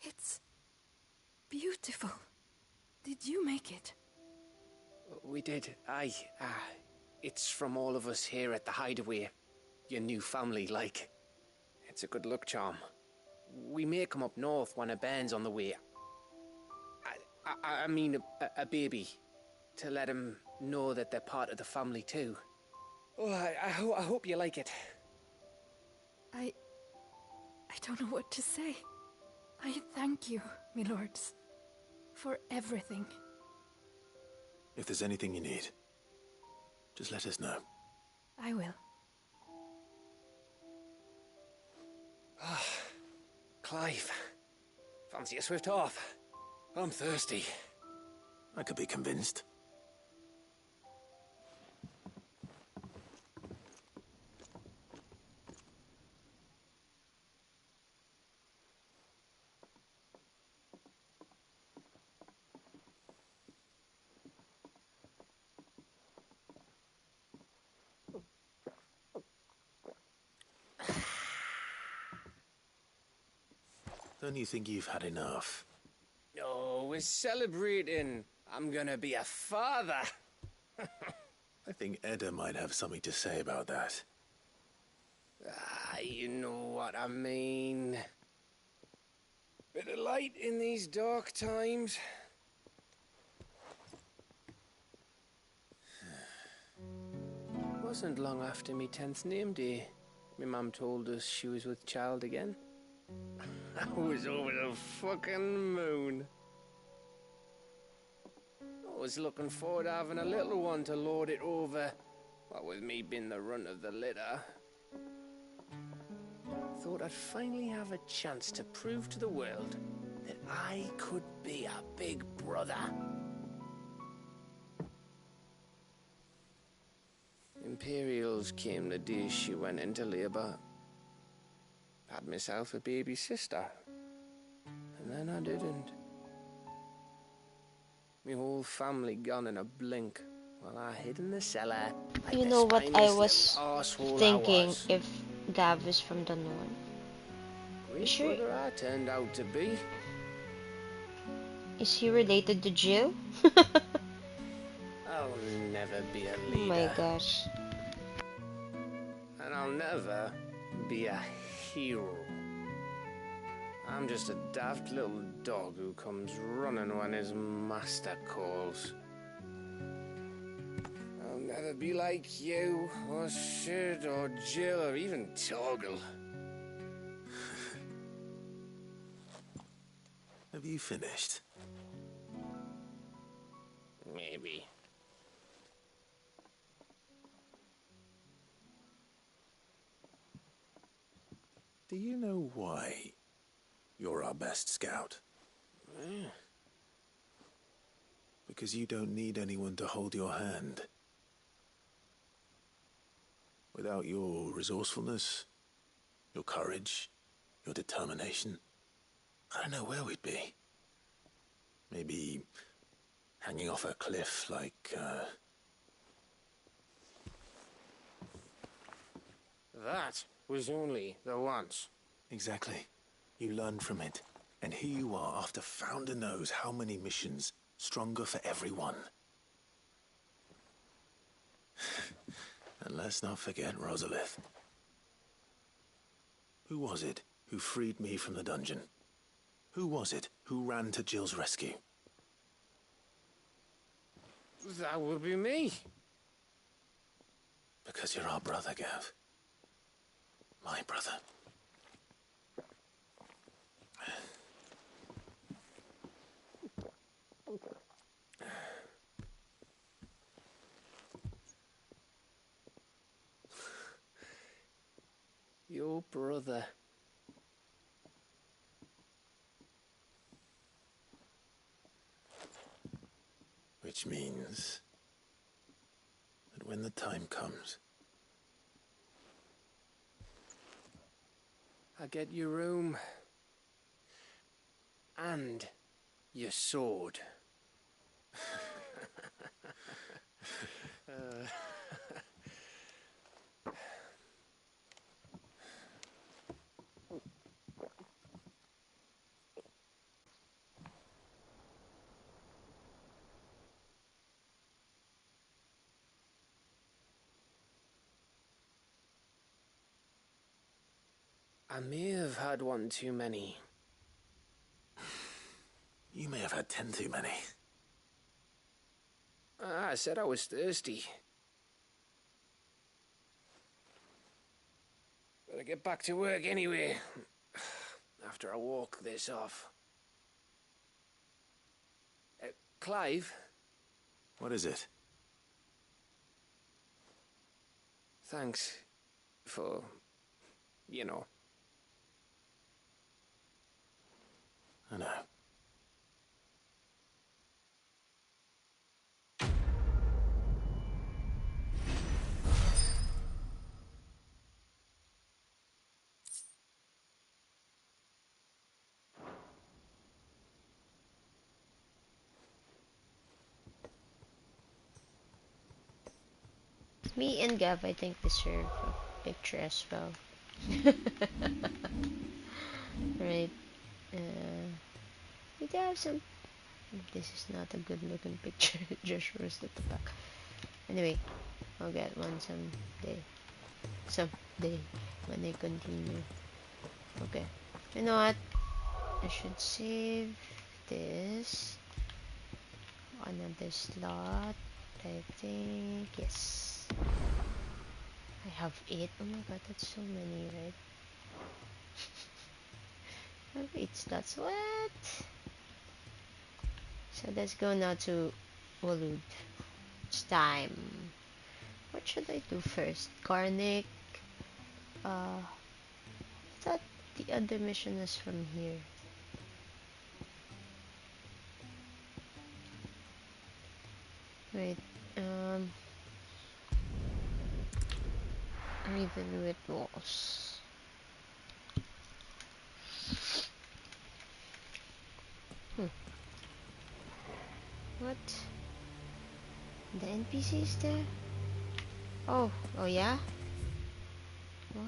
It's beautiful. Did you make it? We did, aye. It's from all of us here at the Hideaway. Your new family, like. It's a good luck charm. We may come up north when a band's on the way. I mean a baby. To let him know that they're part of the family too. Oh, I hope you like it. I don't know what to say. I thank you, me lords, for everything. If there's anything you need, just let us know. I will. Clive, fancy a swift off? I'm thirsty. I could be convinced. Don't you think you've had enough? Oh, we're celebrating. I'm gonna be a father. I think Edda might have something to say about that. You know what I mean. Bit of light in these dark times. Wasn't long after me 10th name day. My mum told us she was with child again. I was over the fucking moon. I was looking forward to having a little one to lord it over. What with me being the runt of the litter. Thought I'd finally have a chance to prove to the world that I could be a big brother. Imperials came the day she went into labour. Had myself a baby sister. And then I didn't. My whole family gone in a blink, while I hid in the cellar. Like You the know what I spineless was little arsehole I thinking was. if Gav is from the north? Great brother I turned out to be. Is he related to Jill? I'll never be a Oh leader. my gosh. And I'll never be a hero. I'm just a daft little dog who comes running when his master calls. I'll never be like you, or Sid, or Jill, or even Torgal. Have you finished? Maybe. Do you know why you're our best scout? Because you don't need anyone to hold your hand. Without your resourcefulness, your courage, your determination, I don't know where we'd be. Maybe hanging off a cliff like, That was only the once. Exactly. You learned from it. And here you are after Founder knows how many missions, stronger for everyone. And let's not forget Rosalith. Who was it who freed me from the dungeon? Who was it who ran to Jill's rescue? That would be me. Because you're our brother, Gav. My brother. Your brother. Which means that when the time comes, I get your room. And your sword. I may have had one too many. you may have had 10 too many. I said I was thirsty. Better get back to work anyway. After I walk this off. Clive? What is it? Thanks for, you know. I know. Me and Gav, I think, deserve a picture as well. Right. We do have some. This is not a good looking picture. Just roast at the back. Anyway, I'll get one someday. Someday when I continue. Okay. You know what? I should save this. Another slot. I think. Yes. I have 8. Oh my god, that's so many, right? I have 8 slots. What? So let's go now to Walud. It's time. What should I do first? Garnic. I thought the other mission was from here. Wait. Even with walls. What? The NPCs there? Oh yeah? What?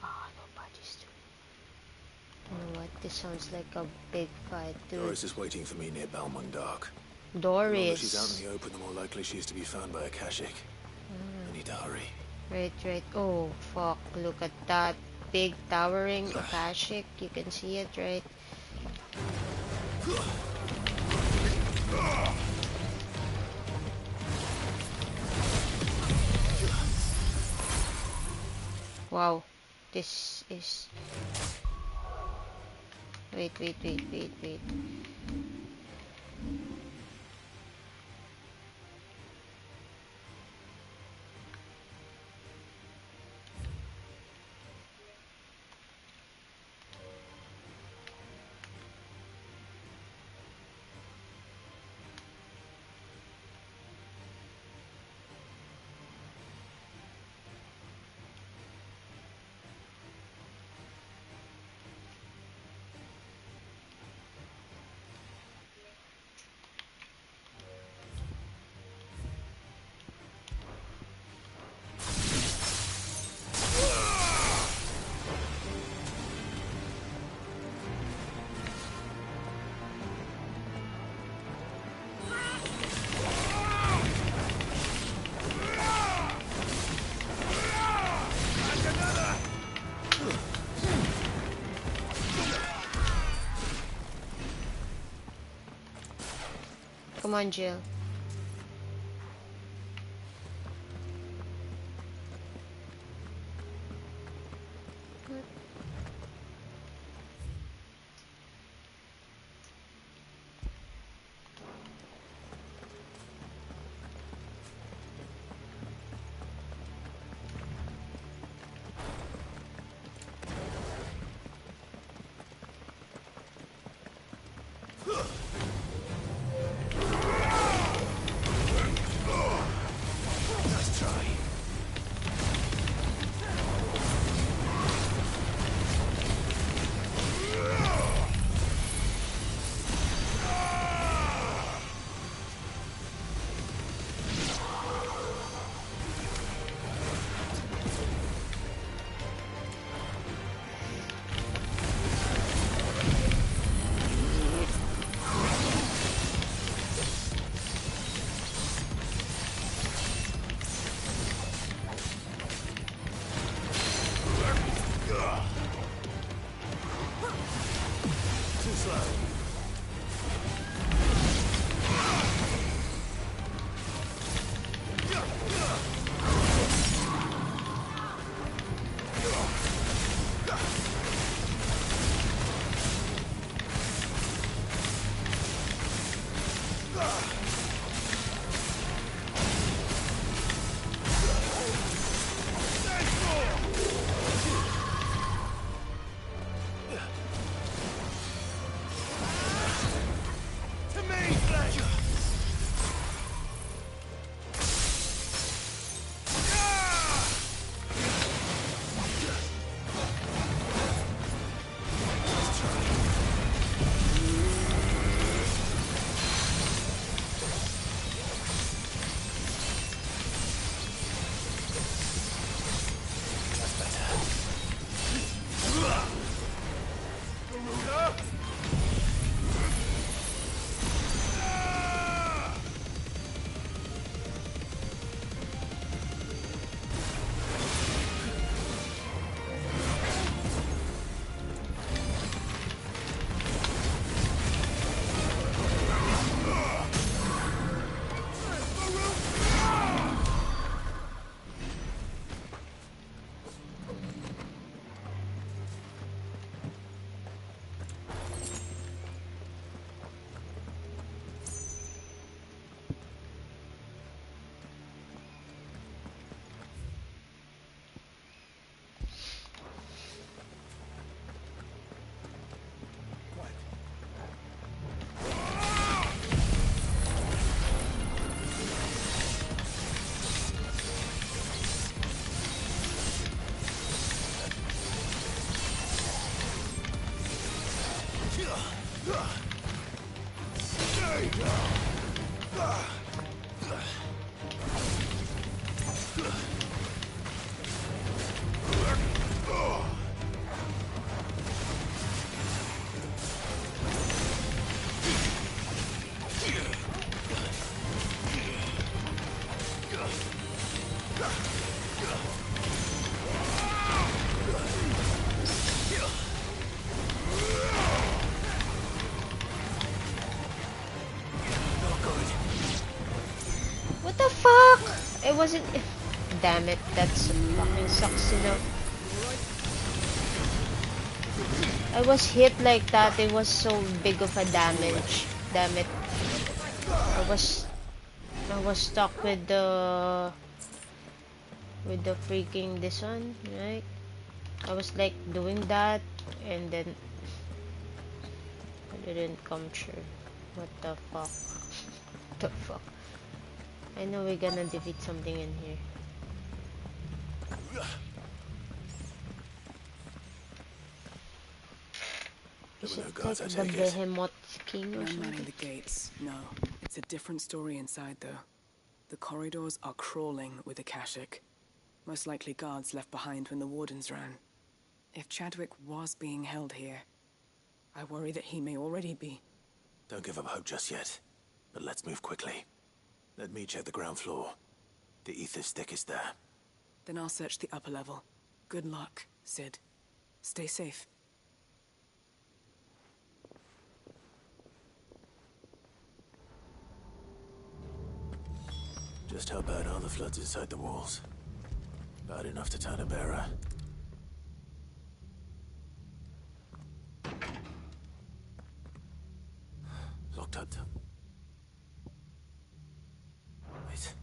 Oh, nobody's doing. You know what? This sounds like a big fight, dude. Doris is waiting for me near Balmung Dark. Doris. The longer she's out in the open, the more likely she is to be found by a Kashik. I need to hurry. Right. Oh, fuck. Look at that. Big towering Akashic. You can see it, right? Wow, this is... Wait. Come on, Jill. What the fuck? It wasn't... Damn it, that's fucking sucks enough. I was hit like that. It was so big of a damage. Damn it. I was stuck with the freaking this one, right? I was like doing that and then I didn't come true. What the fuck? What the fuck? I know we're gonna defeat something in here. There Is were no it guards, like I the take it. Behemoth King or No something? manning the gates, no. It's a different story inside, though. The corridors are crawling with Akashic. Most likely guards left behind when the wardens ran. If Chadwick was being held here, I worry that he may already be. Don't give up hope just yet. But let's move quickly. Let me check the ground floor. The ether stick is there. Then I'll search the upper level. Good luck, Sid. Stay safe. Just how bad are the floods inside the walls? Bad enough to turn a bearer. Locked up. Wait.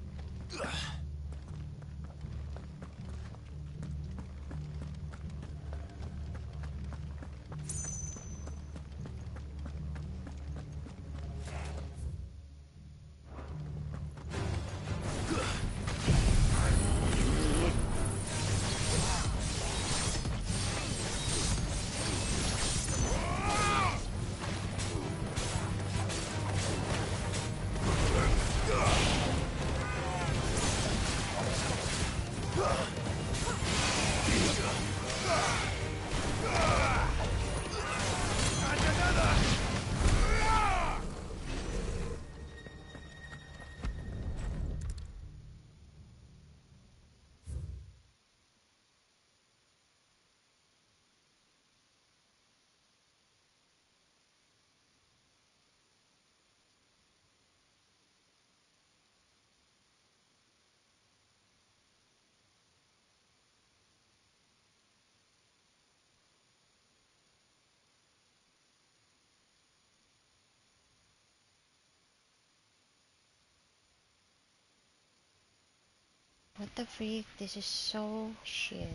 What the freak? This is so shit.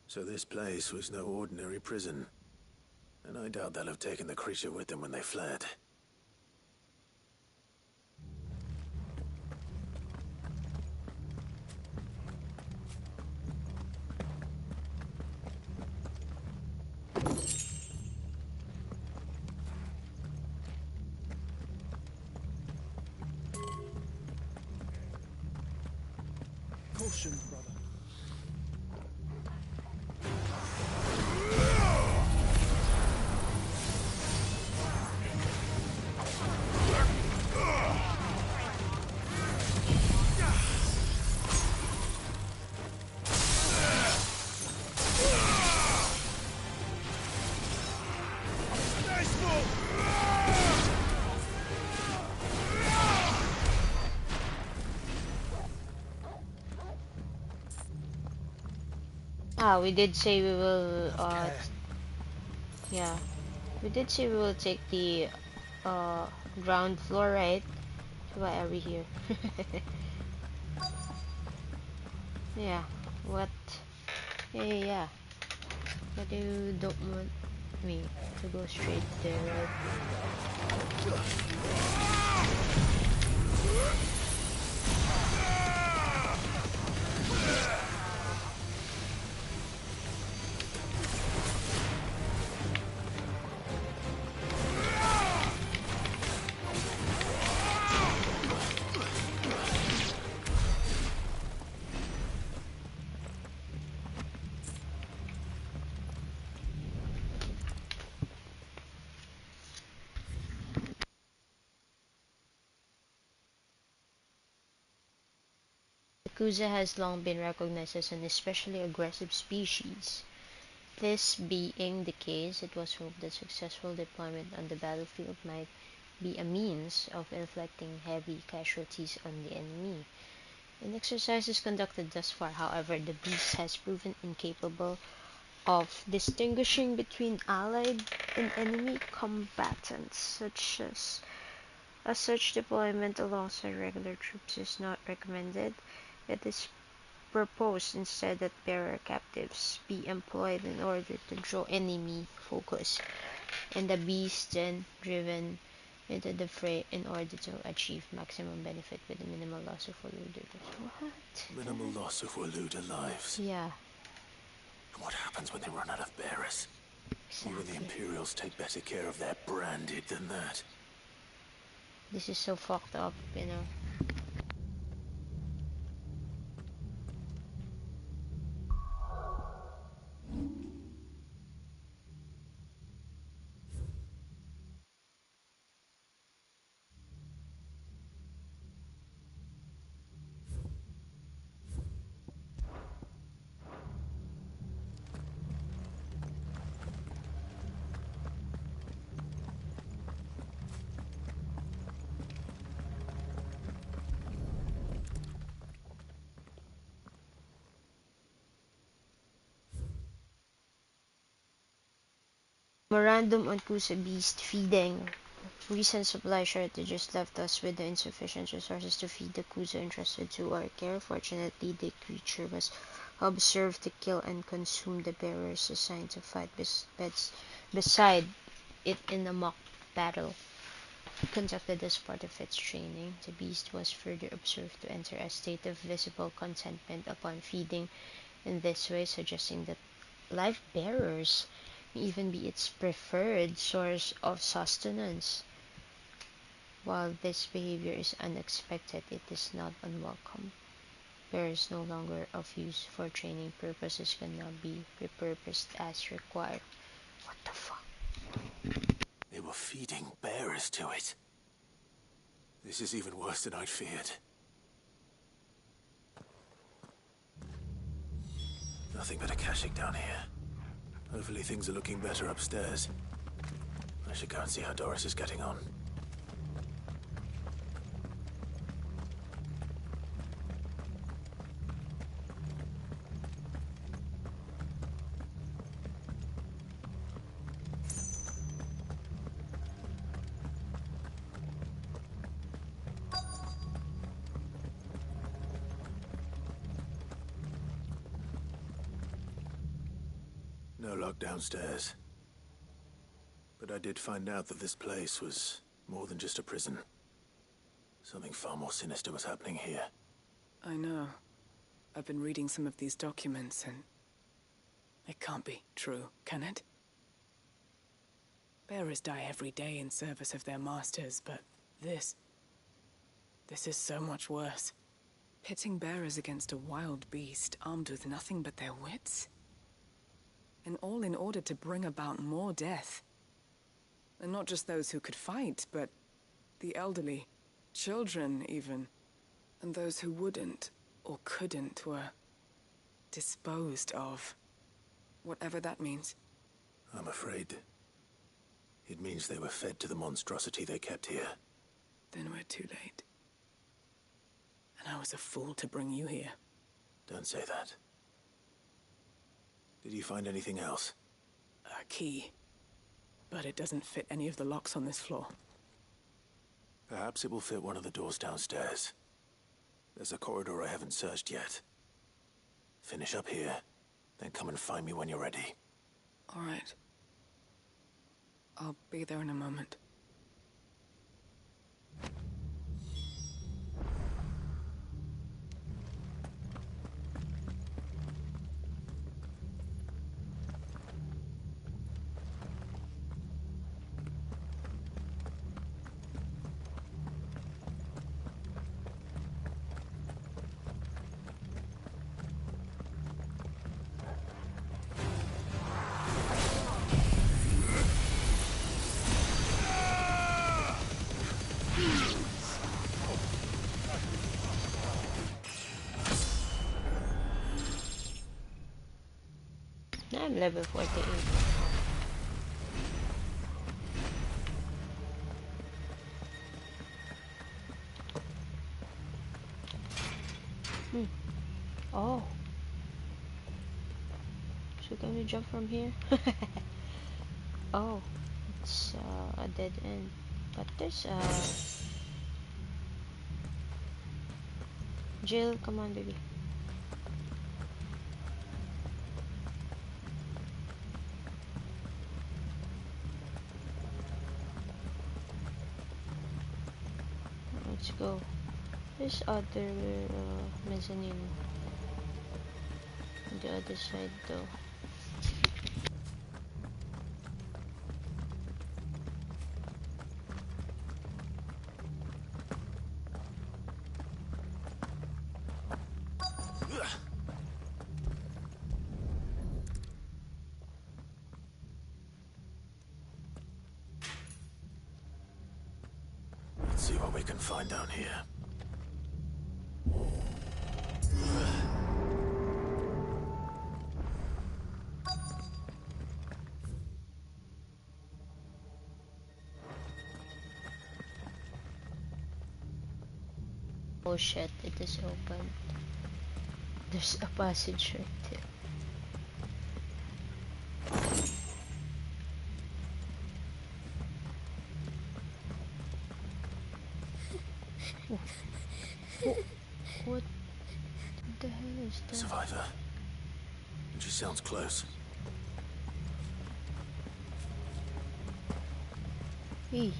So this place was no ordinary prison. And I doubt they'll have taken the creature with them when they fled. Caution, brother. Ah, we did say we will, yeah. We did say we will take the, ground floor, right? So why are we here? Yeah, what? Yeah. But you don't want me to go straight there, right? Yakuza has long been recognized as an especially aggressive species. This being the case, it was hoped that successful deployment on the battlefield might be a means of inflicting heavy casualties on the enemy. In exercises conducted thus far, however, the beast has proven incapable of distinguishing between allied and enemy combatants, such deployment alongside regular troops is not recommended. It is proposed instead that bearer captives be employed in order to draw enemy focus, and the beast then driven into the fray in order to achieve maximum benefit with the minimal loss of eluded. What? Minimal loss of Waluda lives. Yeah. And what happens when they run out of bearers? Exactly. Even the Imperials take better care of their branded than that. This is so fucked up, you know. Memorandum on Kusa Beast feeding. Recent supply shortages left us with the insufficient resources to feed the Kusa entrusted to our care. Fortunately, the creature was observed to kill and consume the bearers assigned to fight beside it in a mock battle conducted as part of its training. The beast was further observed to enter a state of visible contentment upon feeding in this way, suggesting that live bearers may even be its preferred source of sustenance. While this behavior is unexpected, it is not unwelcome. Bearers no longer of use for training purposes can now be repurposed as required. What the fuck? They were feeding bearers to it. This is even worse than I'd feared. Nothing but a Akashic down here. Hopefully things are looking better upstairs. I should go and see how Doris is getting on. No luck downstairs. But I did find out that this place was more than just a prison. Something far more sinister was happening here. I know. I've been reading some of these documents and... it can't be true, can it? Bearers die every day in service of their masters, but this is so much worse. Pitting bearers against a wild beast armed with nothing but their wits? And all in order to bring about more death. And not just those who could fight, but the elderly, children even. And those who wouldn't or couldn't were disposed of. Whatever that means. I'm afraid it means they were fed to the monstrosity they kept here. Then we're too late. And I was a fool to bring you here. Don't say that. Did you find anything else? A key. But it doesn't fit any of the locks on this floor. Perhaps it will fit one of the doors downstairs. There's a corridor I haven't searched yet. Finish up here, then come and find me when you're ready. All right. I'll be there in a moment. I'm level 48. Oh. So Can we jump from here? Oh, it's a dead end. But there's Jill, come on, baby. Let's go. There's other mezzanine on the other side though. Let's see what we can find down here. Oh shit, it is open. There's a passage right there. What the hell is that? Survivor. And she sounds close. Hey.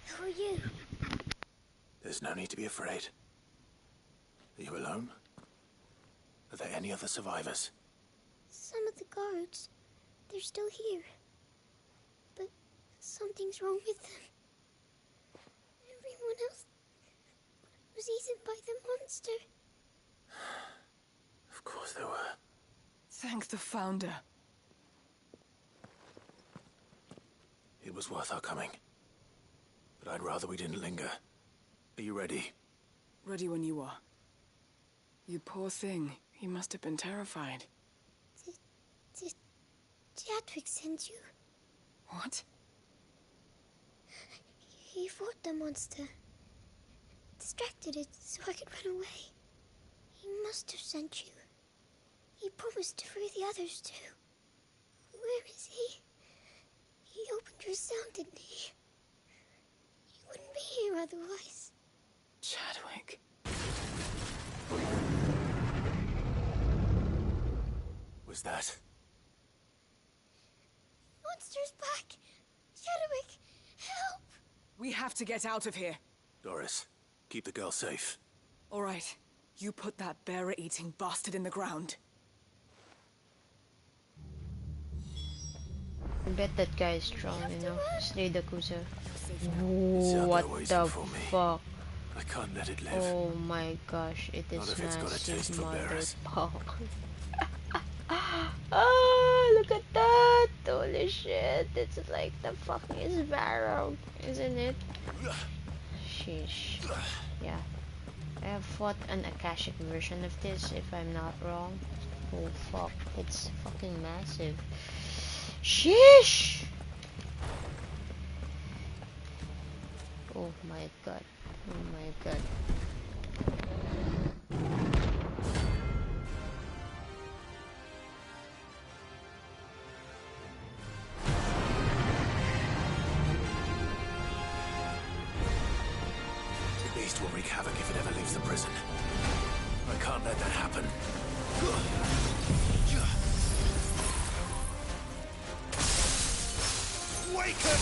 Who are you? There's no need to be afraid. Are you alone? Are there any other survivors? Some of the guards. They're still here. But something's wrong with them. Everyone else was eaten by the monster. Of course there were. Thank the Founder. It was worth our coming. But I'd rather we didn't linger. Are you ready? Ready when you are. You poor thing. He must have been terrified. Did Chadwick send you? What? He fought the monster. Distracted it so I could run away. He must have sent you. He promised to free the others too. Where is he? He opened your cell, didn't he? He wouldn't be here otherwise. Chadwick. Was that? Monster's back! Chadwick, help! We have to get out of here. Doris, keep the girl safe. All right. You put that bearer-eating bastard in the ground. I bet that guy is strong, you know. Slay the Kusa. What the fuck? I can't let it live. Oh my gosh, it Not is if it's got a taste massive for bears. motherfucker. Oh, look at that! Holy shit, it's like the fucking Sparrow, isn't it? Sheesh. Yeah. I have fought an Akashic version of this, if I'm not wrong. Oh fuck, it's fucking massive. Sheesh! Oh my god. Oh my god. The beast will wreak havoc if it ever leaves the prison. I can't let that happen. Waken!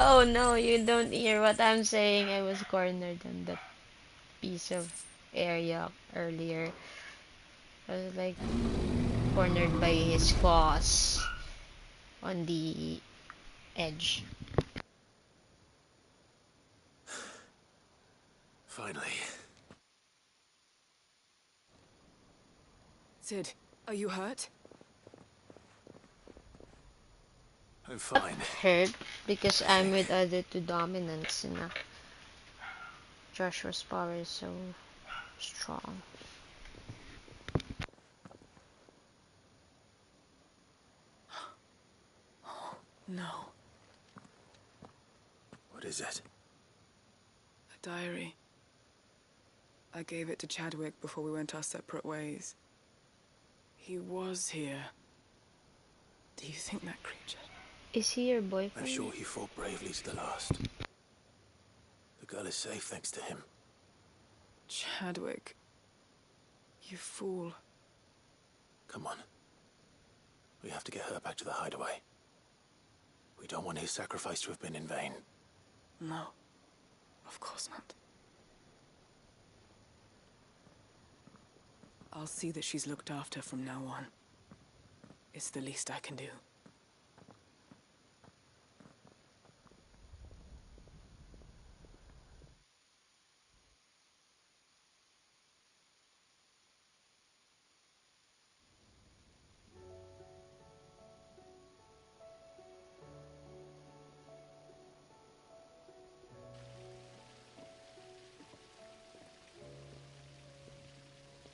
Oh no, you don't hear what I'm saying. I was cornered on that piece of area earlier. I was like cornered by his claws on the edge. Finally. Sid, are you hurt? I'm fine. Hurt because I'm with other two dominants, you know. Joshua's power is so strong. No. What is it? A diary. I gave it to Chadwick before we went our separate ways. He was here. Do you think that creature? Is he your boyfriend? I'm sure he fought bravely to the last. The girl is safe thanks to him. Chadwick. You fool. Come on. We have to get her back to the hideaway. We don't want his sacrifice to have been in vain. No. Of course not. I'll see that she's looked after from now on. It's the least I can do.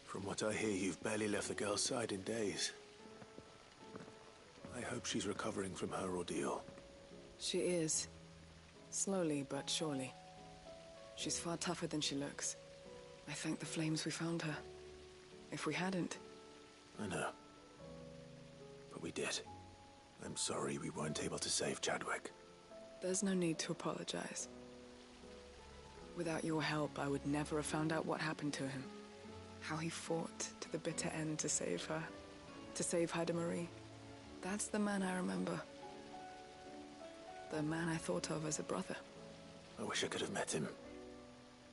From what I hear, you've barely left the girl's side in days. I hope she's recovering from her ordeal. She is. Slowly but surely. She's far tougher than she looks. I thank the flames we found her. If we hadn't... I know. But we did. I'm sorry we weren't able to save Chadwick. There's no need to apologize. Without your help, I would never have found out what happened to him. How he fought to the bitter end to save her. To save Haida Marie. That's the man I remember. The man I thought of as a brother. I wish I could have met him.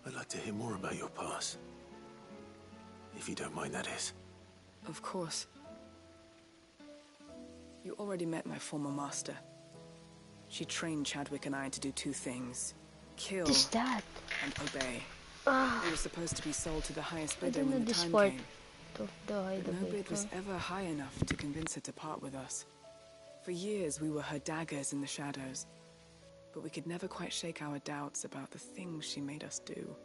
I'd like to hear more about your past. If you don't mind, that is. Of course. You already met my former master. She trained Chadwick and I to do two things. Kill and obey. We were supposed to be sold to the highest bidder when the time came. But no bid was ever high enough to convince her to part with us. For years we were her daggers in the shadows. But we could never quite shake our doubts about the things she made us do.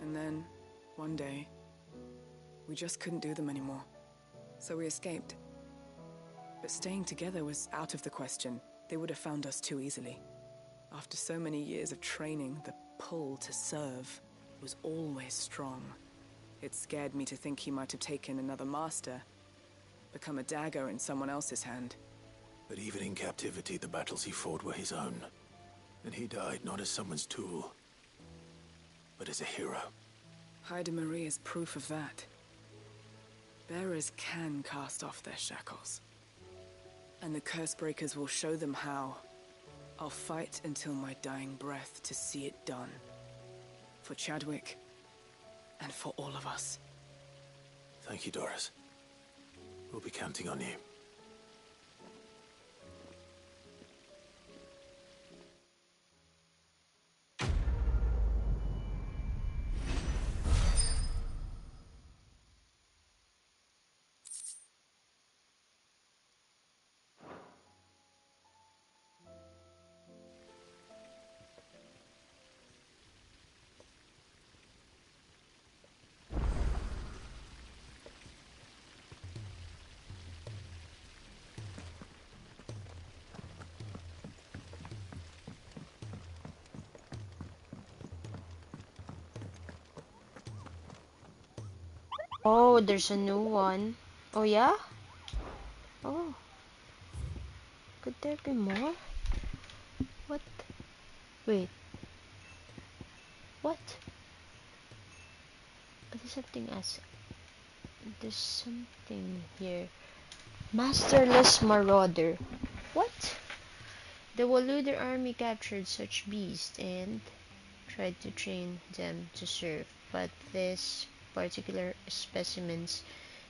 And then, one day, we just couldn't do them anymore. So we escaped. But staying together was out of the question. They would have found us too easily. After so many years of training, the pull to serve was always strong. It scared me to think he might have taken another master, become a dagger in someone else's hand. But even in captivity, the battles he fought were his own. And he died not as someone's tool, but as a hero. Haida Marie is proof of that. Bearers can cast off their shackles. And the Cursebreakers will show them how. I'll fight until my dying breath to see it done. For Chadwick, and for all of us. Thank you, Doris. We'll be counting on you. Oh, there's a new one. Oh, yeah? Oh. Could there be more? What? Wait. What? There's something else. There's something here. Masterless Marauder. What? The Waluder army captured such beasts and tried to train them to serve, but this particular specimen's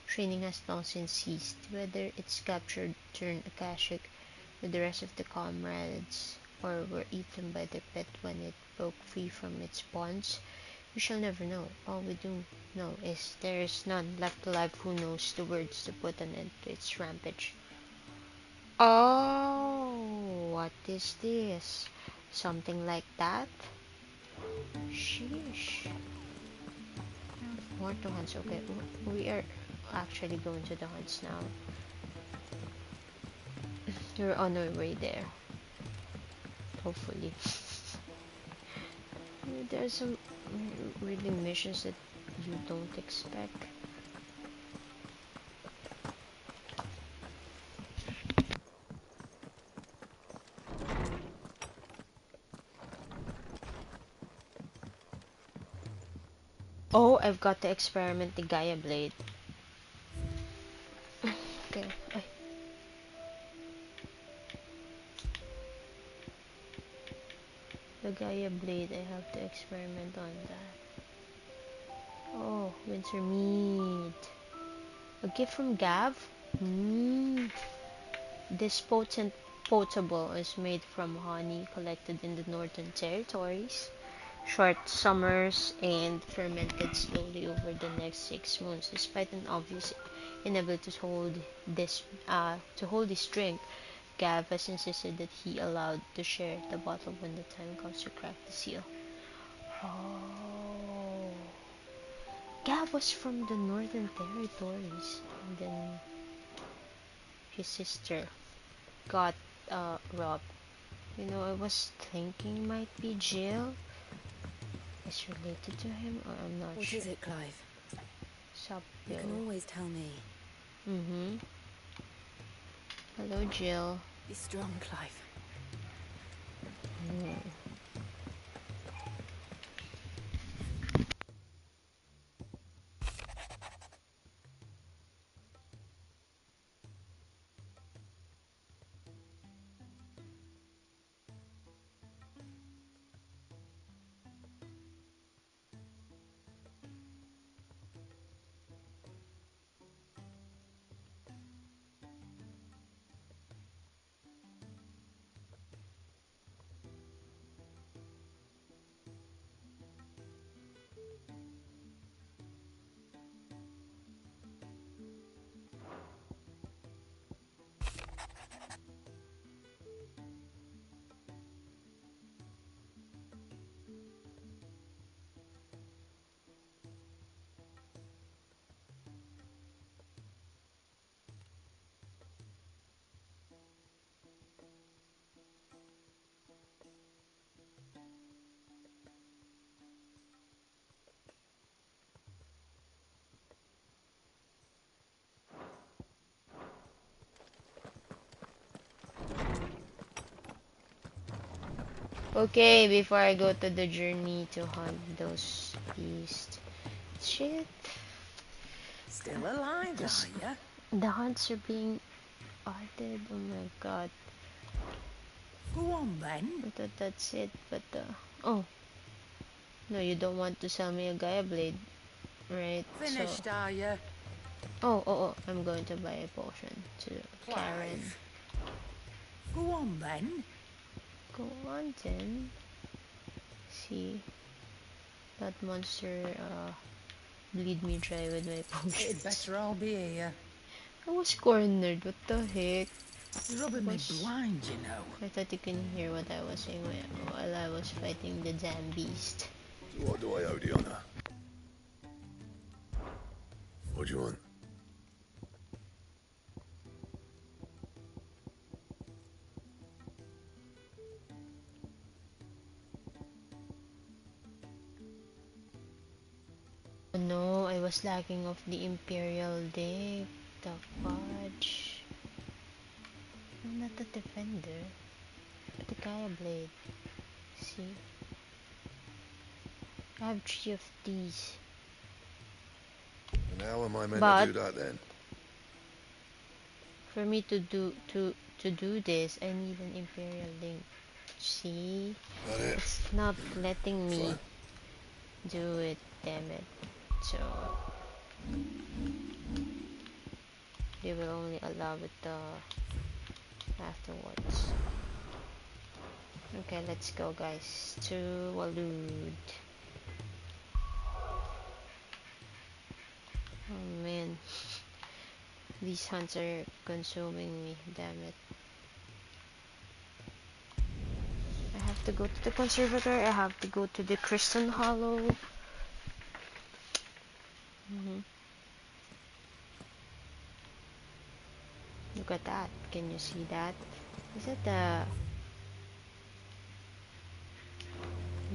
training has long since ceased. Whether its captured turned Akashic with the rest of the comrades, or were eaten by the pet when it broke free from its bonds, we shall never know. All we do know is there is none left alive who knows the words to put an end to its rampage. Oh, what is this? Something like that? Sheesh. More to hunts. Okay, we are actually going to the hunts now. We're on our way there. Hopefully. There are some really missions that you don't expect. Oh, I've got to experiment the Gaia blade. Okay. The Gaia blade, I have to experiment on that. Oh, winter meat. A gift from Gav? This potable is made from honey collected in the northern territories. Short summers and fermented slowly over the next 6 months. Despite an obvious inability to hold this drink, Gav has insisted that he allowed to share the bottle when the time comes to crack the seal. Oh, Gav was from the northern territories, and then his sister got robbed. You know, I was thinking might be Jill is related to him, or I'm not What sure. is it, Clive? Sup, You Bill? can always tell me. Hello, Jill. Be strong, Clive. Okay, before I go to the journey to hunt those beasts. Shit. Still alive, are ya? The hunts are being added. Oh my god. Go on then. I thought that's it, but oh. No, you don't want to sell me a Gaia blade, right? Finished, So, are ya? oh, I'm going to buy a potion to Karen. Clive. Go on then. Go on then. See, that monster bleed me dry with my potions. It'd better all be here. I was cornered. What the heck? You're rubbing me blind, you know. I thought you couldn't hear what I was saying while I was fighting the damn beast. What do I owe, Diana? What do you want? No, I was lacking of the Imperial deck. The fudge. I'm not a defender. The Gaia blade. See? I have 3 of these. And how am I meant to do that then? For me to to do this, I need an Imperial link. See? It's not letting me do it, damn it. So they will only allow it afterwards. Okay, let's go guys to Walud. Oh man, these hunts are consuming me, damn it. I have to go to the conservatory, I have to go to the Crystal Hollow. Look at that, can you see that? Is that the...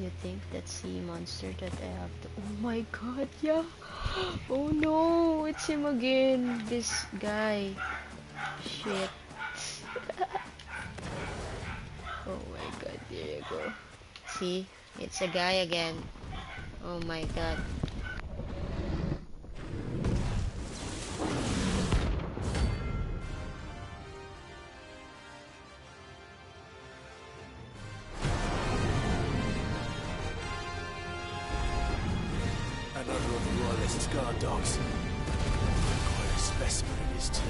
You think that sea monster that I have to... Oh my god, yeah! Oh no, it's him again, this guy. Shit. Oh my god, there you go. See? It's a guy again. Oh my god. Another of the Royalist's guard dogs. Quite a specimen it is too.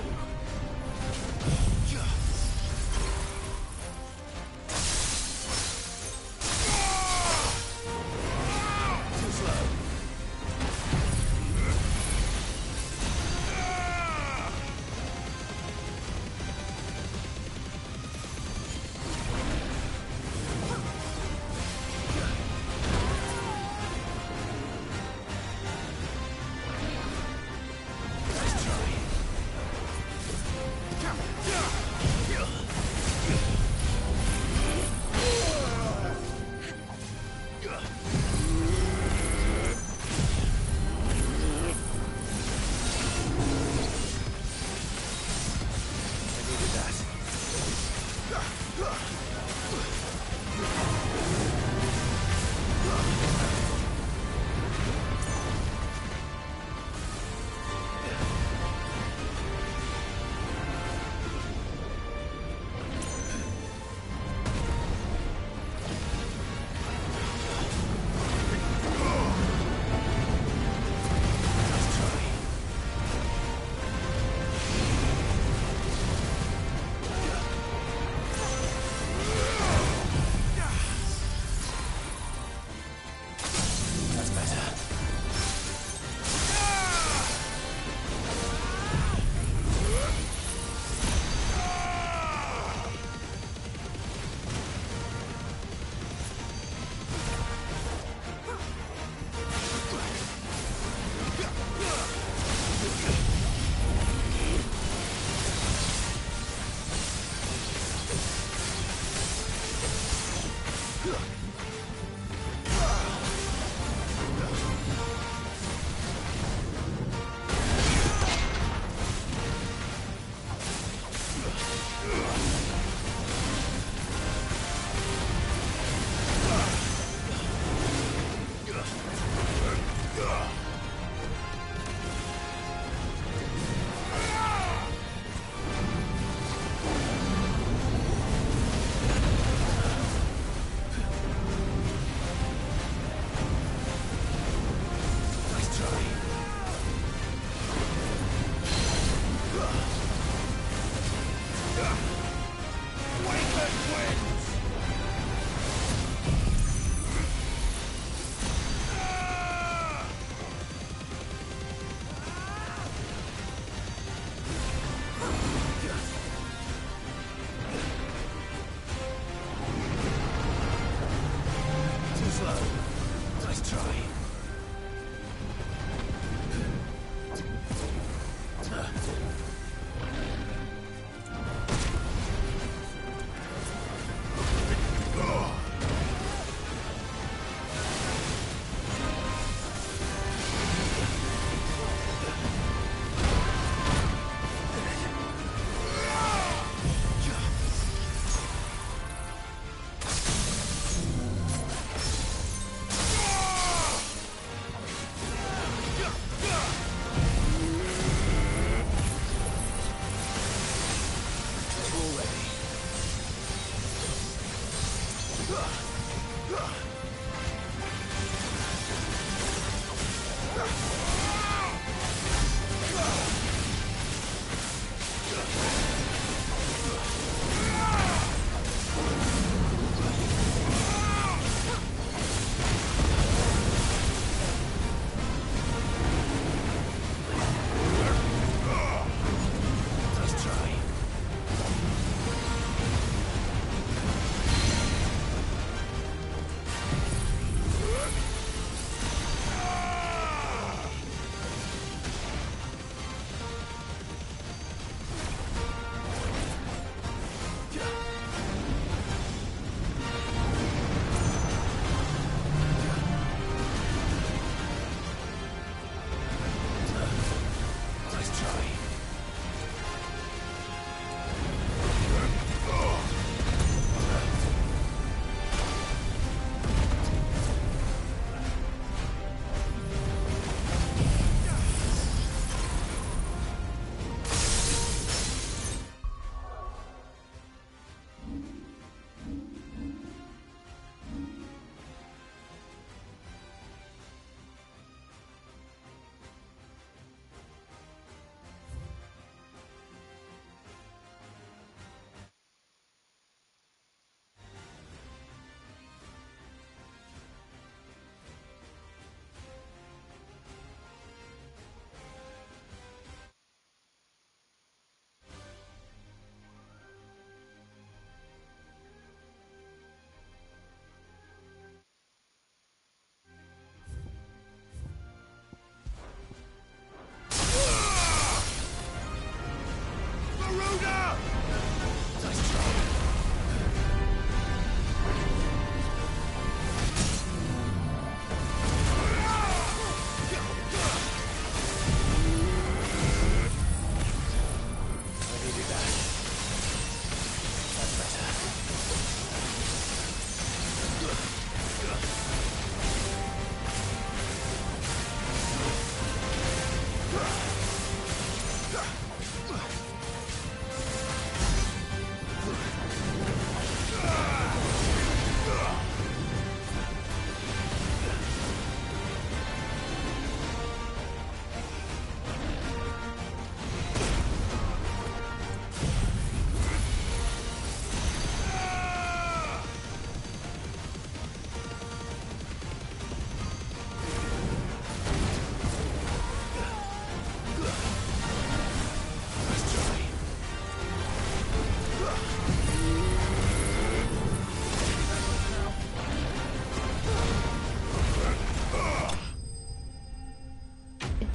Too slow.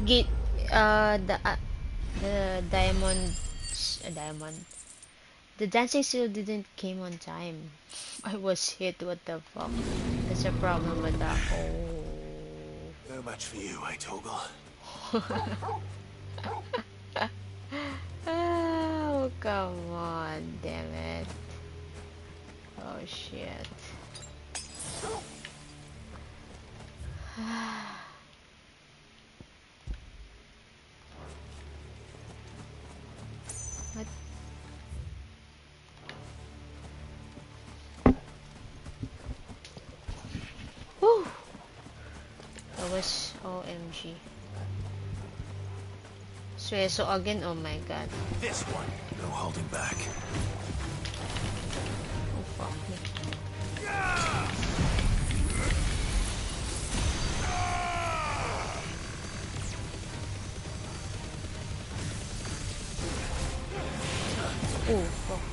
get the diamond. The dancing seal didn't came on time. I was hit. What the fuck? There's a problem with that. No match for you, eh, Torgal? Oh, come on, damn it. Oh shit. What? Woo! That was OMG. So again, oh my god. This one. No holding back. Oh fuck me. Oh fuck.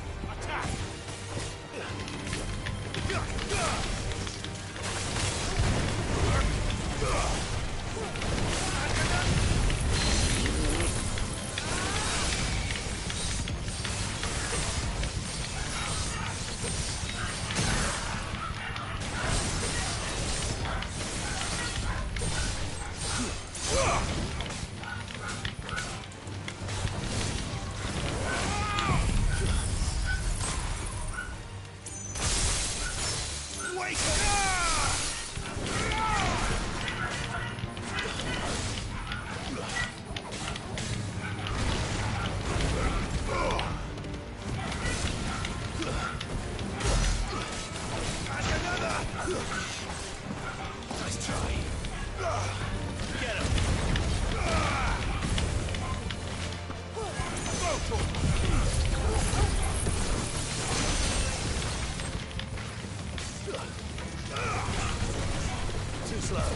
Too slow.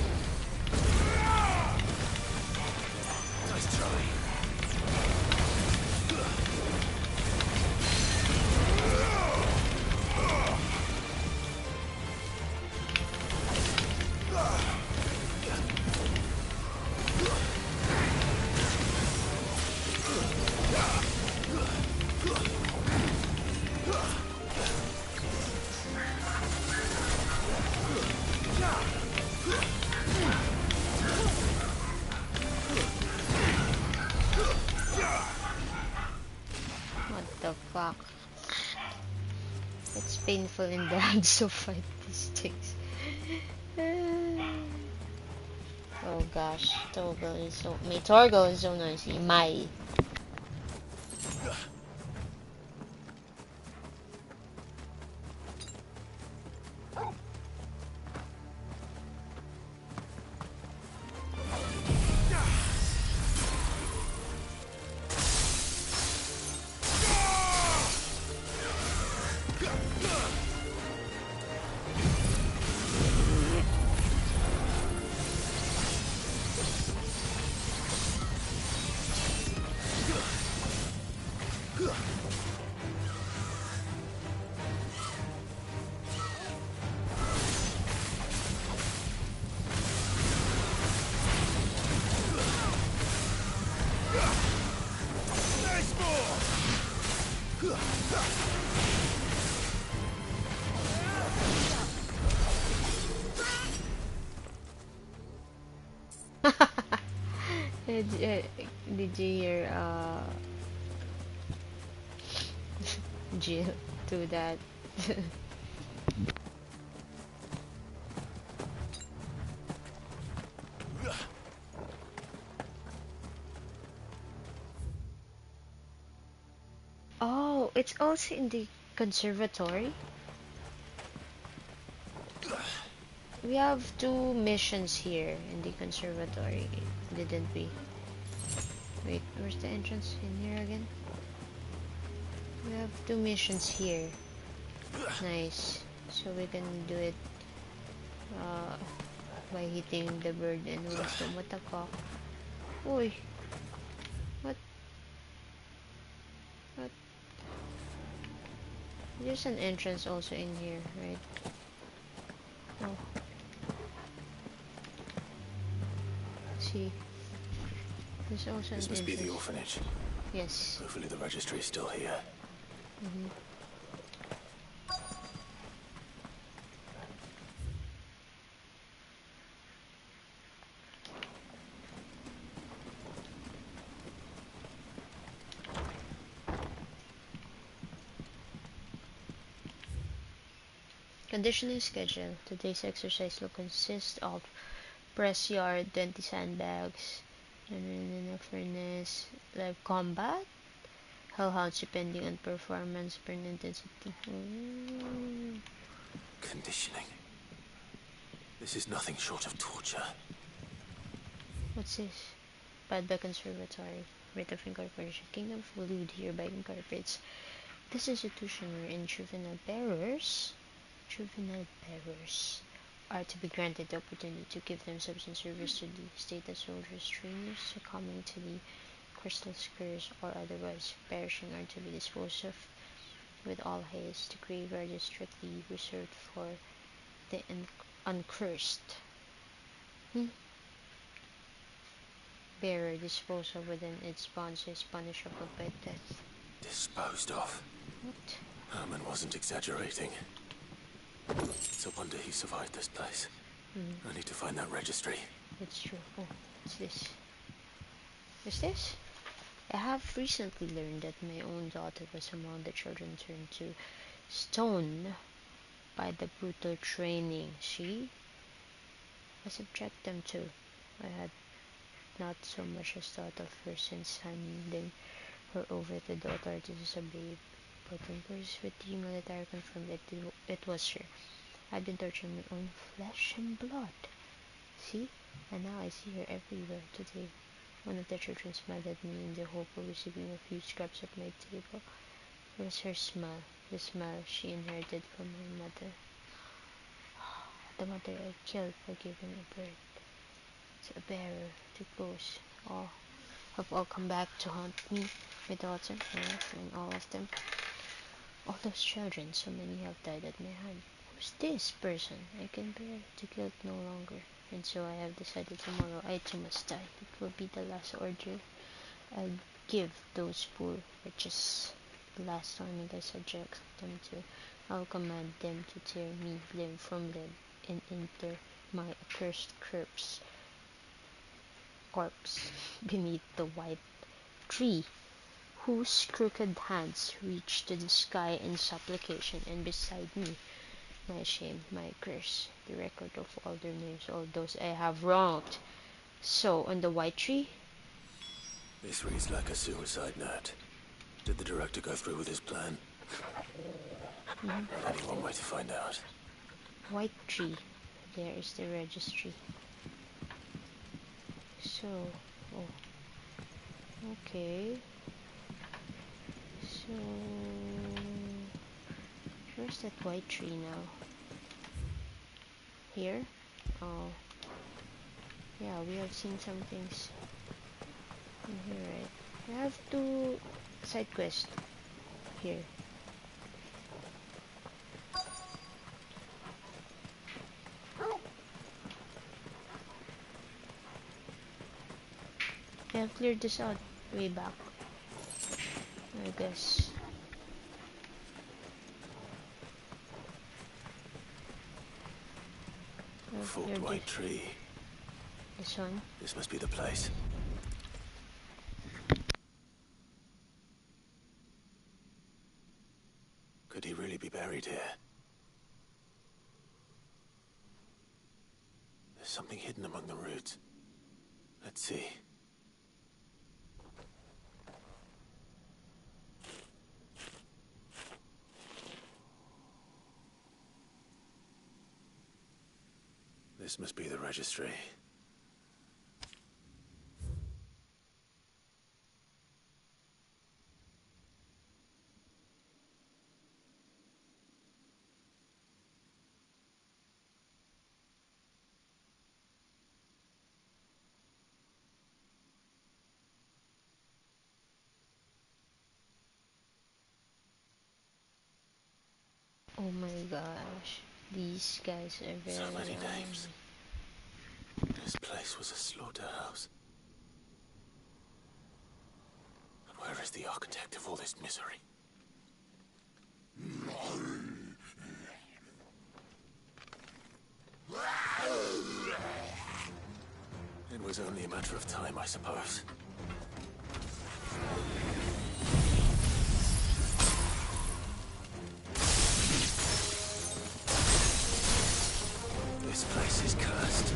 Nice try. What the fuck? It's painful in the hands to fight these things. Oh gosh, Torgal is so noisy. Did you hear Jill do that? Oh, it's also in the conservatory. We have 2 missions here in the conservatory, didn't we? Wait, where's the entrance? In here again? We have 2 missions here. Nice. So we can do it by hitting the bird and wisdom. What the fuck? Oi. What? What? There's an entrance also in here, right? Oh. Let's see. There's also This must be the this. orphanage. Yes. Hopefully the registry is still here. Conditioning schedule. Today's exercise will consist of press yard, 20 sandbags, and in furnace, live combat, hellhounds depending on performance, burn intensity. Conditioning. This is nothing short of torture. What's this? Badback Conservatory. Rate of incorporation. Kingdom of Waleed hereby incorporates this institution wherein juvenile bearers are to be granted the opportunity to give themselves in service to the state as soldiers, trainers, succumbing to the crystal scourge or otherwise perishing, are to be disposed of with all haste. The graveyard is strictly reserved for the uncursed. Bearer disposed of within its bonds is punishable by death. Disposed of? What? Herman wasn't exaggerating. It's a wonder he survived this place. I need to find that registry. It's true. Oh, what's this? What's this? I have recently learned that my own daughter was among the children turned to stone by the brutal training she subject them to. I had not so much as thought of her since handing her over to the authorities as a babe, but inquiries with the military confirmed it was her. I've been torturing my own flesh and blood. See? And now I see her everywhere today. One of the children smiled at me in the hope of receiving a few scraps at my table. It was her smile, the smile she inherited from her mother. The mother I killed for giving a birth. It's a bearer, too close. All have all come back to haunt me. My daughter, my wife, and all of them. All those children, so many have died at my hand. Who's this person? I can bear the guilt no longer, and so I have decided tomorrow I too must die. It will be the last ordeal I'll give those poor wretches. The last torment I subject them to. I'll command them to tear me limb from limb and enter my accursed corpse beneath the white tree, whose crooked hands reach to the sky in supplication, and beside me, my shame, my curse, the record of all their names, all those I have wronged. So, on the white tree? This reads like a suicide note. Did the director go through with his plan? Only one way to find out. White tree. There is the registry. So, okay. So, where's that white tree now? Here? Oh. Yeah, we have seen some things in here, right? We have two side quests here. I have cleared this out way back, I guess. Forked white tree. This one? This must be the place. Could he really be buried here? There's something hidden among the roots. Let's see. This must be the registry. Oh my gosh, these guys are very So many names. This place was a slaughterhouse. Where is the architect of all this misery? It was only a matter of time, I suppose. This place is cursed.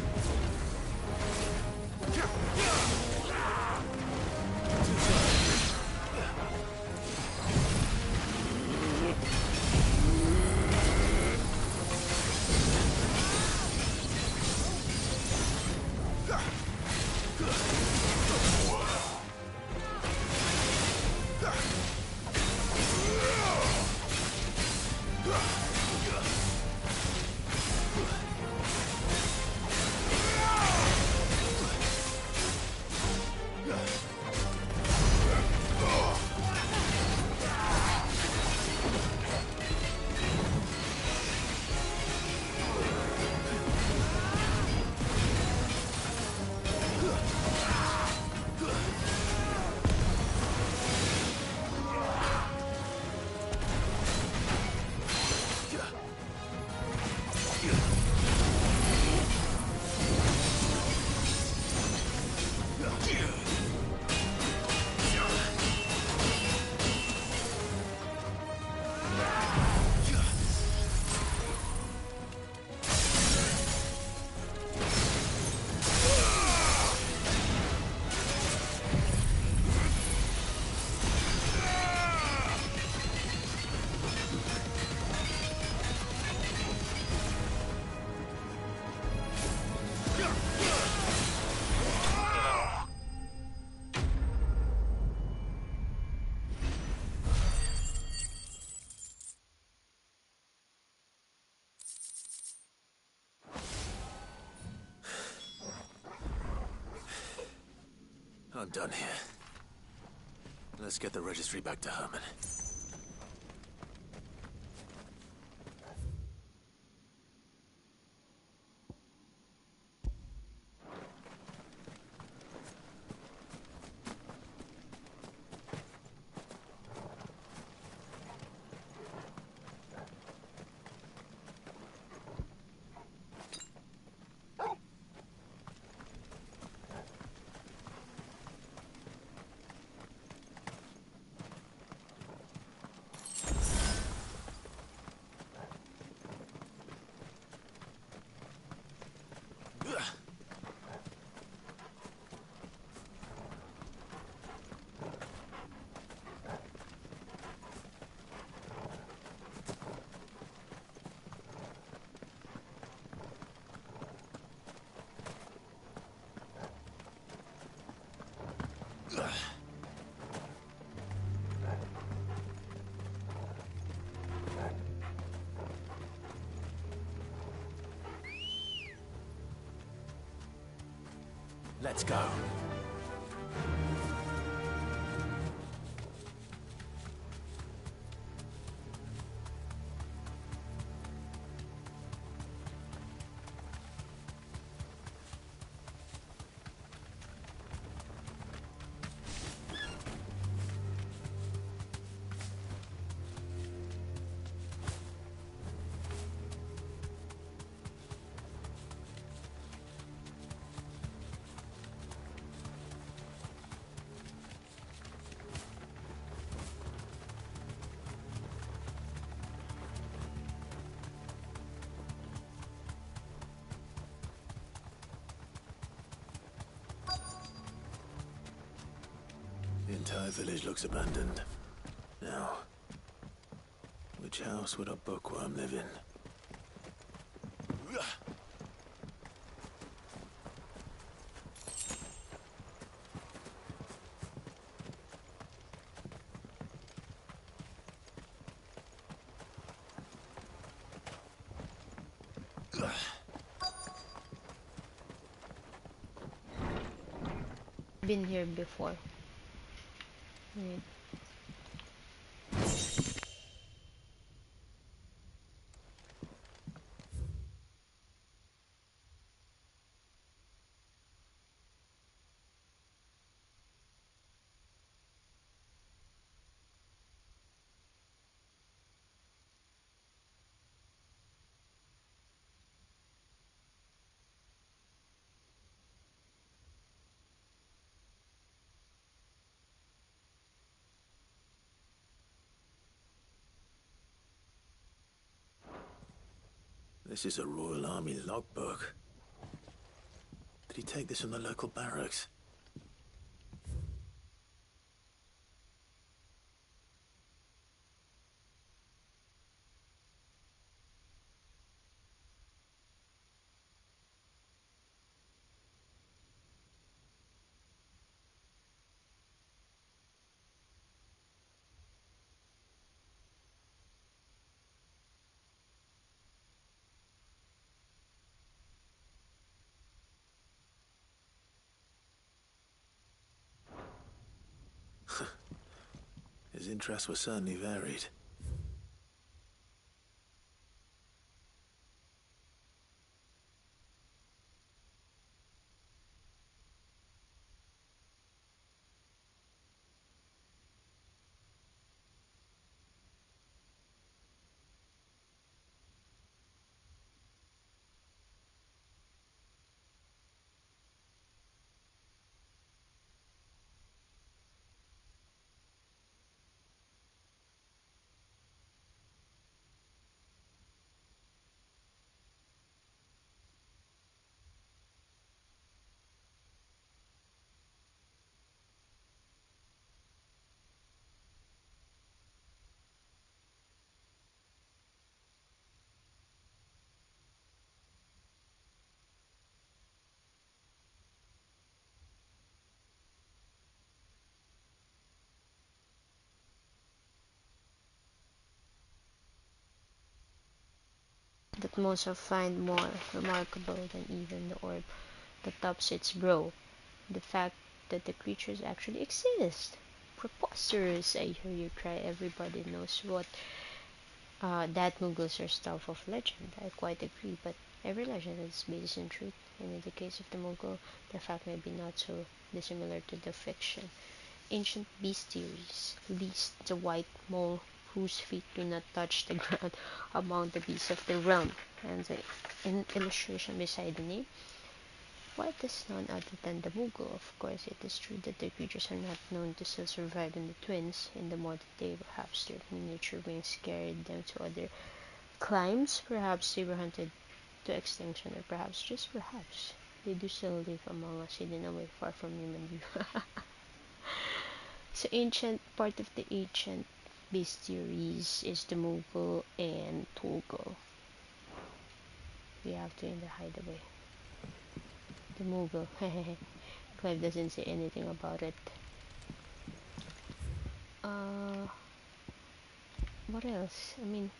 I'm done here. Let's get the registry back to Herman. Let's go. The entire village looks abandoned. Now, which house would a bookworm live in? Been here before. Wait. This is a Royal Army logbook. Did he take this from the local barracks? His interests were certainly varied. That most of find more remarkable than even the orb that tops its brow. The fact that the creatures actually exist. Preposterous, I hear you cry. Everybody knows what that Mughals are stuff of legend. I quite agree, but every legend is based in truth, and in the case of the Mughal, the fact may be not so dissimilar to the fiction. Ancient bestiaries, least the white mole whose feet do not touch the ground among the beasts of the realm, and the illustration beside the name. What is none other than the Mughal? Of course, it is true that the creatures are not known to still survive in the twins. In the modern day, perhaps their miniature wings carried them to other climes. Perhaps they were hunted to extinction, or perhaps, just perhaps, they do still live among us, hidden away far from human view. So, part of the ancient bestiaries is the Mughal and Toggle. We have to in the hideaway. The Mughal. Clive doesn't say anything about it. What else? I mean,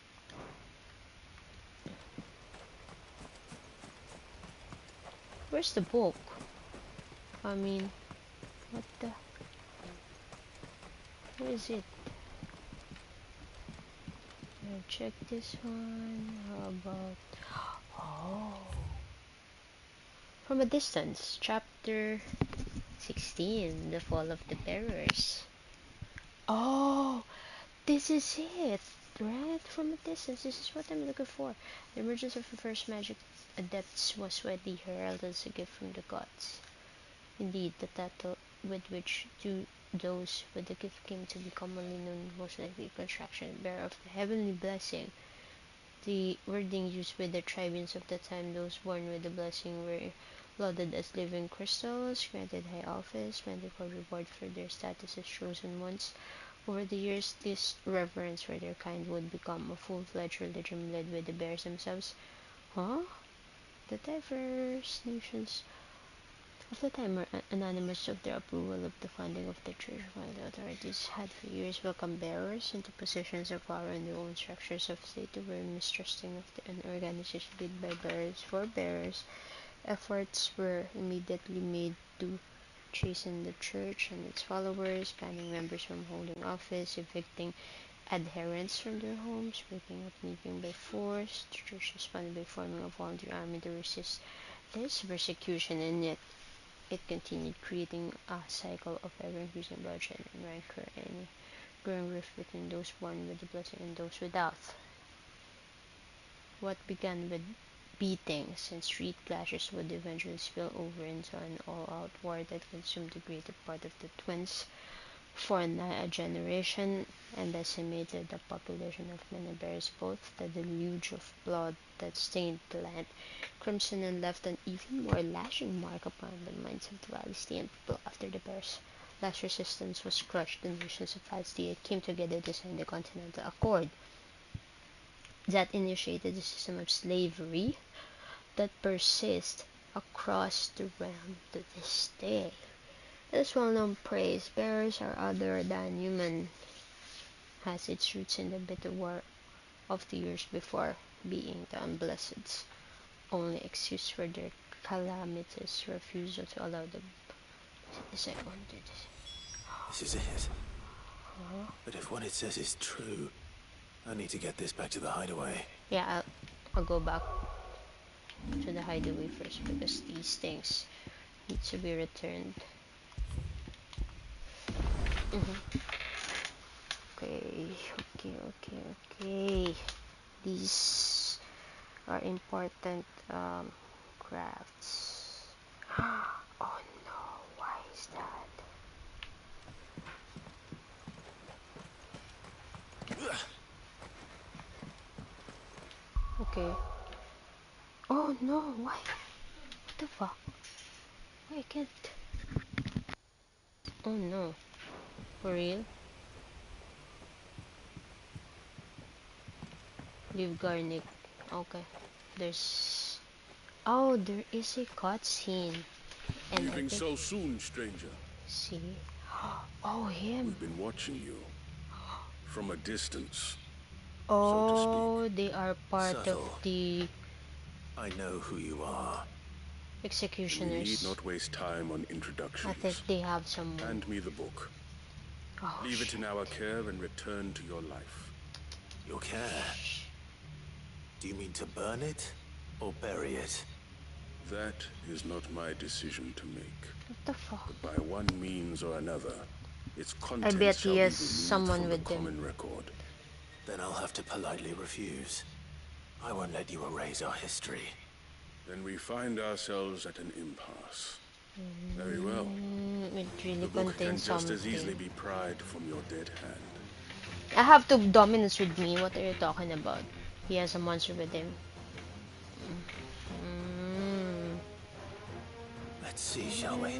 where's the book? I mean, what the? Where is it? I'll check this one. How about? Oh, from a distance. Chapter 16, The Fall of the Bearers. Oh, this is it, right? From a distance, this is what I'm looking for. The emergence of the first magic adepts was widely heralded as a gift from the gods. Indeed, the title with which those with the gift came to be commonly known, most likely construction bearer of the heavenly blessing. The wording used by the tribunes of the time, those born with the blessing, were lauded as living crystals, granted high office, medical reward for their status as chosen ones. Over the years, this reverence for their kind would become a full-fledged religion led by the bears themselves. Huh? The diverse nations of the time were anonymous of their approval of the founding of the church, while the authorities had for years welcomed bearers into positions of power in their own structures of state. They were mistrusting of an organization led by bearers for bearers. Efforts were immediately made to chasten the church and its followers, banning members from holding office, evicting adherents from their homes, breaking up meeting by force. The church responded by forming a volunteer army to resist this persecution, and yet it continued, creating a cycle of ever-increasing bloodshed and rancor, and a growing rift between those born with the blessing and those without. What began with beatings and street clashes would eventually spill over into an all-out war that consumed the greater part of the twins. for a generation and decimated the population of many bears. Both the deluge of blood that stained the land crimson and left an even more lasting mark upon the minds of the Palestinian people after the bears' last resistance was crushed. The nations of Palestine came together to sign the Continental Accord that initiated the system of slavery that persists across the realm to this day. This well-known praise, bears are other than human, has its roots in the bitter war of the years before, being the unblessed's only excuse for their calamitous refusal to allow them. This is it. But if what it says is true, I need to get this back to the hideaway. Yeah, I'll go back to the hideaway first because these things need to be returned. Okay. These are important crafts. Oh no, why is that? Okay. Oh no, why? What the fuck? Why I can't? Oh no. For real? Leave Garnick. Okay. There's... Oh, there is a cutscene. Leaving so soon, stranger? See? Oh, him. We've been watching you. From a distance. Oh, they are part Subtle. of the... I know who you are. Executioners. We need not waste time on introductions. I think they have some... Hand me the book. Oh, Leave it in our care and return to your life. Your care? Do you mean to burn it or bury it? That is not my decision to make. What the fuck? But by one means or another, its I contents bet shall he be has removed someone from with the him. common record. Then I'll have to politely refuse. I won't let you erase our history. Then we find ourselves at an impasse. Very well. It really The book can contains just something. as easily be pried from your dead hand. I have two dominants with me. What are you talking about? He has a monster with him. Let's see, shall we?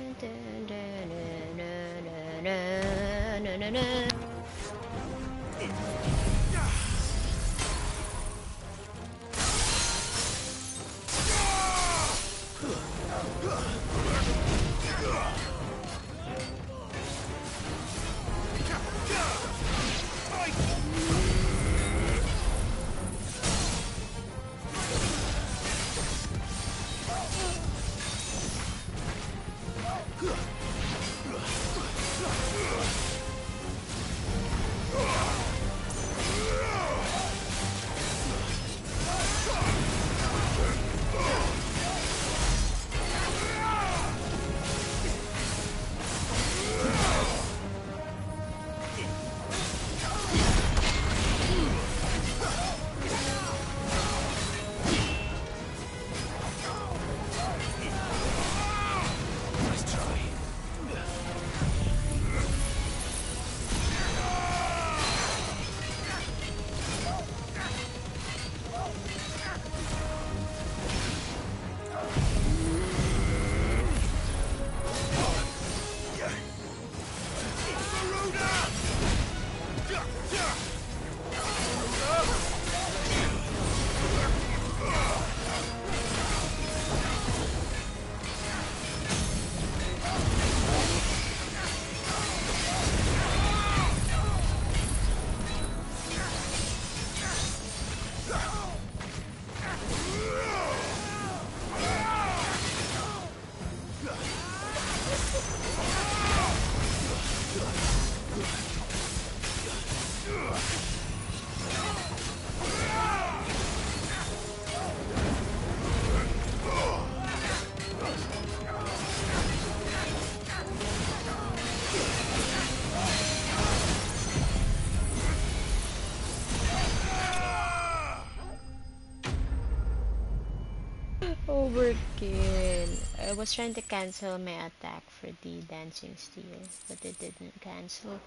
I was trying to cancel my attack for the dancing steel, but it didn't cancel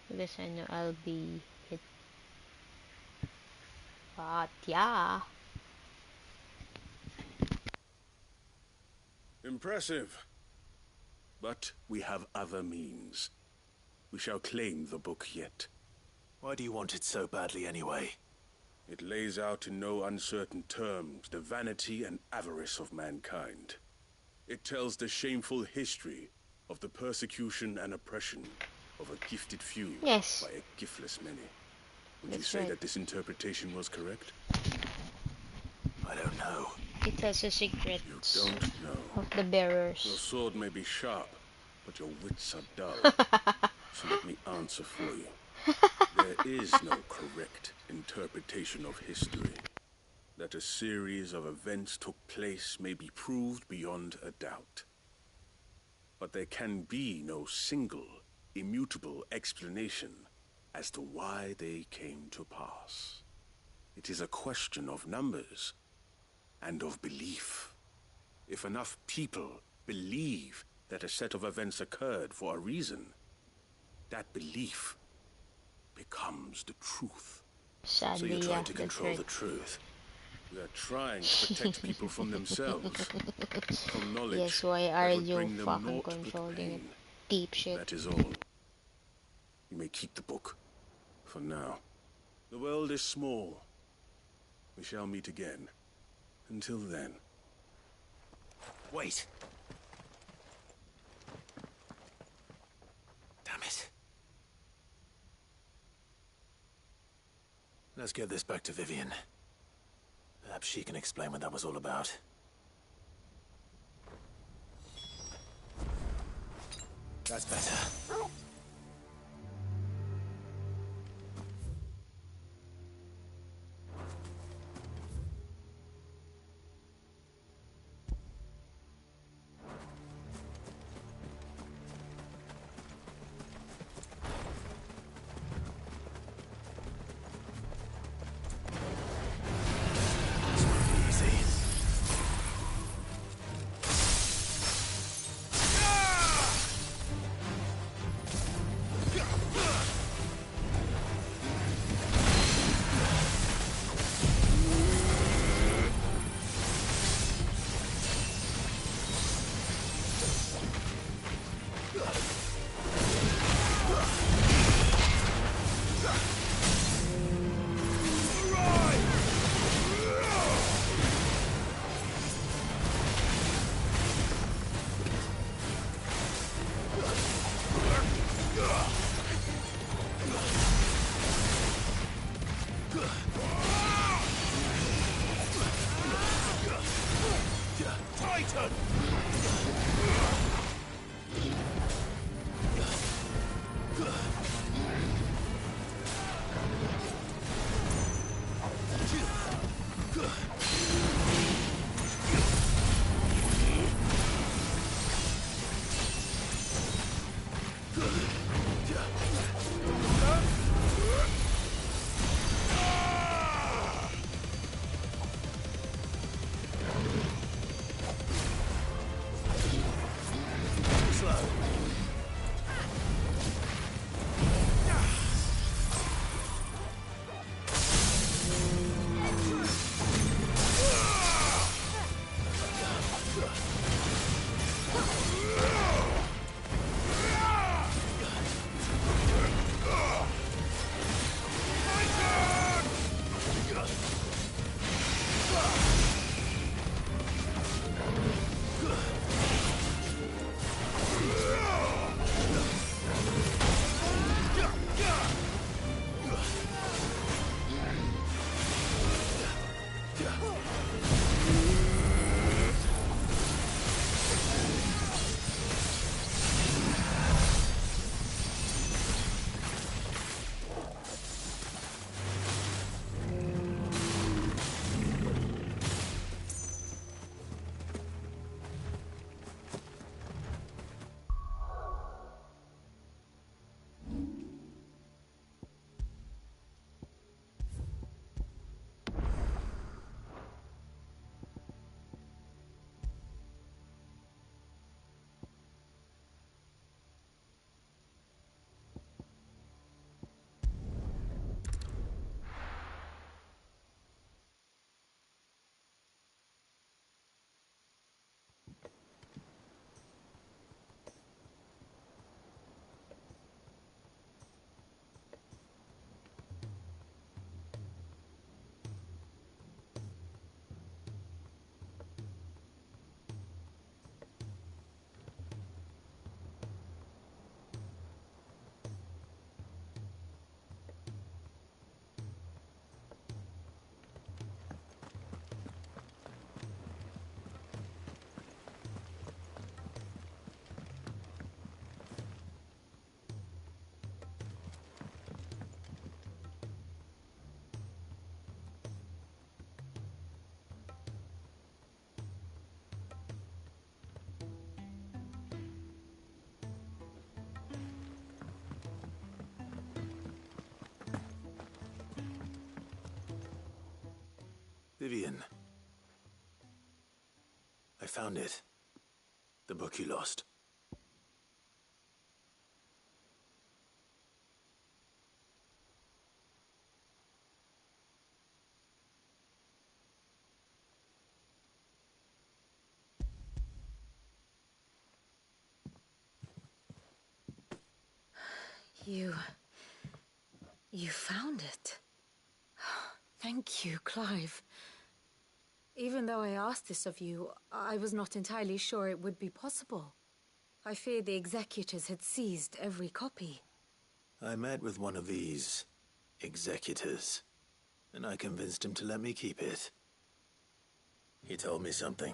because I know I'll be hit. But yeah. Impressive. But we have other means. We shall claim the book yet. Why do you want it so badly anyway? It lays out in no uncertain terms the vanity and avarice of mankind. It tells the shameful history of the persecution and oppression of a gifted few by a giftless many. Would you say that this interpretation was correct? I don't know. It tells the secrets You don't know. of the bearers. Your sword may be sharp, but your wits are dull. So let me answer for you. There is no correct interpretation of history. That a series of events took place may be proved beyond a doubt. But there can be no single, immutable explanation as to why they came to pass. It is a question of numbers and of belief. If enough people believe that a set of events occurred for a reason, that belief becomes the truth. Sadly, so you're trying to control the truth. We are trying to protect people from themselves, from knowledge. Yes, why are that would you bring them fucking naught but controlling pain. deep shit? That is all. You may keep the book, for now. The world is small. We shall meet again. Until then. Wait. Damn it. Let's get this back to Vivian. Perhaps she can explain what that was all about. That's better. Vivian. I found it. The book you lost. You found it. Thank you, Clive. Even though I asked this of you, I was not entirely sure it would be possible. I fear the executors had seized every copy. I met with one of these executors, and I convinced him to let me keep it. He told me something.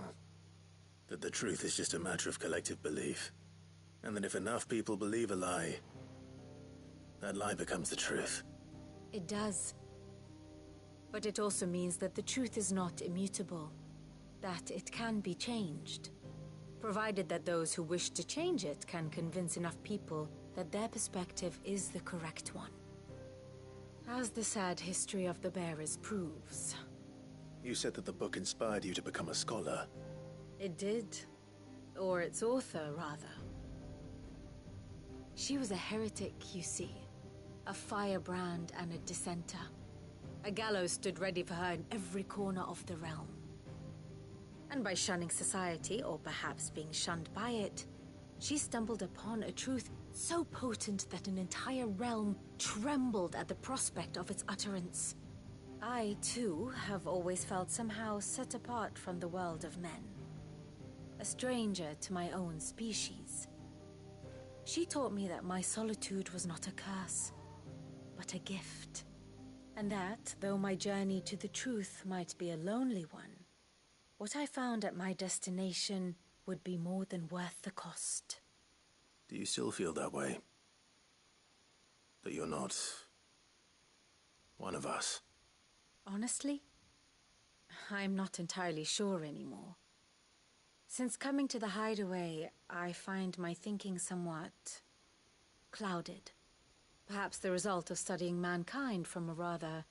That the truth is just a matter of collective belief. And that if enough people believe a lie, that lie becomes the truth. It does. But it also means that the truth is not immutable. That it can be changed. Provided that those who wish to change it can convince enough people that their perspective is the correct one. As the sad history of the bearers proves. You said that the book inspired you to become a scholar. It did. Or its author, rather. She was a heretic, you see. A firebrand and a dissenter. A gallows stood ready for her in every corner of the realm. And by shunning society, or perhaps being shunned by it, she stumbled upon a truth so potent that an entire realm trembled at the prospect of its utterance. I, too, have always felt somehow set apart from the world of men. A stranger to my own species. She taught me that my solitude was not a curse, but a gift. And that, though my journey to the truth might be a lonely one, what I found at my destination would be more than worth the cost. Do you still feel that way? That you're not one of us? Honestly, I'm not entirely sure anymore. Since coming to the hideaway, I find my thinking somewhat clouded. Perhaps the result of studying mankind from a rather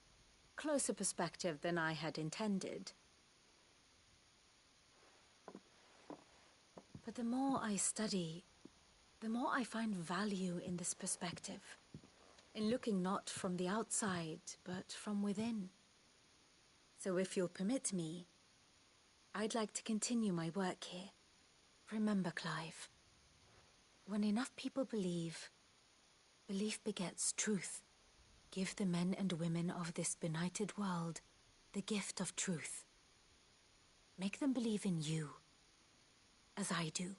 closer perspective than I had intended. But the more I study, the more I find value in this perspective. In looking not from the outside, but from within. So if you'll permit me, I'd like to continue my work here. Remember, Clive, when enough people believe, belief begets truth. Give the men and women of this benighted world the gift of truth. Make them believe in you, as I do.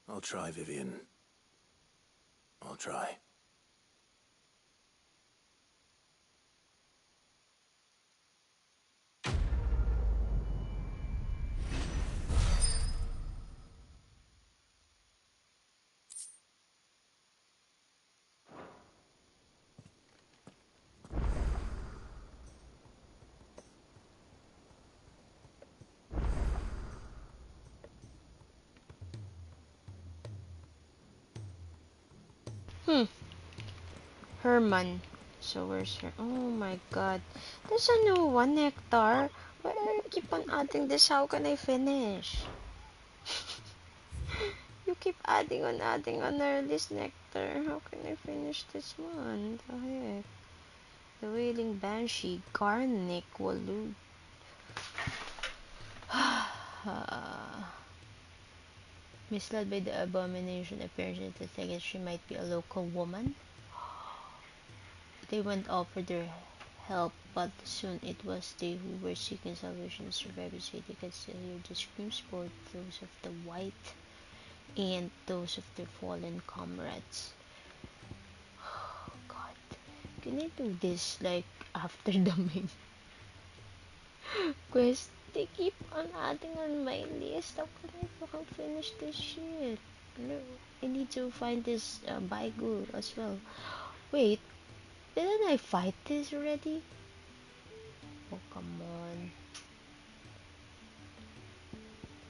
I'll try, Vivian. I'll try. Herman. So where's her? Oh my god. There's a new one, Nectar. Why do you keep on adding this? How can I finish? You keep adding on this Nectar. How can I finish this one? The heck? The Wailing Banshee, Garnick, Walud. Misled by the abomination appearance to think that she might be a local woman. They went off for their help, but soon it was they who were seeking salvation and survived, so they could still hear the screams, both those of the white and those of their fallen comrades. Oh god. Can I do this like after the main quest? They keep on adding on my list. How can I fucking finish this shit? No, I need to find this Baigu as well. Wait, didn't I fight this already? Oh, come on.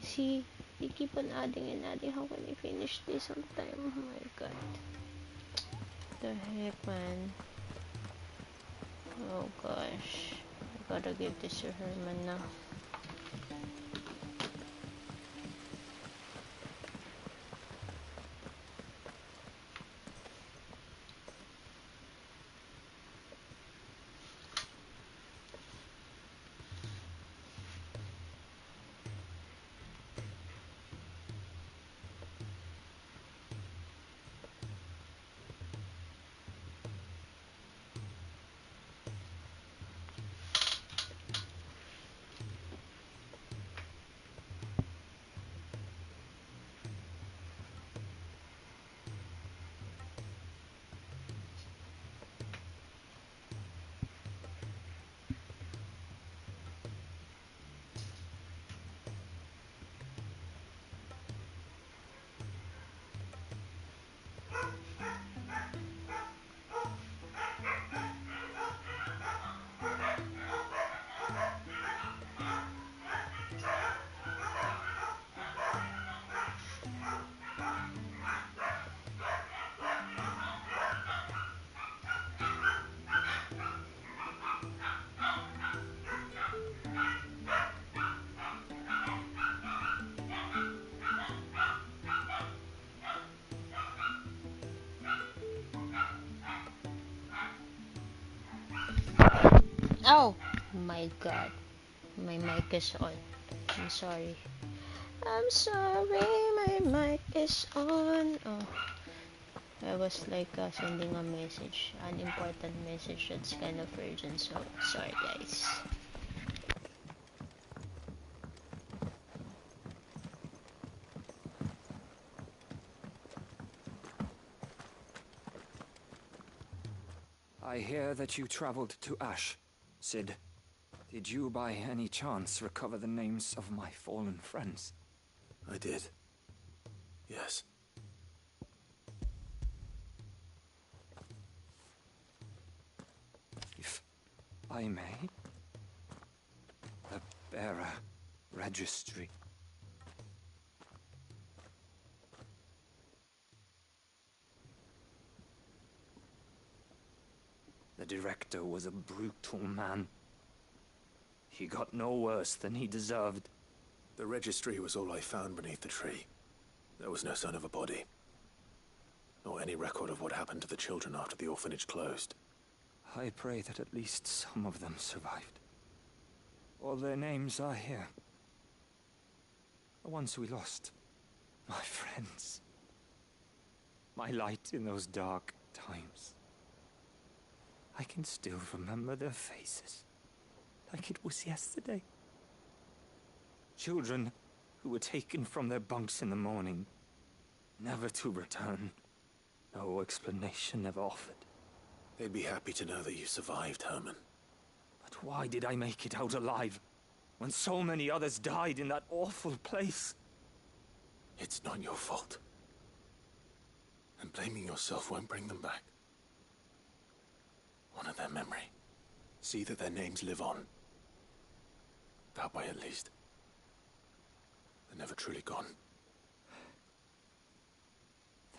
See, they keep on adding and adding. How can I finish this on time? Oh my god. The heck, man. Oh gosh. Gotta give this to Herman now. Oh my god, my mic is on. I'm sorry. I'm sorry, my mic is on. Oh, I was like sending a message, an important message that's kind of urgent, so sorry guys. I hear that you traveled to Ash, Sid. Did you by any chance recover the names of my fallen friends? I did. Yes. If I may, the bearer registry. The director was a brutal man. He got no worse than he deserved. The registry was all I found beneath the tree. There was no sign of a body. Nor any record of what happened to the children after the orphanage closed. I pray that at least some of them survived. All their names are here. The ones we lost. My friends. My light in those dark times. I can still remember their faces, like it was yesterday. Children who were taken from their bunks in the morning, never to return. No explanation ever offered. They'd be happy to know that you survived, Herman. But why did I make it out alive, when so many others died in that awful place? It's not your fault. And blaming yourself won't bring them back. Honor their memory. See that their names live on. That way, at least. They're never truly gone.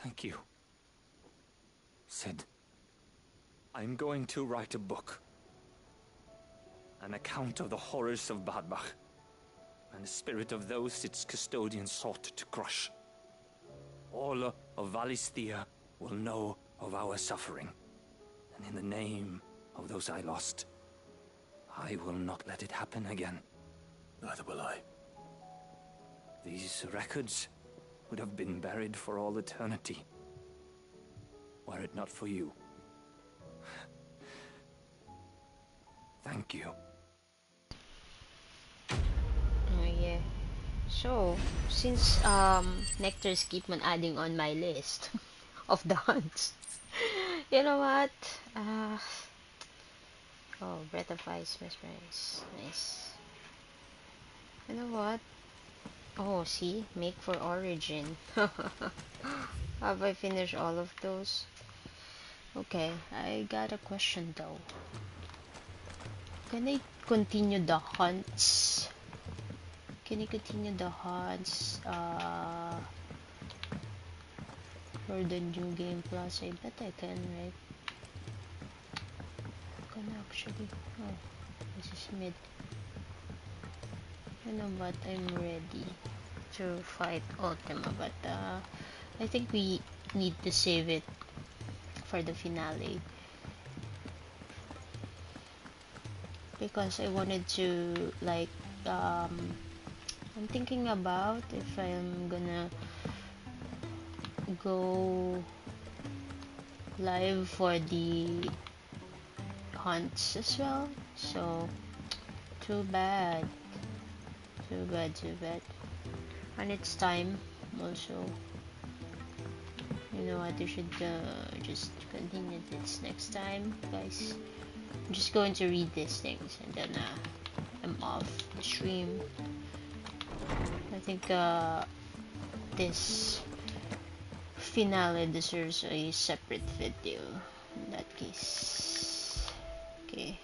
Thank you, Sid. I'm going to write a book. An account of the horrors of Badbach, and the spirit of those its custodians sought to crush. All of Valisthea will know of our suffering. And in the name of those I lost, I will not let it happen again. Neither will I. These records would have been buried for all eternity, were it not for you. Thank you. Oh yeah. So, since Nectar's keep on adding on my list of the hunts, you know what? Oh, Breath of Ice, Mesmerize. Nice. You know what? Oh, see? Make for Origin. Have I finished all of those? Okay, I got a question though. Can I continue the hunts? Can I continue the hunts for the new game plus? I bet I can, right? Can actually. Oh. This is mid. You know what? I'm ready to fight Ultima, but I think we need to save it for the finale. Because I wanted to, like, I'm thinking about if I'm gonna go live for the hunts as well. So, too bad. Too bad. And it's time also. You know what, I should just continue this next time, guys. I'm just going to read these things and then I'm off the stream. I think this finale deserves a separate video in that case. Okay.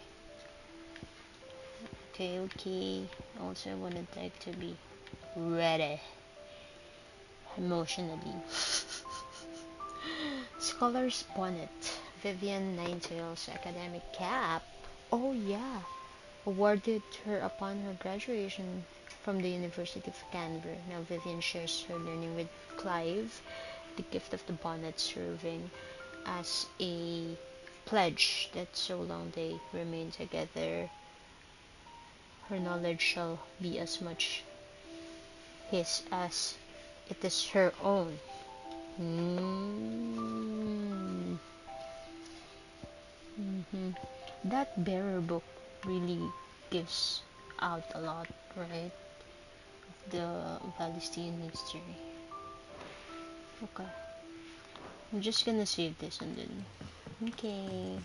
Also, I wanted like to be ready emotionally. Scholar's bonnet, Vivian Ninetales academic cap. Oh yeah, awarded her upon her graduation from the University of Canberra. Now Vivian shares her learning with Clive, the gift of the bonnet serving as a pledge that so long they remain together, her knowledge shall be as much his as it is her own. That bearer book really gives out a lot, right? The Palestinian history. Okay. I'm just gonna save this and then... Okay.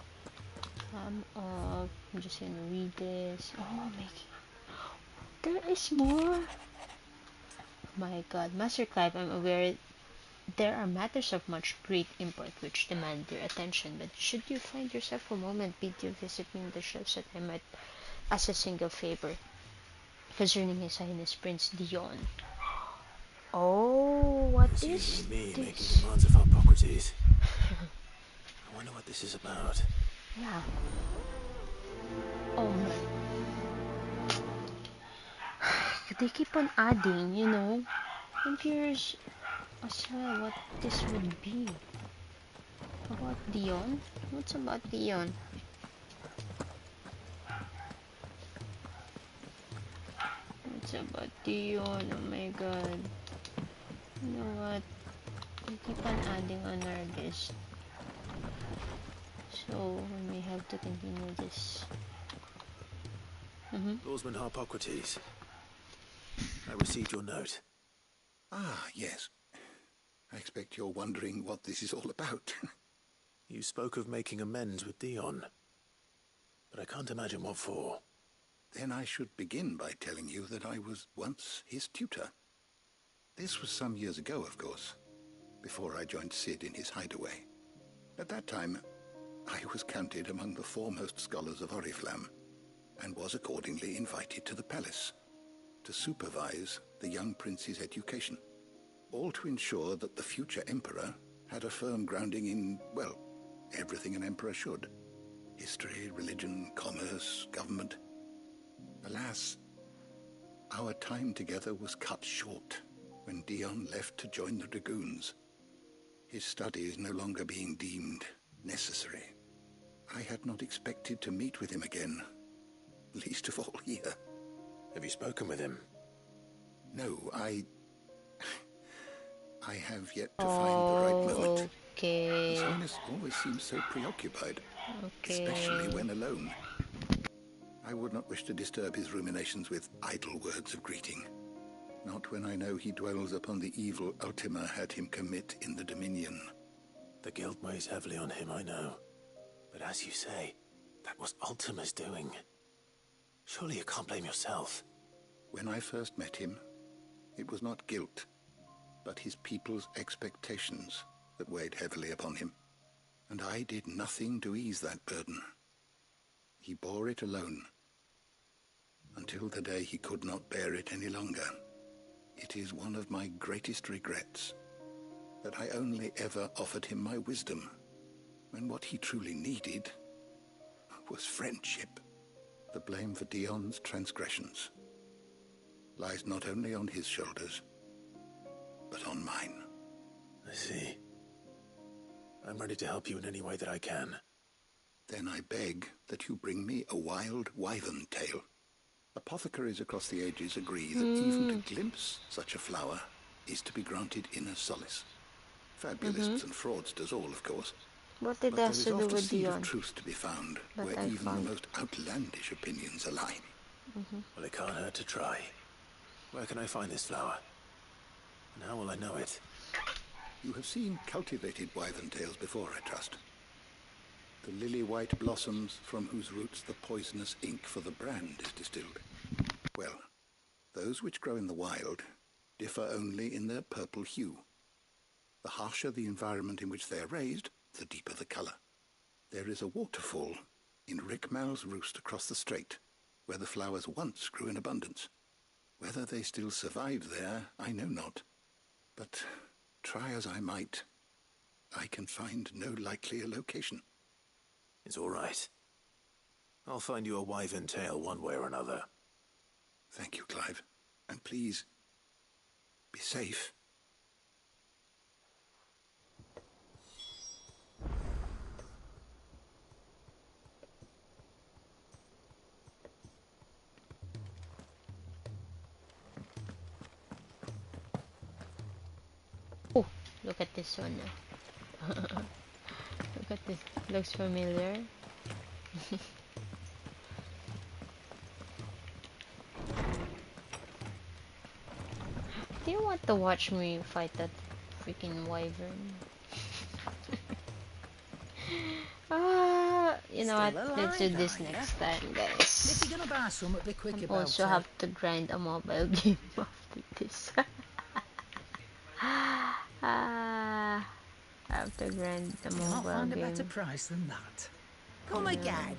I'm off. I'm just gonna read this. Oh my god. There is more! My god. Master Clive, I'm aware there are matters of much great import which demand your attention, but should you find yourself a moment, bid you visit me in the ships that I might ask a single favor concerning His Highness Prince Dion. Oh, what it's is usually me this? making demands of Hippocrates. I wonder what this is about. Yeah. They keep on adding, you know. I'm curious as well what this would be. About Dion? What's about Dion? What's about Dion? Oh my god. You know what? We keep on adding on our list. So we may have to continue this. Lawsman Hippocrates, I received your note. Ah, yes. I expect you're wondering what this is all about. You spoke of making amends with Dion, but I can't imagine what for. Then I should begin by telling you that I was once his tutor. This was some years ago, of course, before I joined Sid in his hideaway. At that time, I was counted among the foremost scholars of Oriflamme, and was accordingly invited to the palace to supervise the young prince's education, all to ensure that the future emperor had a firm grounding in, well, everything an emperor should. History, religion, commerce, government. Alas, our time together was cut short when Dion left to join the Dragoons, his studies no longer being deemed necessary. I had not expected to meet with him again, least of all here. Have you spoken with him? No, I have yet to find the right moment. Okay. His Highness always seems so preoccupied, especially when alone. I would not wish to disturb his ruminations with idle words of greeting. Not when I know he dwells upon the evil Ultima had him commit in the Dominion. The guilt weighs heavily on him, I know. But as you say, that was Ultima's doing. Surely you can't blame yourself. When I first met him, it was not guilt, but his people's expectations that weighed heavily upon him. And I did nothing to ease that burden. He bore it alone, until the day he could not bear it any longer. It is one of my greatest regrets that I only ever offered him my wisdom, when what he truly needed was friendship. the blame for Dion's transgressions lies not only on his shoulders, but on mine. I see. I'm ready to help you in any way that I can. Then I beg that you bring me a wild wyvern tail. Apothecaries across the ages agree that even to glimpse such a flower is to be granted inner solace. Fabulists and fraudsters all, of course. What did that have to do with There is oft a seed Dion? of truth to be found, But where I even found. the most outlandish opinions align. Well, it can't hurt to try. Where can I find this flower? And how will I know it? You have seen cultivated wyvern tails before, I trust. The lily-white blossoms from whose roots the poisonous ink for the brand is distilled. Well, those which grow in the wild differ only in their purple hue. The harsher the environment in which they are raised, the deeper the color. There is a waterfall in Rickmal's roost across the strait, where the flowers once grew in abundance. Whether they still survive there, I know not. But try as I might, I can find no likelier location. It's all right. I'll find you a wyvern tail one way or another. Thank you, Clive. And please, be safe. Oh, look at this one now. Look at this. Looks familiar. Do you want to watch me fight that freaking wyvern? You know what? Let's do this next time, guys. If you're gonna buy some, be quick I about also it. have to grind a mobile game after this. I have to grind the You won't mobile find game. a better price than that. Come again.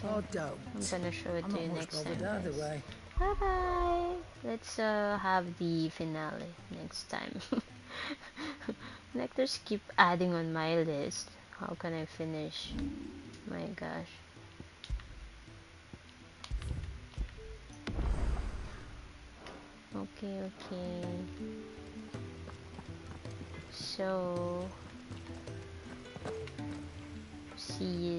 Okay. Or don't. I'm gonna show it I'm to not you much next time, bothered either guys. way. Bye bye. Let's have the finale next time. Nectars keep adding on my list. How can I finish? My gosh. Okay. So see you